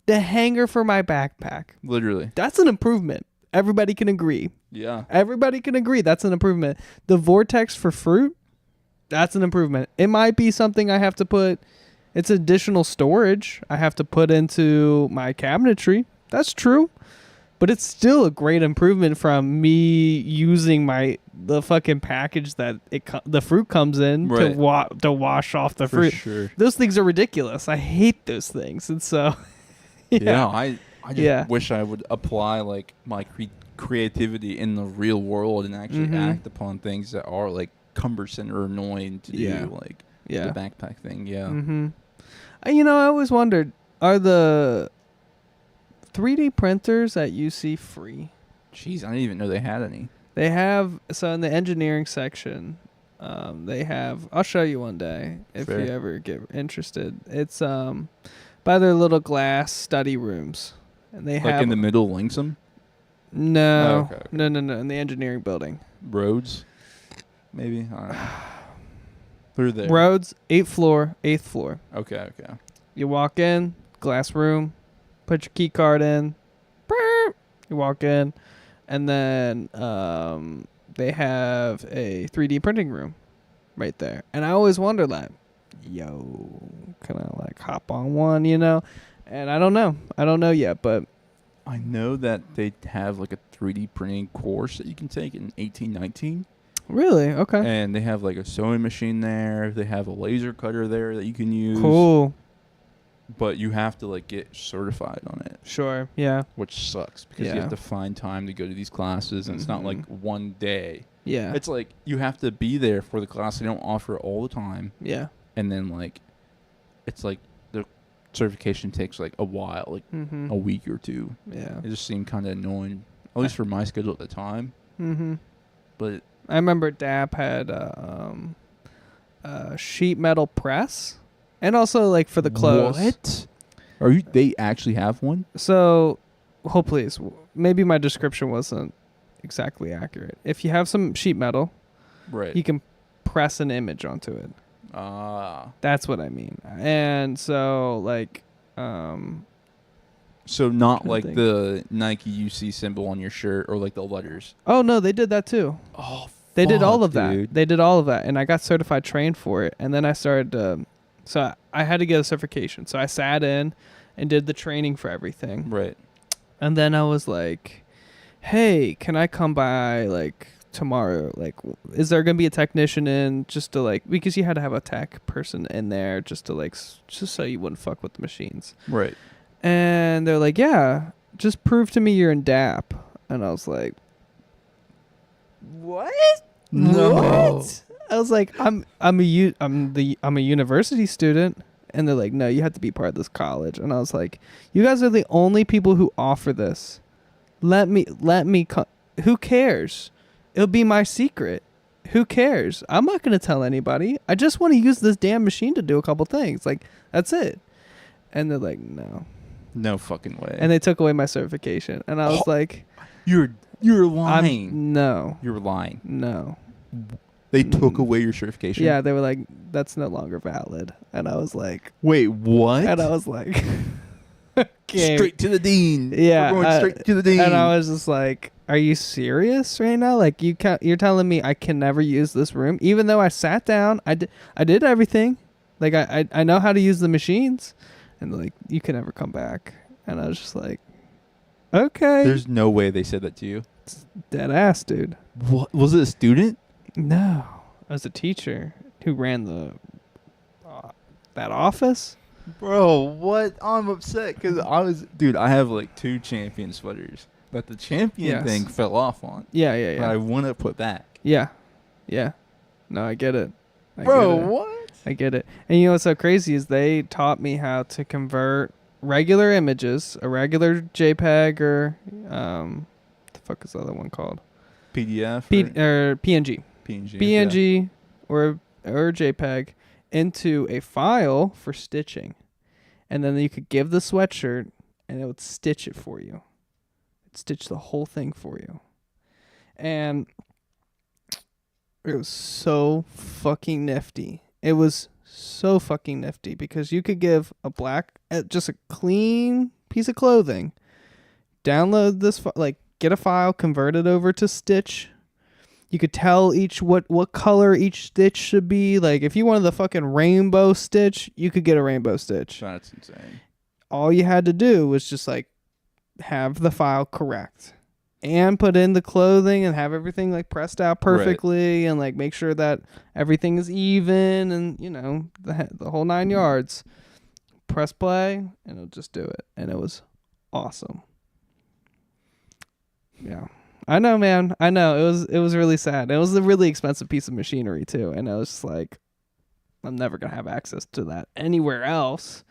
[SPEAKER 1] the hanger for my backpack,
[SPEAKER 2] Literally,
[SPEAKER 1] that's an improvement. Everybody can agree.
[SPEAKER 2] yeah.
[SPEAKER 1] Everybody can agree that's an improvement. The vortex for fruit, that's an improvement. It might be something I have to put, it's additional storage I have to put into my cabinetry. That's true. But it's still a great improvement from me using the fucking package that the fruit comes in
[SPEAKER 2] Right.
[SPEAKER 1] to wash off the
[SPEAKER 2] For
[SPEAKER 1] fruit.
[SPEAKER 2] sure.
[SPEAKER 1] Those things are ridiculous. I hate those things. And so
[SPEAKER 2] Yeah, I just
[SPEAKER 1] Yeah.
[SPEAKER 2] wish I would apply like my creativity in the real world and actually
[SPEAKER 1] Mhm.
[SPEAKER 2] act upon things that are like cumbersome or annoying to
[SPEAKER 1] Yeah.
[SPEAKER 2] do, like
[SPEAKER 1] Yeah.
[SPEAKER 2] the backpack thing. Yeah.
[SPEAKER 1] Mm-hmm. I always wondered, are the 3D printers at UC free?
[SPEAKER 2] Jeez, I didn't even know they had any.
[SPEAKER 1] They have, so in the engineering section, they have, I'll show you one day if
[SPEAKER 2] Fair.
[SPEAKER 1] you ever get interested. It's by their little glass study rooms. And they
[SPEAKER 2] Like
[SPEAKER 1] have
[SPEAKER 2] in the middle, Linksum
[SPEAKER 1] no,
[SPEAKER 2] Oh, okay.
[SPEAKER 1] no, in the engineering building.
[SPEAKER 2] roads, maybe. I don't know. Through there.
[SPEAKER 1] Roads, 8th floor.
[SPEAKER 2] Okay.
[SPEAKER 1] You walk in, glass room, put your key card in, burp, you walk in, and then they have a 3D printing room right there. And I always wonder like, yo, can I like hop on one, And I don't know yet, but
[SPEAKER 2] I know that they have like a 3D printing course that you can take in 1819.
[SPEAKER 1] really, okay.
[SPEAKER 2] And they have like a sewing machine there. They have a laser cutter there that you can use.
[SPEAKER 1] Cool.
[SPEAKER 2] But you have to like get certified on it,
[SPEAKER 1] Sure. Yeah.
[SPEAKER 2] which sucks because you
[SPEAKER 1] Yeah.
[SPEAKER 2] have to find time to go to these classes, and it's not like one day.
[SPEAKER 1] Yeah.
[SPEAKER 2] It's like you have to be there for the class. They don't offer it all the time,
[SPEAKER 1] yeah.
[SPEAKER 2] and then like it's like the certification takes like a while, like
[SPEAKER 1] Mm-hmm.
[SPEAKER 2] a week or two.
[SPEAKER 1] Yeah.
[SPEAKER 2] It just seemed kind of annoying, at least for my schedule at the time.
[SPEAKER 1] Mm-hmm.
[SPEAKER 2] But
[SPEAKER 1] I remember DAP had a sheet metal press, and also like for the clothes.
[SPEAKER 2] What? Are you? They actually have one?
[SPEAKER 1] So, hopefully, maybe my description wasn't exactly accurate. If you have some sheet metal,
[SPEAKER 2] Right.
[SPEAKER 1] you can press an image onto it.
[SPEAKER 2] Ah.
[SPEAKER 1] That's what I mean. And so, like,
[SPEAKER 2] So not
[SPEAKER 1] Trying to
[SPEAKER 2] like
[SPEAKER 1] think.
[SPEAKER 2] the Nike UC symbol on your shirt or like the letters.
[SPEAKER 1] oh no, they did that too.
[SPEAKER 2] Oh,
[SPEAKER 1] They did all of
[SPEAKER 2] dude.
[SPEAKER 1] that. They did all of that, and I got certified trained for it. And then I started. So I had to get a certification. So I sat in and did the training for everything.
[SPEAKER 2] Right.
[SPEAKER 1] And then I was like, "Hey, can I come by like tomorrow? Like, is there gonna be a technician in just to like because you had to have a tech person in there just to like just so you wouldn't fuck with the machines."
[SPEAKER 2] Right.
[SPEAKER 1] And they're like, "Yeah, just prove to me you're in DAP." And I was like, "What?
[SPEAKER 2] No.
[SPEAKER 1] What?" I was like, I'm a university student. And they're like, no, you have to be part of this college. And I was like, you guys are the only people who offer this. Let me who cares? It'll be my secret. Who cares? I'm not going to tell anybody. I just want to use this damn machine to do a couple things. Like, that's it. And they're like, no.
[SPEAKER 2] No fucking way.
[SPEAKER 1] And they took away my certification. And I was like,
[SPEAKER 2] You're lying.
[SPEAKER 1] No.
[SPEAKER 2] You're lying.
[SPEAKER 1] No.
[SPEAKER 2] They took away your certification?
[SPEAKER 1] Yeah, they were like, that's no longer valid. And I was like,
[SPEAKER 2] wait, what?
[SPEAKER 1] And I was like, okay.
[SPEAKER 2] Straight to the dean.
[SPEAKER 1] Yeah.
[SPEAKER 2] We're going straight to the dean.
[SPEAKER 1] And I was just like, are you serious right now? Like, you're telling me I can never use this room? Even though I sat down, I did everything. Like, I know how to use the machines. And like, you can never come back. And I was just like, okay.
[SPEAKER 2] There's no way they said that to you.
[SPEAKER 1] It's dead ass, dude.
[SPEAKER 2] What? Was it a student?
[SPEAKER 1] No. I was a teacher who ran that office.
[SPEAKER 2] Bro, what? I'm upset because I have like 2 champion sweaters, but the champion thing fell off on.
[SPEAKER 1] Yeah.
[SPEAKER 2] But I want to put back.
[SPEAKER 1] Yeah. No, I get it.
[SPEAKER 2] What?
[SPEAKER 1] I get it. And you know what's so crazy is they taught me how to convert regular images, a regular JPEG or the fuck is the other one called?
[SPEAKER 2] PDF
[SPEAKER 1] or PNG.
[SPEAKER 2] PNG
[SPEAKER 1] or JPEG into a file for stitching. And then you could give the sweatshirt and it would stitch it for you. It'd stitch the whole thing for you. And it was so fucking nifty. It was so fucking nifty because you could give just a clean piece of clothing, download this, get a file, convert it over to stitch. You could tell what color each stitch should be. Like, if you wanted the fucking rainbow stitch, you could get a rainbow stitch.
[SPEAKER 2] That's insane.
[SPEAKER 1] All you had to do was just, like, have the file correct. And put in the clothing and have everything, like, pressed out perfectly. Right. And, like, make sure that everything is even and, you know, the whole 9 yards. Press play, and it'll just do it. And it was awesome. Yeah. I know, man. I know. It was really sad. It was a really expensive piece of machinery too, and I was just like, I'm never gonna have access to that anywhere else.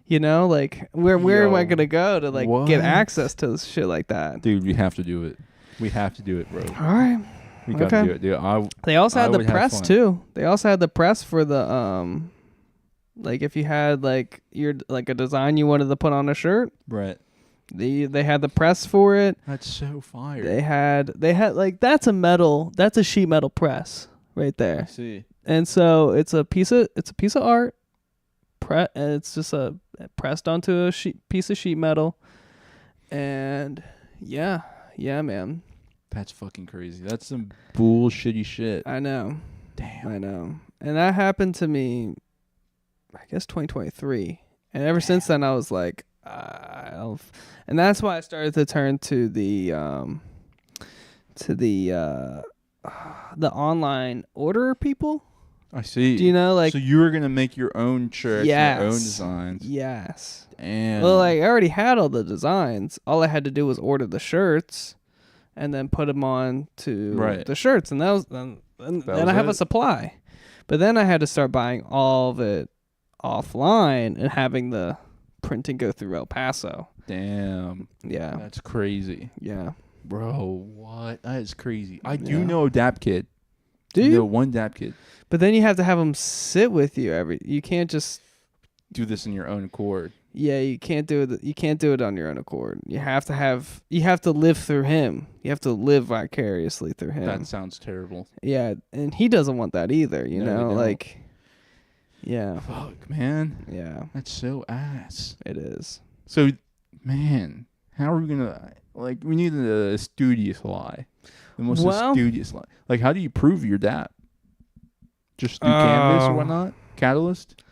[SPEAKER 1] You know, like where am I gonna go to get access to shit like that?
[SPEAKER 2] Dude, we have to do it. We have to do it, bro.
[SPEAKER 1] All right.
[SPEAKER 2] We gotta do it, dude.
[SPEAKER 1] They also had the press too. They also had the press for the like if you had like your like a design you wanted to put on a shirt.
[SPEAKER 2] Right.
[SPEAKER 1] They had the press for it.
[SPEAKER 2] That's so fire.
[SPEAKER 1] They had like that's a sheet metal press right there.
[SPEAKER 2] I see.
[SPEAKER 1] And so it's a piece of art, and it's just pressed onto a piece of sheet metal, and yeah, man.
[SPEAKER 2] That's fucking crazy. That's some bullshitty shit.
[SPEAKER 1] I know.
[SPEAKER 2] Damn.
[SPEAKER 1] I know. And that happened to me, I guess 2023, and ever since then I was like. And that's why I started to turn to the online order people.
[SPEAKER 2] I see.
[SPEAKER 1] Do you know, like,
[SPEAKER 2] so you were gonna make your own shirts, your own designs?
[SPEAKER 1] Yes.
[SPEAKER 2] Damn.
[SPEAKER 1] Well, like, I already had all the designs. All I had to do was order the shirts, and then put them on to the shirts, and then I have a supply. But then I had to start buying all of it offline and having the printing go through El Paso.
[SPEAKER 2] Damn.
[SPEAKER 1] Yeah.
[SPEAKER 2] That's crazy.
[SPEAKER 1] Yeah.
[SPEAKER 2] Bro, what? That is crazy. I do know a DAP kid.
[SPEAKER 1] Do you?
[SPEAKER 2] know one DAP kid.
[SPEAKER 1] But then you have to have them sit with you you can't just
[SPEAKER 2] do this in your own accord.
[SPEAKER 1] Yeah, you can't do it. You can't do it on your own accord. You have to live through him. You have to live vicariously through him.
[SPEAKER 2] That sounds terrible.
[SPEAKER 1] Yeah, and he doesn't want that either, you know? Like, yeah.
[SPEAKER 2] Fuck, man.
[SPEAKER 1] Yeah.
[SPEAKER 2] That's so ass.
[SPEAKER 1] It is.
[SPEAKER 2] So, man, how are we going to, like, we need a studious lie. The most studious lie. Like, how do you prove your DAP? Just through Canvas or whatnot? Catalyst?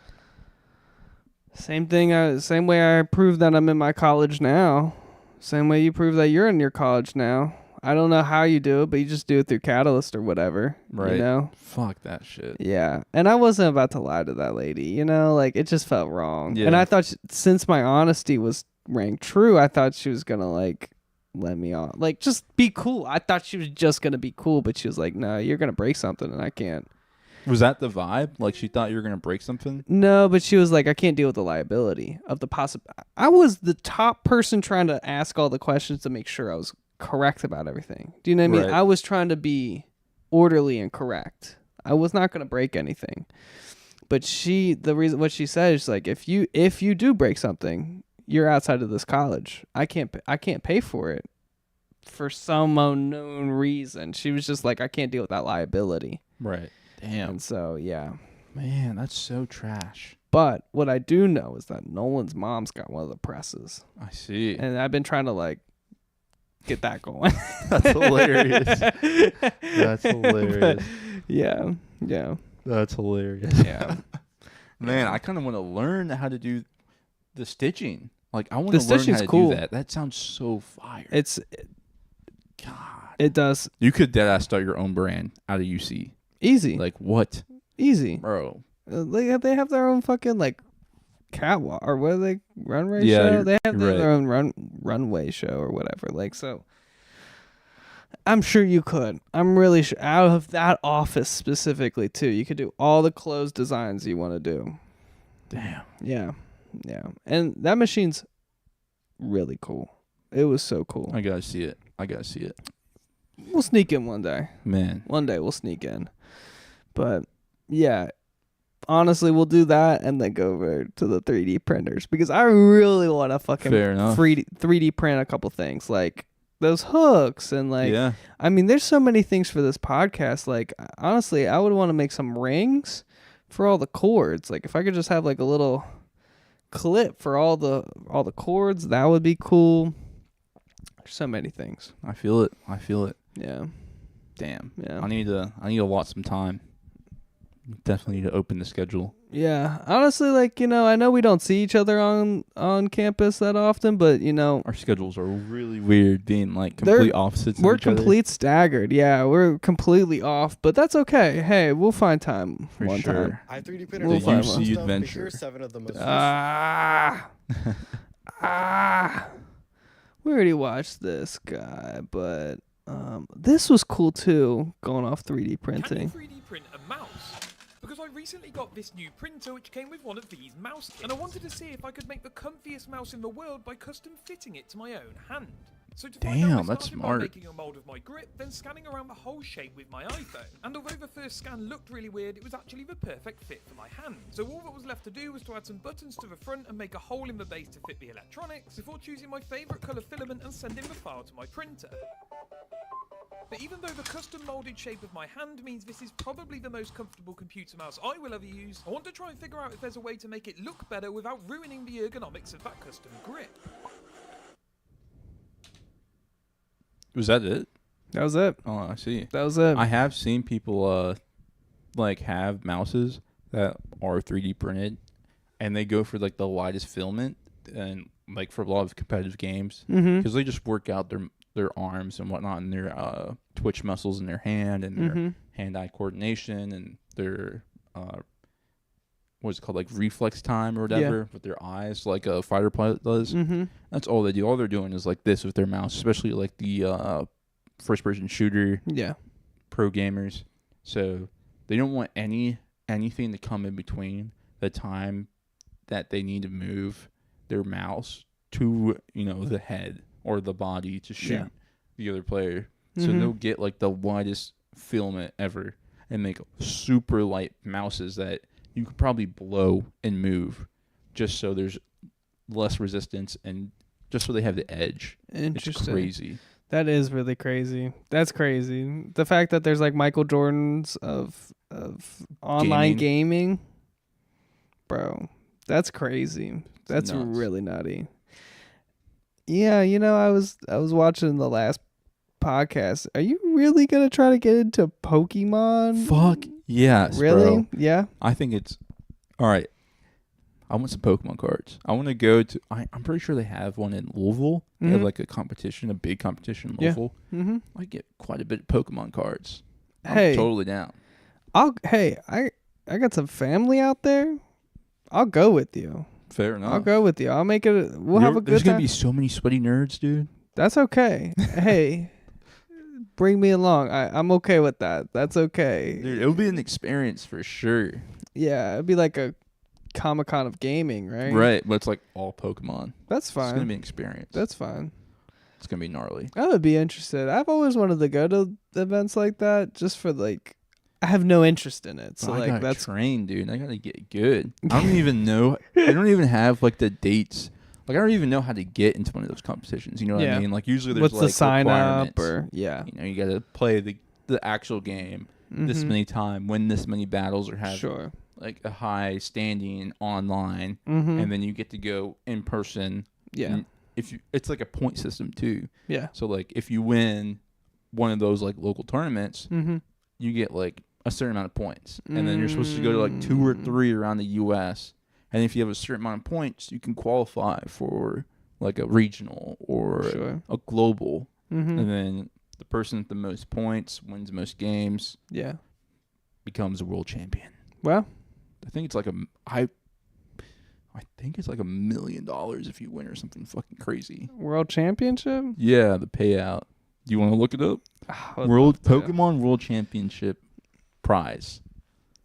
[SPEAKER 1] Same thing. Same way I prove that I'm in my college now. Same way you prove that you're in your college now. I don't know how you do it, but you just do it through Catalyst or whatever. Right. You know?
[SPEAKER 2] Fuck that shit.
[SPEAKER 1] Yeah. And I wasn't about to lie to that lady, you know? Like, it just felt wrong.
[SPEAKER 2] Yeah.
[SPEAKER 1] And I thought since my honesty rang true, I thought she was going to, like, let me off. Like, just be cool. I thought she was just going to be cool, but she was like, no, you're going to break something and I can't.
[SPEAKER 2] Was that the vibe? Like she thought you were gonna break something?
[SPEAKER 1] No, but she was like, I can't deal with the liability of the I was the top person trying to ask all the questions to make sure I was correct about everything. Do you know what I mean?
[SPEAKER 2] Right.
[SPEAKER 1] I was trying to be orderly and correct. I was not going to break anything. But what she said is like, if you do break something, you're outside of this college. I can't pay for it for some unknown reason. She was just like, I can't deal with that liability.
[SPEAKER 2] Right. Damn.
[SPEAKER 1] And so, yeah.
[SPEAKER 2] Man, that's so trash.
[SPEAKER 1] But what I do know is that Nolan's mom's got one of the presses.
[SPEAKER 2] I see.
[SPEAKER 1] And I've been trying to like get that going.
[SPEAKER 2] That's hilarious. That's hilarious.
[SPEAKER 1] Yeah. Yeah.
[SPEAKER 2] That's hilarious.
[SPEAKER 1] Yeah.
[SPEAKER 2] Man, I kind of want to learn how to do the stitching. Like, I want to learn
[SPEAKER 1] stitching's
[SPEAKER 2] how to
[SPEAKER 1] cool.
[SPEAKER 2] do that. That sounds so fire.
[SPEAKER 1] God. It does.
[SPEAKER 2] You could deadass start your own brand out of UC.
[SPEAKER 1] Easy.
[SPEAKER 2] Like, what?
[SPEAKER 1] Easy.
[SPEAKER 2] Bro.
[SPEAKER 1] They have their own fucking like catwalk or what are they runway
[SPEAKER 2] Yeah,
[SPEAKER 1] show? They have
[SPEAKER 2] you're
[SPEAKER 1] their own runway show or whatever. Like so. I'm sure you could. I'm really sure out of that office specifically too. You could do all the clothes designs you want to do.
[SPEAKER 2] Damn.
[SPEAKER 1] Yeah. Yeah. And that machine's really cool. It was so cool.
[SPEAKER 2] I gotta see it.
[SPEAKER 1] We'll sneak in one day.
[SPEAKER 2] Man.
[SPEAKER 1] One day we'll sneak in. But yeah, honestly, we'll do that and then go over to the 3D printers because I really want to fucking 3D print a couple things like those hooks and like,
[SPEAKER 2] yeah.
[SPEAKER 1] I mean, there's so many things for this podcast. Like, honestly, I would want to make some rings for all the cords. Like, if I could just have like a little clip for all the cords, that would be cool. There's so many things.
[SPEAKER 2] I feel it.
[SPEAKER 1] Yeah.
[SPEAKER 2] Damn.
[SPEAKER 1] Yeah.
[SPEAKER 2] I need to allot some time. Definitely need to open the schedule.
[SPEAKER 1] Yeah. Honestly, like, I know we don't see each other on campus that often, but
[SPEAKER 2] our schedules are really weird being like complete opposites.
[SPEAKER 1] We're
[SPEAKER 2] of each other.
[SPEAKER 1] complete staggered. Yeah, we're completely off, but that's okay. Hey, we'll find time
[SPEAKER 2] For
[SPEAKER 1] one
[SPEAKER 2] sure.
[SPEAKER 1] time.
[SPEAKER 9] I 3D printed
[SPEAKER 1] We'll
[SPEAKER 9] a
[SPEAKER 1] find
[SPEAKER 9] bunch
[SPEAKER 1] one.
[SPEAKER 9] of stuff, but
[SPEAKER 2] Adventure.
[SPEAKER 9] here's 7 of the most
[SPEAKER 1] We already watched this guy, but this was cool too, going off 3D printing.
[SPEAKER 10] Can you 3D print a mouse? Because I recently got this new printer which came with one of these mouse kits, and I wanted to see if I could make the comfiest mouse in the world by custom fitting it to my own hand. So to find out, I
[SPEAKER 2] that's
[SPEAKER 10] started
[SPEAKER 2] smart.
[SPEAKER 10] by making a mold of my grip, then scanning around the whole shape with my iPhone. And although the first scan looked really weird, it was actually the perfect fit for my hand. So all that was left to do was to add some buttons to the front and make a hole in the base to fit the electronics, before choosing my favourite colour filament and sending the file to my printer. But even though the custom moulded shape of my hand means this is probably the most comfortable computer mouse I will ever use, I want to try and figure out if there's a way to make it look better without ruining the ergonomics of that custom grip.
[SPEAKER 2] Was that it?
[SPEAKER 1] That was it.
[SPEAKER 2] Oh, I see.
[SPEAKER 1] That was it.
[SPEAKER 2] I have seen people like have mouses that are 3D printed, and they go for like the lightest filament, and like for a lot of competitive games, because they just work out their arms and whatnot, and their twitch muscles in their hand and their hand-eye coordination and their what's it called, like reflex time or whatever, with their eyes, like a fighter pilot does. That's all they do. All they're doing is like this with their mouse, especially like the first-person shooter pro gamers. So they don't want anything to come in between the time that they need to move their mouse to the head or the body to shoot the other player. So they'll get like the widest filament ever and make super light mouses that you could probably blow and move, just so there's less resistance and just so they have the edge.
[SPEAKER 1] Interesting.
[SPEAKER 2] It's crazy.
[SPEAKER 1] That is really crazy. That's crazy. The fact that there's like Michael Jordans of online gaming, bro, that's crazy. That's
[SPEAKER 2] nuts.
[SPEAKER 1] really nutty. Yeah, I was watching the last podcast. Are you really gonna try to get into Pokemon?
[SPEAKER 2] Fuck yes,
[SPEAKER 1] really?
[SPEAKER 2] bro.
[SPEAKER 1] Yeah.
[SPEAKER 2] I think it's all right. I want some Pokemon cards. I want to go to. I'm pretty sure they have one in Louisville. They have like a competition, a big competition in Louisville. I get quite a bit of Pokemon cards. I'm totally down.
[SPEAKER 1] I got some family out there. I'll go with you.
[SPEAKER 2] Fair enough.
[SPEAKER 1] I'll go with you. I'll make it. We'll have a good
[SPEAKER 2] There's
[SPEAKER 1] time.
[SPEAKER 2] gonna be so many sweaty nerds, dude.
[SPEAKER 1] That's okay. Hey, bring me along. I'm okay with that. That's okay.
[SPEAKER 2] Dude, it would be an experience for sure.
[SPEAKER 1] Yeah, it'd be like a Comic-Con of gaming, right?
[SPEAKER 2] Right, but it's like all Pokemon.
[SPEAKER 1] That's fine.
[SPEAKER 2] It's gonna be an experience.
[SPEAKER 1] That's fine.
[SPEAKER 2] It's gonna be gnarly.
[SPEAKER 1] I would be interested. I've always wanted to go to events like that just for like. I have no interest in it, so
[SPEAKER 2] I
[SPEAKER 1] like
[SPEAKER 2] gotta
[SPEAKER 1] that's
[SPEAKER 2] train, dude. I gotta get good. I don't even know. I don't even have like the dates. Like I don't even know how to get into one of those competitions. You know what I mean? Like usually there's
[SPEAKER 1] what's
[SPEAKER 2] like
[SPEAKER 1] the sign up
[SPEAKER 2] requirements.
[SPEAKER 1] or
[SPEAKER 2] You know, you gotta play the actual game this many time, win this many battles, or have like a high standing online, and then you get to go in person.
[SPEAKER 1] Yeah.
[SPEAKER 2] And it's like a point system too.
[SPEAKER 1] Yeah.
[SPEAKER 2] So like if you win one of those like local tournaments, you get like a certain amount of points, and then you're supposed to go to like 2 or 3 around the U.S. And if you have a certain amount of points, you can qualify for like a regional or a global, and then the person with the most points wins the most games.
[SPEAKER 1] Yeah.
[SPEAKER 2] Becomes a world champion.
[SPEAKER 1] Well,
[SPEAKER 2] I think it's like I think it's like $1 million if you win or something fucking crazy.
[SPEAKER 1] World Championship?
[SPEAKER 2] Yeah, the payout. Do you want to look it up? World Pokemon World Championship prize.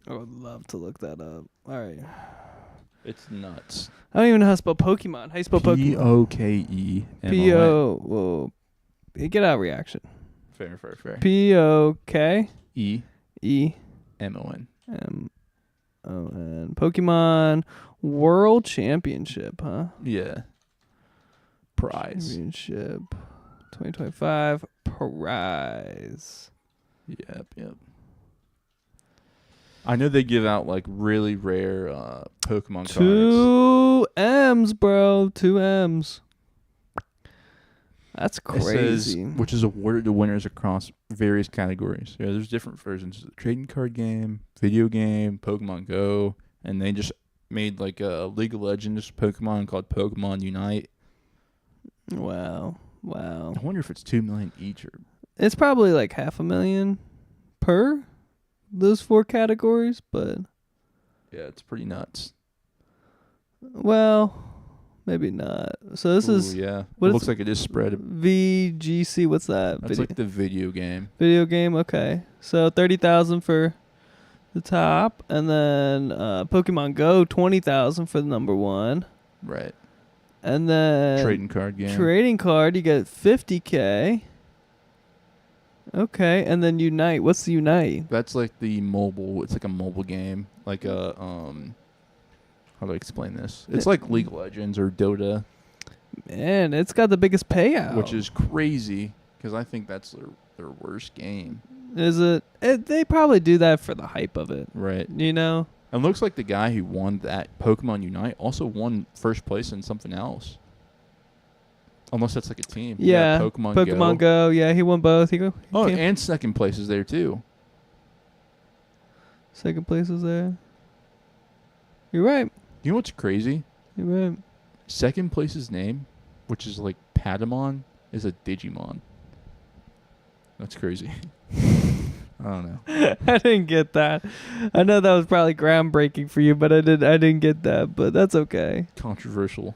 [SPEAKER 1] I would love to look that up. All right.
[SPEAKER 2] It's nuts.
[SPEAKER 1] I don't even know how to spell Pokemon. How do you spell Pokemon?
[SPEAKER 2] Pokemon.
[SPEAKER 1] P-O... Whoa. Get out reaction.
[SPEAKER 2] Fair.
[SPEAKER 1] P-O-K...
[SPEAKER 2] E. M-O-N.
[SPEAKER 1] M-O-N. Pokemon World Championship, huh?
[SPEAKER 2] Yeah. Prize.
[SPEAKER 1] Championship 2025 prize.
[SPEAKER 2] Yep. I know they give out like really rare Pokemon cards.
[SPEAKER 1] 2 M's, bro. 2 M's. That's
[SPEAKER 2] It says,
[SPEAKER 1] crazy.
[SPEAKER 2] which is awarded to winners across various categories. Yeah, there's different versions. The trading card game, video game, Pokemon Go, and they just made like a League of Legends Pokemon called Pokemon Unite.
[SPEAKER 1] Wow.
[SPEAKER 2] I wonder if it's 2 million each or.
[SPEAKER 1] It's probably like $500,000 per those 4 categories, but
[SPEAKER 2] Yeah, it's pretty nuts.
[SPEAKER 1] well, maybe not. So this is
[SPEAKER 2] Yeah.
[SPEAKER 1] what
[SPEAKER 2] It
[SPEAKER 1] is
[SPEAKER 2] looks like it is spread.
[SPEAKER 1] VGC. What's that?
[SPEAKER 2] That's like the video game.
[SPEAKER 1] Video game. Okay, so 30,000 for the top, and then Pokemon Go 20,000 for the number 1,
[SPEAKER 2] Right.
[SPEAKER 1] and then
[SPEAKER 2] Trading card game.
[SPEAKER 1] Trading card, you get 50K. Okay, and then Unite. What's the Unite?
[SPEAKER 2] That's like the mobile. It's like a mobile game. Like a How do I explain this? It's like League of Legends or Dota.
[SPEAKER 1] Man, it's got the biggest payout.
[SPEAKER 2] Which is crazy because I think that's their worst game.
[SPEAKER 1] Is it? They probably do that for the hype of it.
[SPEAKER 2] Right.
[SPEAKER 1] You know?
[SPEAKER 2] And looks like the guy who won that Pokemon Unite also won first place in something else. Unless that's like a team.
[SPEAKER 1] Yeah.
[SPEAKER 2] Pokemon
[SPEAKER 1] Go. Yeah, he won both.
[SPEAKER 2] And second place is there too.
[SPEAKER 1] Second place is there. You're right.
[SPEAKER 2] You know what's crazy?
[SPEAKER 1] You're right.
[SPEAKER 2] Second place's name, which is like Patamon, is a Digimon. That's crazy. I don't know.
[SPEAKER 1] I didn't get that. I know that was probably groundbreaking for you, but I didn't get that, but that's okay.
[SPEAKER 2] Controversial.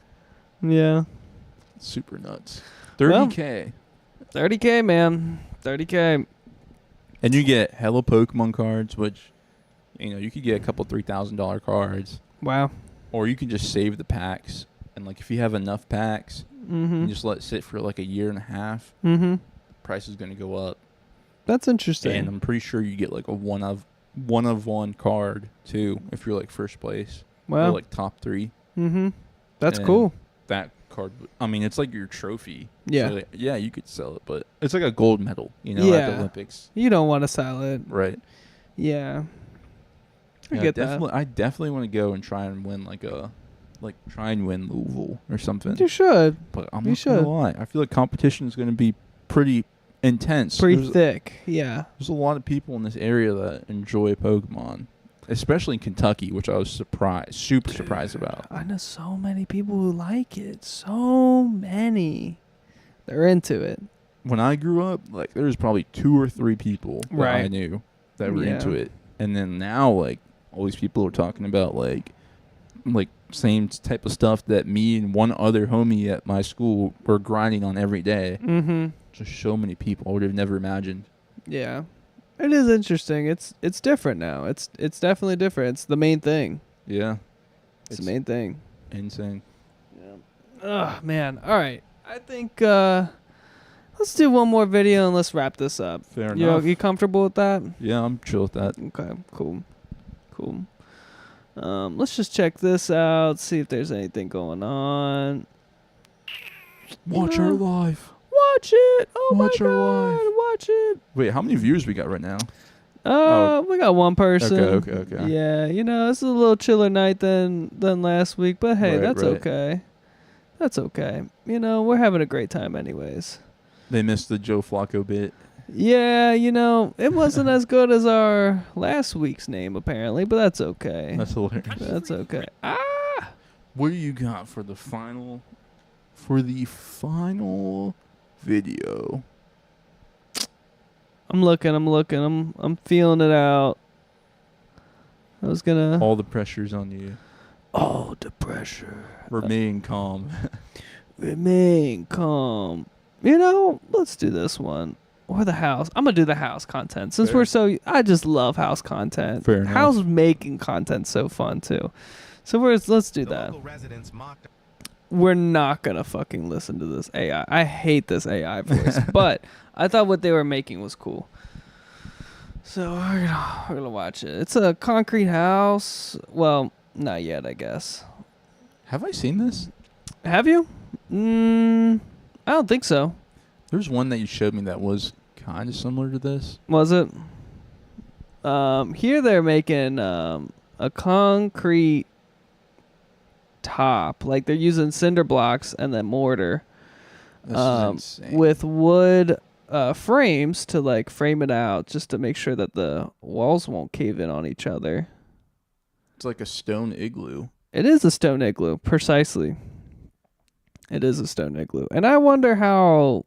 [SPEAKER 1] Yeah.
[SPEAKER 2] Super nuts. 30K.
[SPEAKER 1] 30K, man. 30K.
[SPEAKER 2] And you get hella Pokemon cards, which, you could get a couple $3,000 cards.
[SPEAKER 1] Wow.
[SPEAKER 2] Or you can just save the packs. And, like, if you have enough packs, you just let it sit for, like, a year and a half, the price is going to go up.
[SPEAKER 1] That's interesting.
[SPEAKER 2] And I'm pretty sure you get, like, a one of one card, too, if you're, like, first place.
[SPEAKER 1] Wow.
[SPEAKER 2] Or, like, top 3.
[SPEAKER 1] That's cool.
[SPEAKER 2] That card, it's like your trophy.
[SPEAKER 1] Yeah.
[SPEAKER 2] So, yeah, you could sell it, but it's like a gold medal, at the Olympics.
[SPEAKER 1] You don't want to sell it.
[SPEAKER 2] Right.
[SPEAKER 1] Yeah. I get that.
[SPEAKER 2] I definitely want to go and try and win try and win Louisville or something.
[SPEAKER 1] You should.
[SPEAKER 2] But I'm not gonna lie. I feel like competition is going to be pretty intense.
[SPEAKER 1] Pretty thick. Yeah.
[SPEAKER 2] There's a lot of people in this area that enjoy Pokemon, especially in Kentucky, which I was super surprised about.
[SPEAKER 1] I know so many people who like it. So many. They're into it.
[SPEAKER 2] When I grew up, like there was probably 2 or 3 people that I knew that were into it, and then now like all these people are talking about like same type of stuff that me and one other homie at my school were grinding on every day. just so many people I would have never imagined.
[SPEAKER 1] Yeah. It is interesting. It's different now. It's definitely different. It's the main thing.
[SPEAKER 2] Yeah.
[SPEAKER 1] It's the main thing.
[SPEAKER 2] Insane.
[SPEAKER 1] Yeah. Oh, man. All right. I think let's do one more video and let's wrap this up.
[SPEAKER 2] Fair enough.
[SPEAKER 1] You comfortable with that?
[SPEAKER 2] Yeah, I'm chill with that.
[SPEAKER 1] Okay, cool. Let's just check this out, see if there's anything going on.
[SPEAKER 2] Watch our live.
[SPEAKER 1] Watch it. Oh
[SPEAKER 2] Watch
[SPEAKER 1] my
[SPEAKER 2] our
[SPEAKER 1] God.
[SPEAKER 2] live.
[SPEAKER 1] Watch it.
[SPEAKER 2] Wait, how many viewers we got right now?
[SPEAKER 1] We got one person.
[SPEAKER 2] Okay.
[SPEAKER 1] Yeah, it's a little chiller night than last week, but hey,
[SPEAKER 2] Right,
[SPEAKER 1] that's
[SPEAKER 2] right.
[SPEAKER 1] okay. That's okay. We're having a great time anyways.
[SPEAKER 2] They missed the Joe Flacco bit.
[SPEAKER 1] Yeah, it wasn't as good as our last week's name apparently, but that's okay.
[SPEAKER 2] That's hilarious.
[SPEAKER 1] That's okay.
[SPEAKER 2] What do you got for the final video?
[SPEAKER 1] I'm looking. I'm feeling it out. I was gonna.
[SPEAKER 2] All the pressure's on you.
[SPEAKER 1] All the pressure.
[SPEAKER 2] Remain calm.
[SPEAKER 1] Remain calm. Let's do this one. Or the house. I'm gonna do the house content since
[SPEAKER 2] Fair.
[SPEAKER 1] I just love house content.
[SPEAKER 2] Fair enough.
[SPEAKER 1] House making content so fun too. So let's do that. We're not gonna fucking listen to this AI. I hate this AI voice, but I thought what they were making was cool. So we're gonna watch it. It's a concrete house. Well, not yet, I guess.
[SPEAKER 2] Have I seen this?
[SPEAKER 1] Have you? I don't think so.
[SPEAKER 2] There's one that you showed me that was kind of similar to this.
[SPEAKER 1] Was it? Here they're making a concrete top, like they're using cinder blocks and then mortar,
[SPEAKER 2] This is insane.
[SPEAKER 1] with wood frames to like frame it out, just to make sure that the walls won't cave in on each other.
[SPEAKER 2] It's like a stone igloo.
[SPEAKER 1] It is a stone igloo, precisely. It is a stone igloo, and I wonder how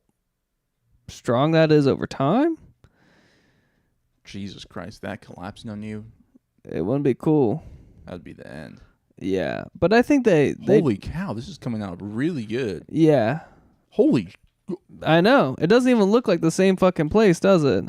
[SPEAKER 1] strong that is over time.
[SPEAKER 2] Jesus Christ, that collapsing on you,
[SPEAKER 1] It wouldn't be cool.
[SPEAKER 2] that'd be the end.
[SPEAKER 1] Yeah, but I think they
[SPEAKER 2] Holy cow, this is coming out really good.
[SPEAKER 1] yeah.
[SPEAKER 2] Holy,
[SPEAKER 1] I know. It doesn't even look like the same fucking place, does it?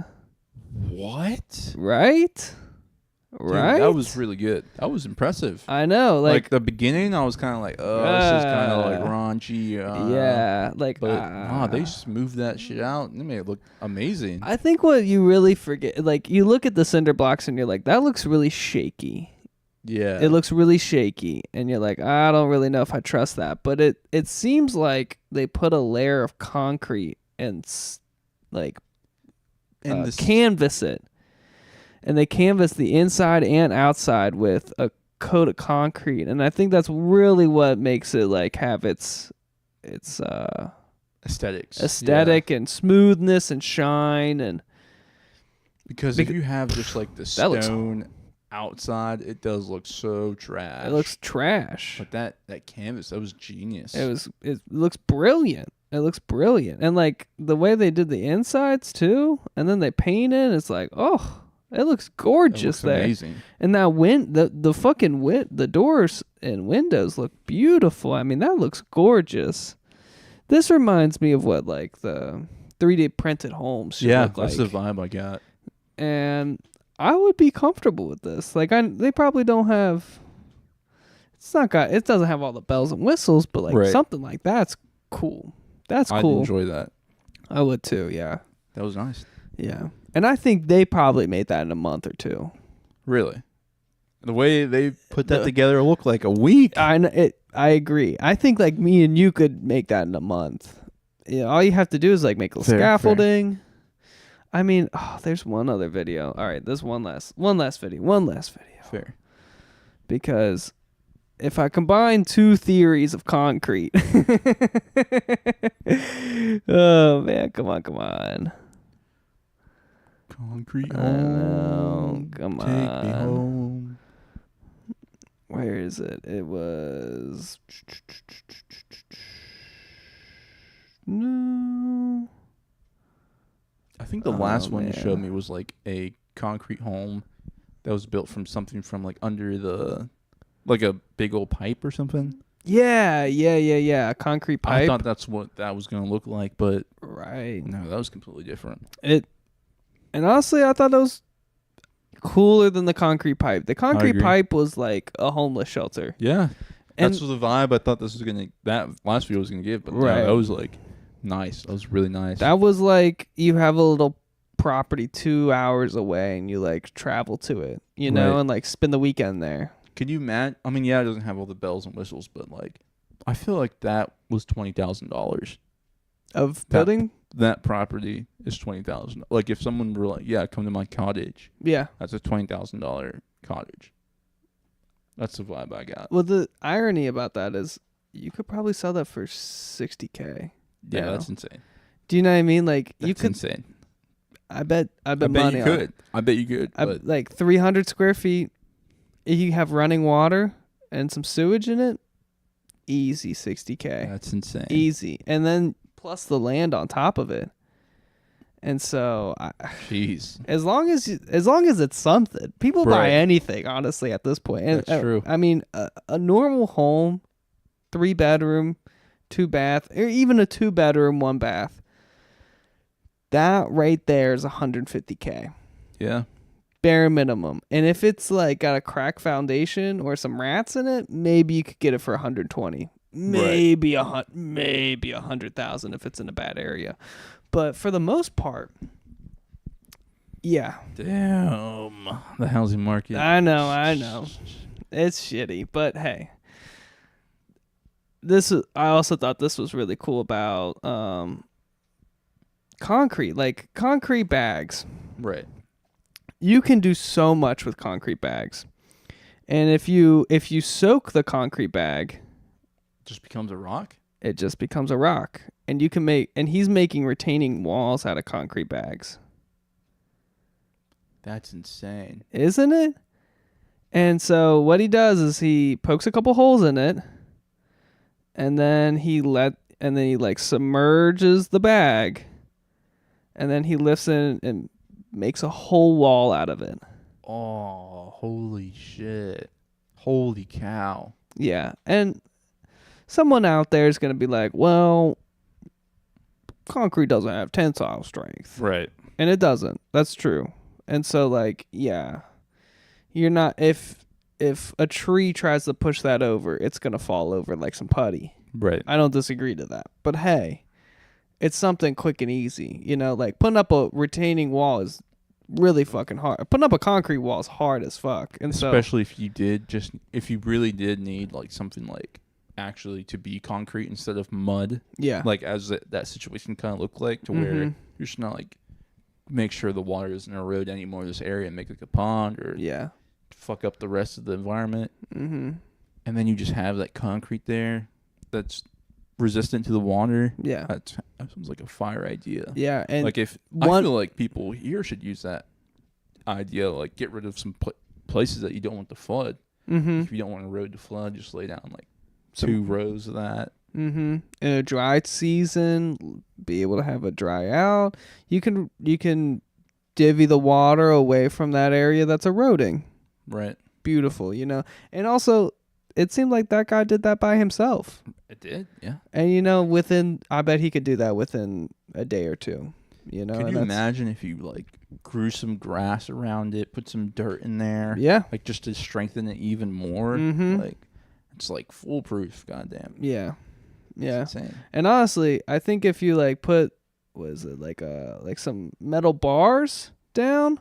[SPEAKER 2] what?
[SPEAKER 1] Right?
[SPEAKER 2] Dude,
[SPEAKER 1] Right?
[SPEAKER 2] that was really good. That was impressive.
[SPEAKER 1] I know.
[SPEAKER 2] Like the beginning, I was kind of like, oh, this is kind of like raunchy.
[SPEAKER 1] Yeah. Like,
[SPEAKER 2] But wow, they smoothed that shit out and they made it look amazing.
[SPEAKER 1] I think what you really forget, like, you look at the cinder blocks and you're like, that looks really shaky.
[SPEAKER 2] Yeah.
[SPEAKER 1] It looks really shaky. And you're like, I don't really know if I trust that. But it seems like they put a layer of concrete and, canvas it. And they canvas the inside and outside with a coat of concrete. And I think that's really what makes it, like, have its
[SPEAKER 2] aesthetics.
[SPEAKER 1] aesthetic and smoothness and shine. And
[SPEAKER 2] because if you have just like the stone outside, it does look so trash.
[SPEAKER 1] it looks trash.
[SPEAKER 2] But that canvas, that was genius.
[SPEAKER 1] It looks brilliant. It looks brilliant. And like the way they did the insides too, and then they painted, it's like, oh, it looks gorgeous there.
[SPEAKER 2] Amazing.
[SPEAKER 1] And that the fucking the doors and windows look beautiful. I mean, that looks gorgeous. This reminds me of what like the 3D printed homes should look like.
[SPEAKER 2] That's the vibe I got.
[SPEAKER 1] And I would be comfortable with this. Like they probably don't have. It doesn't have all the bells and whistles, but like something like that's cool. That's cool.
[SPEAKER 2] I'd enjoy that.
[SPEAKER 1] I would too. Yeah.
[SPEAKER 2] That was nice.
[SPEAKER 1] Yeah. And I think they probably made that in a month or two.
[SPEAKER 2] Really? The way they put that together, it looked like a week.
[SPEAKER 1] I agree. I think like me and you could make that in a month. Yeah. All you have to do is like make a little scaffolding. I mean, there's one other video. All right, there's one last video.
[SPEAKER 2] Fair.
[SPEAKER 1] Because if I combine two theories of concrete, oh man, come on.
[SPEAKER 2] Concrete
[SPEAKER 1] home. Come on.
[SPEAKER 2] Take me home.
[SPEAKER 1] Where is it? It was no.
[SPEAKER 2] I think the last one you showed me was like a concrete home that was built from something from like under like a big old pipe or something.
[SPEAKER 1] Yeah. A concrete pipe.
[SPEAKER 2] I thought that's what that was going to look like, but
[SPEAKER 1] right.
[SPEAKER 2] no, that was completely different.
[SPEAKER 1] And honestly, I thought it was cooler than the concrete pipe. The concrete
[SPEAKER 2] agree.
[SPEAKER 1] pipe was like a homeless shelter.
[SPEAKER 2] Yeah.
[SPEAKER 1] And
[SPEAKER 2] That's the vibe I thought that last video was going to give, but
[SPEAKER 1] Right.
[SPEAKER 2] no, that was like nice. That was really nice.
[SPEAKER 1] that was like you have a little property 2 hours away and you like travel to it, you know,
[SPEAKER 2] Right.
[SPEAKER 1] and like spend the weekend there.
[SPEAKER 2] Can you imagine? I mean, yeah, it doesn't have all the bells and whistles, but like, I feel like that was $20,000.
[SPEAKER 1] Of building?
[SPEAKER 2] That property is $20,000. Like, if someone were like, "Yeah, come to my cottage,"
[SPEAKER 1] Yeah.
[SPEAKER 2] that's a $20,000 cottage. That's the vibe I got.
[SPEAKER 1] Well, the irony about that is you could probably sell that for $60K.
[SPEAKER 2] Yeah,
[SPEAKER 1] now.
[SPEAKER 2] that's insane.
[SPEAKER 1] Do you know what I mean? Like
[SPEAKER 2] That's
[SPEAKER 1] you could.
[SPEAKER 2] insane.
[SPEAKER 1] I bet
[SPEAKER 2] I bet
[SPEAKER 1] money
[SPEAKER 2] you
[SPEAKER 1] on
[SPEAKER 2] could.
[SPEAKER 1] it.
[SPEAKER 2] I bet you could. But
[SPEAKER 1] Like 300 square feet. You have running water and some sewage in it. Easy $60K.
[SPEAKER 2] that's insane.
[SPEAKER 1] Easy, and then plus the land on top of it. And so,
[SPEAKER 2] Jeez.
[SPEAKER 1] as long as it's something, people buy
[SPEAKER 2] Right.
[SPEAKER 1] anything. Honestly, at this point, and,
[SPEAKER 2] That's true.
[SPEAKER 1] I mean, a normal home, 3-bedroom, 2-bath, or even a 2-bedroom, 1-bath. That right there is $150K,
[SPEAKER 2] Yeah.
[SPEAKER 1] bare minimum. And if it's like got a crack foundation or some rats in it, maybe you could get it for 120. Maybe maybe 100,000 if it's in a bad area. But for the most part, yeah.
[SPEAKER 2] Damn. The housing market.
[SPEAKER 1] I know. It's shitty, but hey. I also thought this was really cool about concrete, like concrete bags.
[SPEAKER 2] Right.
[SPEAKER 1] You can do so much with concrete bags. And if you soak the concrete bag,
[SPEAKER 2] Just becomes a rock?
[SPEAKER 1] it just becomes a rock. And he's making retaining walls out of concrete bags.
[SPEAKER 2] That's insane.
[SPEAKER 1] Isn't it? And so what he does is he pokes a couple holes in it, and then he like submerges the bag, and then he lifts it and makes a whole wall out of it.
[SPEAKER 2] Oh, holy shit. Holy cow.
[SPEAKER 1] Yeah. And someone out there is going to be like, well, concrete doesn't have tensile strength.
[SPEAKER 2] Right.
[SPEAKER 1] And it doesn't. That's true. And so like, yeah. You're not if a tree tries to push that over, it's going to fall over like some putty.
[SPEAKER 2] Right.
[SPEAKER 1] I don't disagree to that. But hey, it's something quick and easy. You know, like putting up a retaining wall is really fucking hard. Putting up a concrete wall is hard as fuck. And
[SPEAKER 2] especially if you really did need like something like actually to be concrete instead of mud.
[SPEAKER 1] Yeah.
[SPEAKER 2] Like as that situation kind of looked like to where you're just not like make sure the water doesn't erode anymore in this area and make like a pond or fuck up the rest of the environment.
[SPEAKER 1] Mm-hmm.
[SPEAKER 2] And then you just have that concrete there that's resistant to the water.
[SPEAKER 1] Yeah.
[SPEAKER 2] That sounds like a fire idea.
[SPEAKER 1] Yeah. And
[SPEAKER 2] like I feel like people here should use that idea, like get rid of some places that you don't want to flood.
[SPEAKER 1] Mm-hmm.
[SPEAKER 2] If you don't want a road to flood, just lay down like 2 rows of that.
[SPEAKER 1] Mm-hmm. In a dry season, be able to have a dry out. You can divvy the water away from that area that's eroding.
[SPEAKER 2] Right.
[SPEAKER 1] Beautiful, you know. And also, it seemed like that guy did that by himself.
[SPEAKER 2] It did, yeah.
[SPEAKER 1] And you know, I bet he could do that within a day or two. You know.
[SPEAKER 2] Could you imagine if you like grew some grass around it, put some dirt in there?
[SPEAKER 1] Yeah.
[SPEAKER 2] Like just to strengthen it even more.
[SPEAKER 1] Mm-hmm.
[SPEAKER 2] Like it's like foolproof. Goddamn.
[SPEAKER 1] Yeah. Yeah.
[SPEAKER 2] It's insane.
[SPEAKER 1] And honestly, I think if you like put like some metal bars down,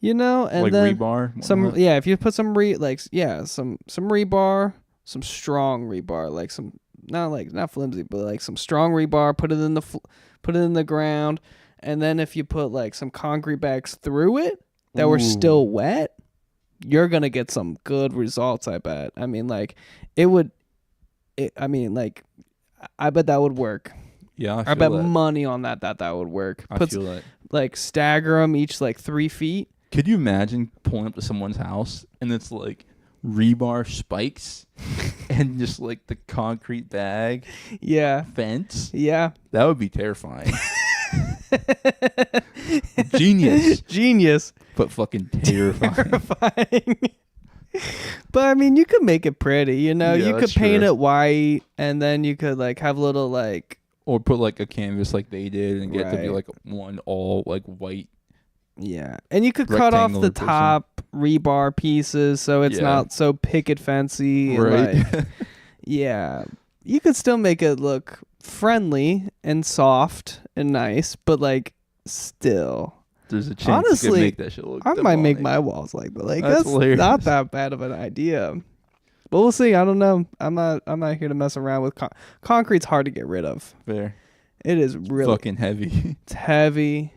[SPEAKER 1] you know, and
[SPEAKER 2] like
[SPEAKER 1] then
[SPEAKER 2] rebar.
[SPEAKER 1] if you put some some rebar, some strong rebar, like some not flimsy, but like some strong rebar, put it in the ground, and then if you put like some concrete bags through it that were still wet, you're gonna get some good results. I bet. I mean, like I bet that would work.
[SPEAKER 2] Yeah,
[SPEAKER 1] I bet money on that would work.
[SPEAKER 2] I feel that.
[SPEAKER 1] Like stagger them each like 3 feet.
[SPEAKER 2] Could you imagine pulling up to someone's house and it's like rebar spikes and just like the concrete bag fence?
[SPEAKER 1] Yeah.
[SPEAKER 2] That would be terrifying. Genius.
[SPEAKER 1] Genius.
[SPEAKER 2] But fucking terrifying.
[SPEAKER 1] But I mean, you could make it pretty, you know.
[SPEAKER 2] Yeah,
[SPEAKER 1] You could
[SPEAKER 2] that's
[SPEAKER 1] paint
[SPEAKER 2] true.
[SPEAKER 1] it white, and then you could like have little like
[SPEAKER 2] Or put like a canvas like they did and get it to be
[SPEAKER 1] Right.
[SPEAKER 2] like one all like white.
[SPEAKER 1] yeah, and you could cut off the
[SPEAKER 2] Rectangular portion.
[SPEAKER 1] top rebar pieces so it's
[SPEAKER 2] Yeah.
[SPEAKER 1] not so picket fancy.
[SPEAKER 2] Right.
[SPEAKER 1] And like, yeah, you could still make it look friendly and soft and nice, but like still.
[SPEAKER 2] There's a chance you
[SPEAKER 1] Honestly,
[SPEAKER 2] could make that shit look
[SPEAKER 1] I might make
[SPEAKER 2] demonic.
[SPEAKER 1] my walls like that. Like
[SPEAKER 2] That's
[SPEAKER 1] that's
[SPEAKER 2] hilarious.
[SPEAKER 1] not that bad of an idea. But we'll see. I don't know. I'm not here to mess around with concrete's hard to get rid of.
[SPEAKER 2] Fair.
[SPEAKER 1] It is really
[SPEAKER 2] Fucking heavy.
[SPEAKER 1] it's heavy.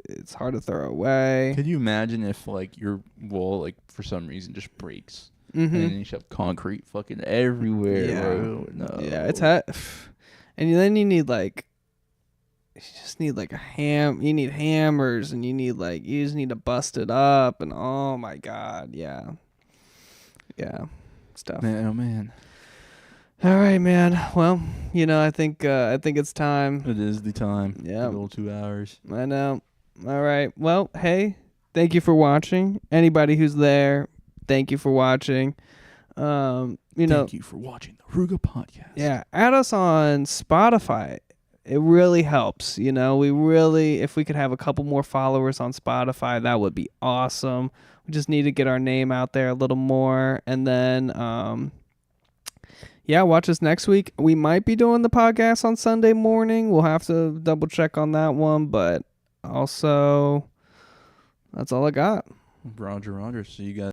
[SPEAKER 1] It's hard to throw away.
[SPEAKER 2] Could you imagine if like your wall like for some reason just breaks
[SPEAKER 1] Mm-hmm.
[SPEAKER 2] and then you shove concrete fucking everywhere?
[SPEAKER 1] Yeah.
[SPEAKER 2] Bro. No.
[SPEAKER 1] Yeah, it's and then you need like you just need like you need hammers, and you just need to bust it up, and oh my god, yeah stuff.
[SPEAKER 2] Man, oh man.
[SPEAKER 1] All right, man. Well, I think it's time.
[SPEAKER 2] It is the time.
[SPEAKER 1] Yeah.
[SPEAKER 2] Good old 2 hours.
[SPEAKER 1] I know. All right. Well, hey, thank you for watching. Anybody who's there, thank you for watching.
[SPEAKER 2] Thank you for watching the Oruga Podcast.
[SPEAKER 1] Yeah, add us on Spotify. It really helps. If we could have a couple more followers on Spotify, that would be awesome. We just need to get our name out there a little more. And then, watch us next week. We might be doing the podcast on Sunday morning. We'll have to double check on that one. But also, that's all I got.
[SPEAKER 2] Roger. See you guys.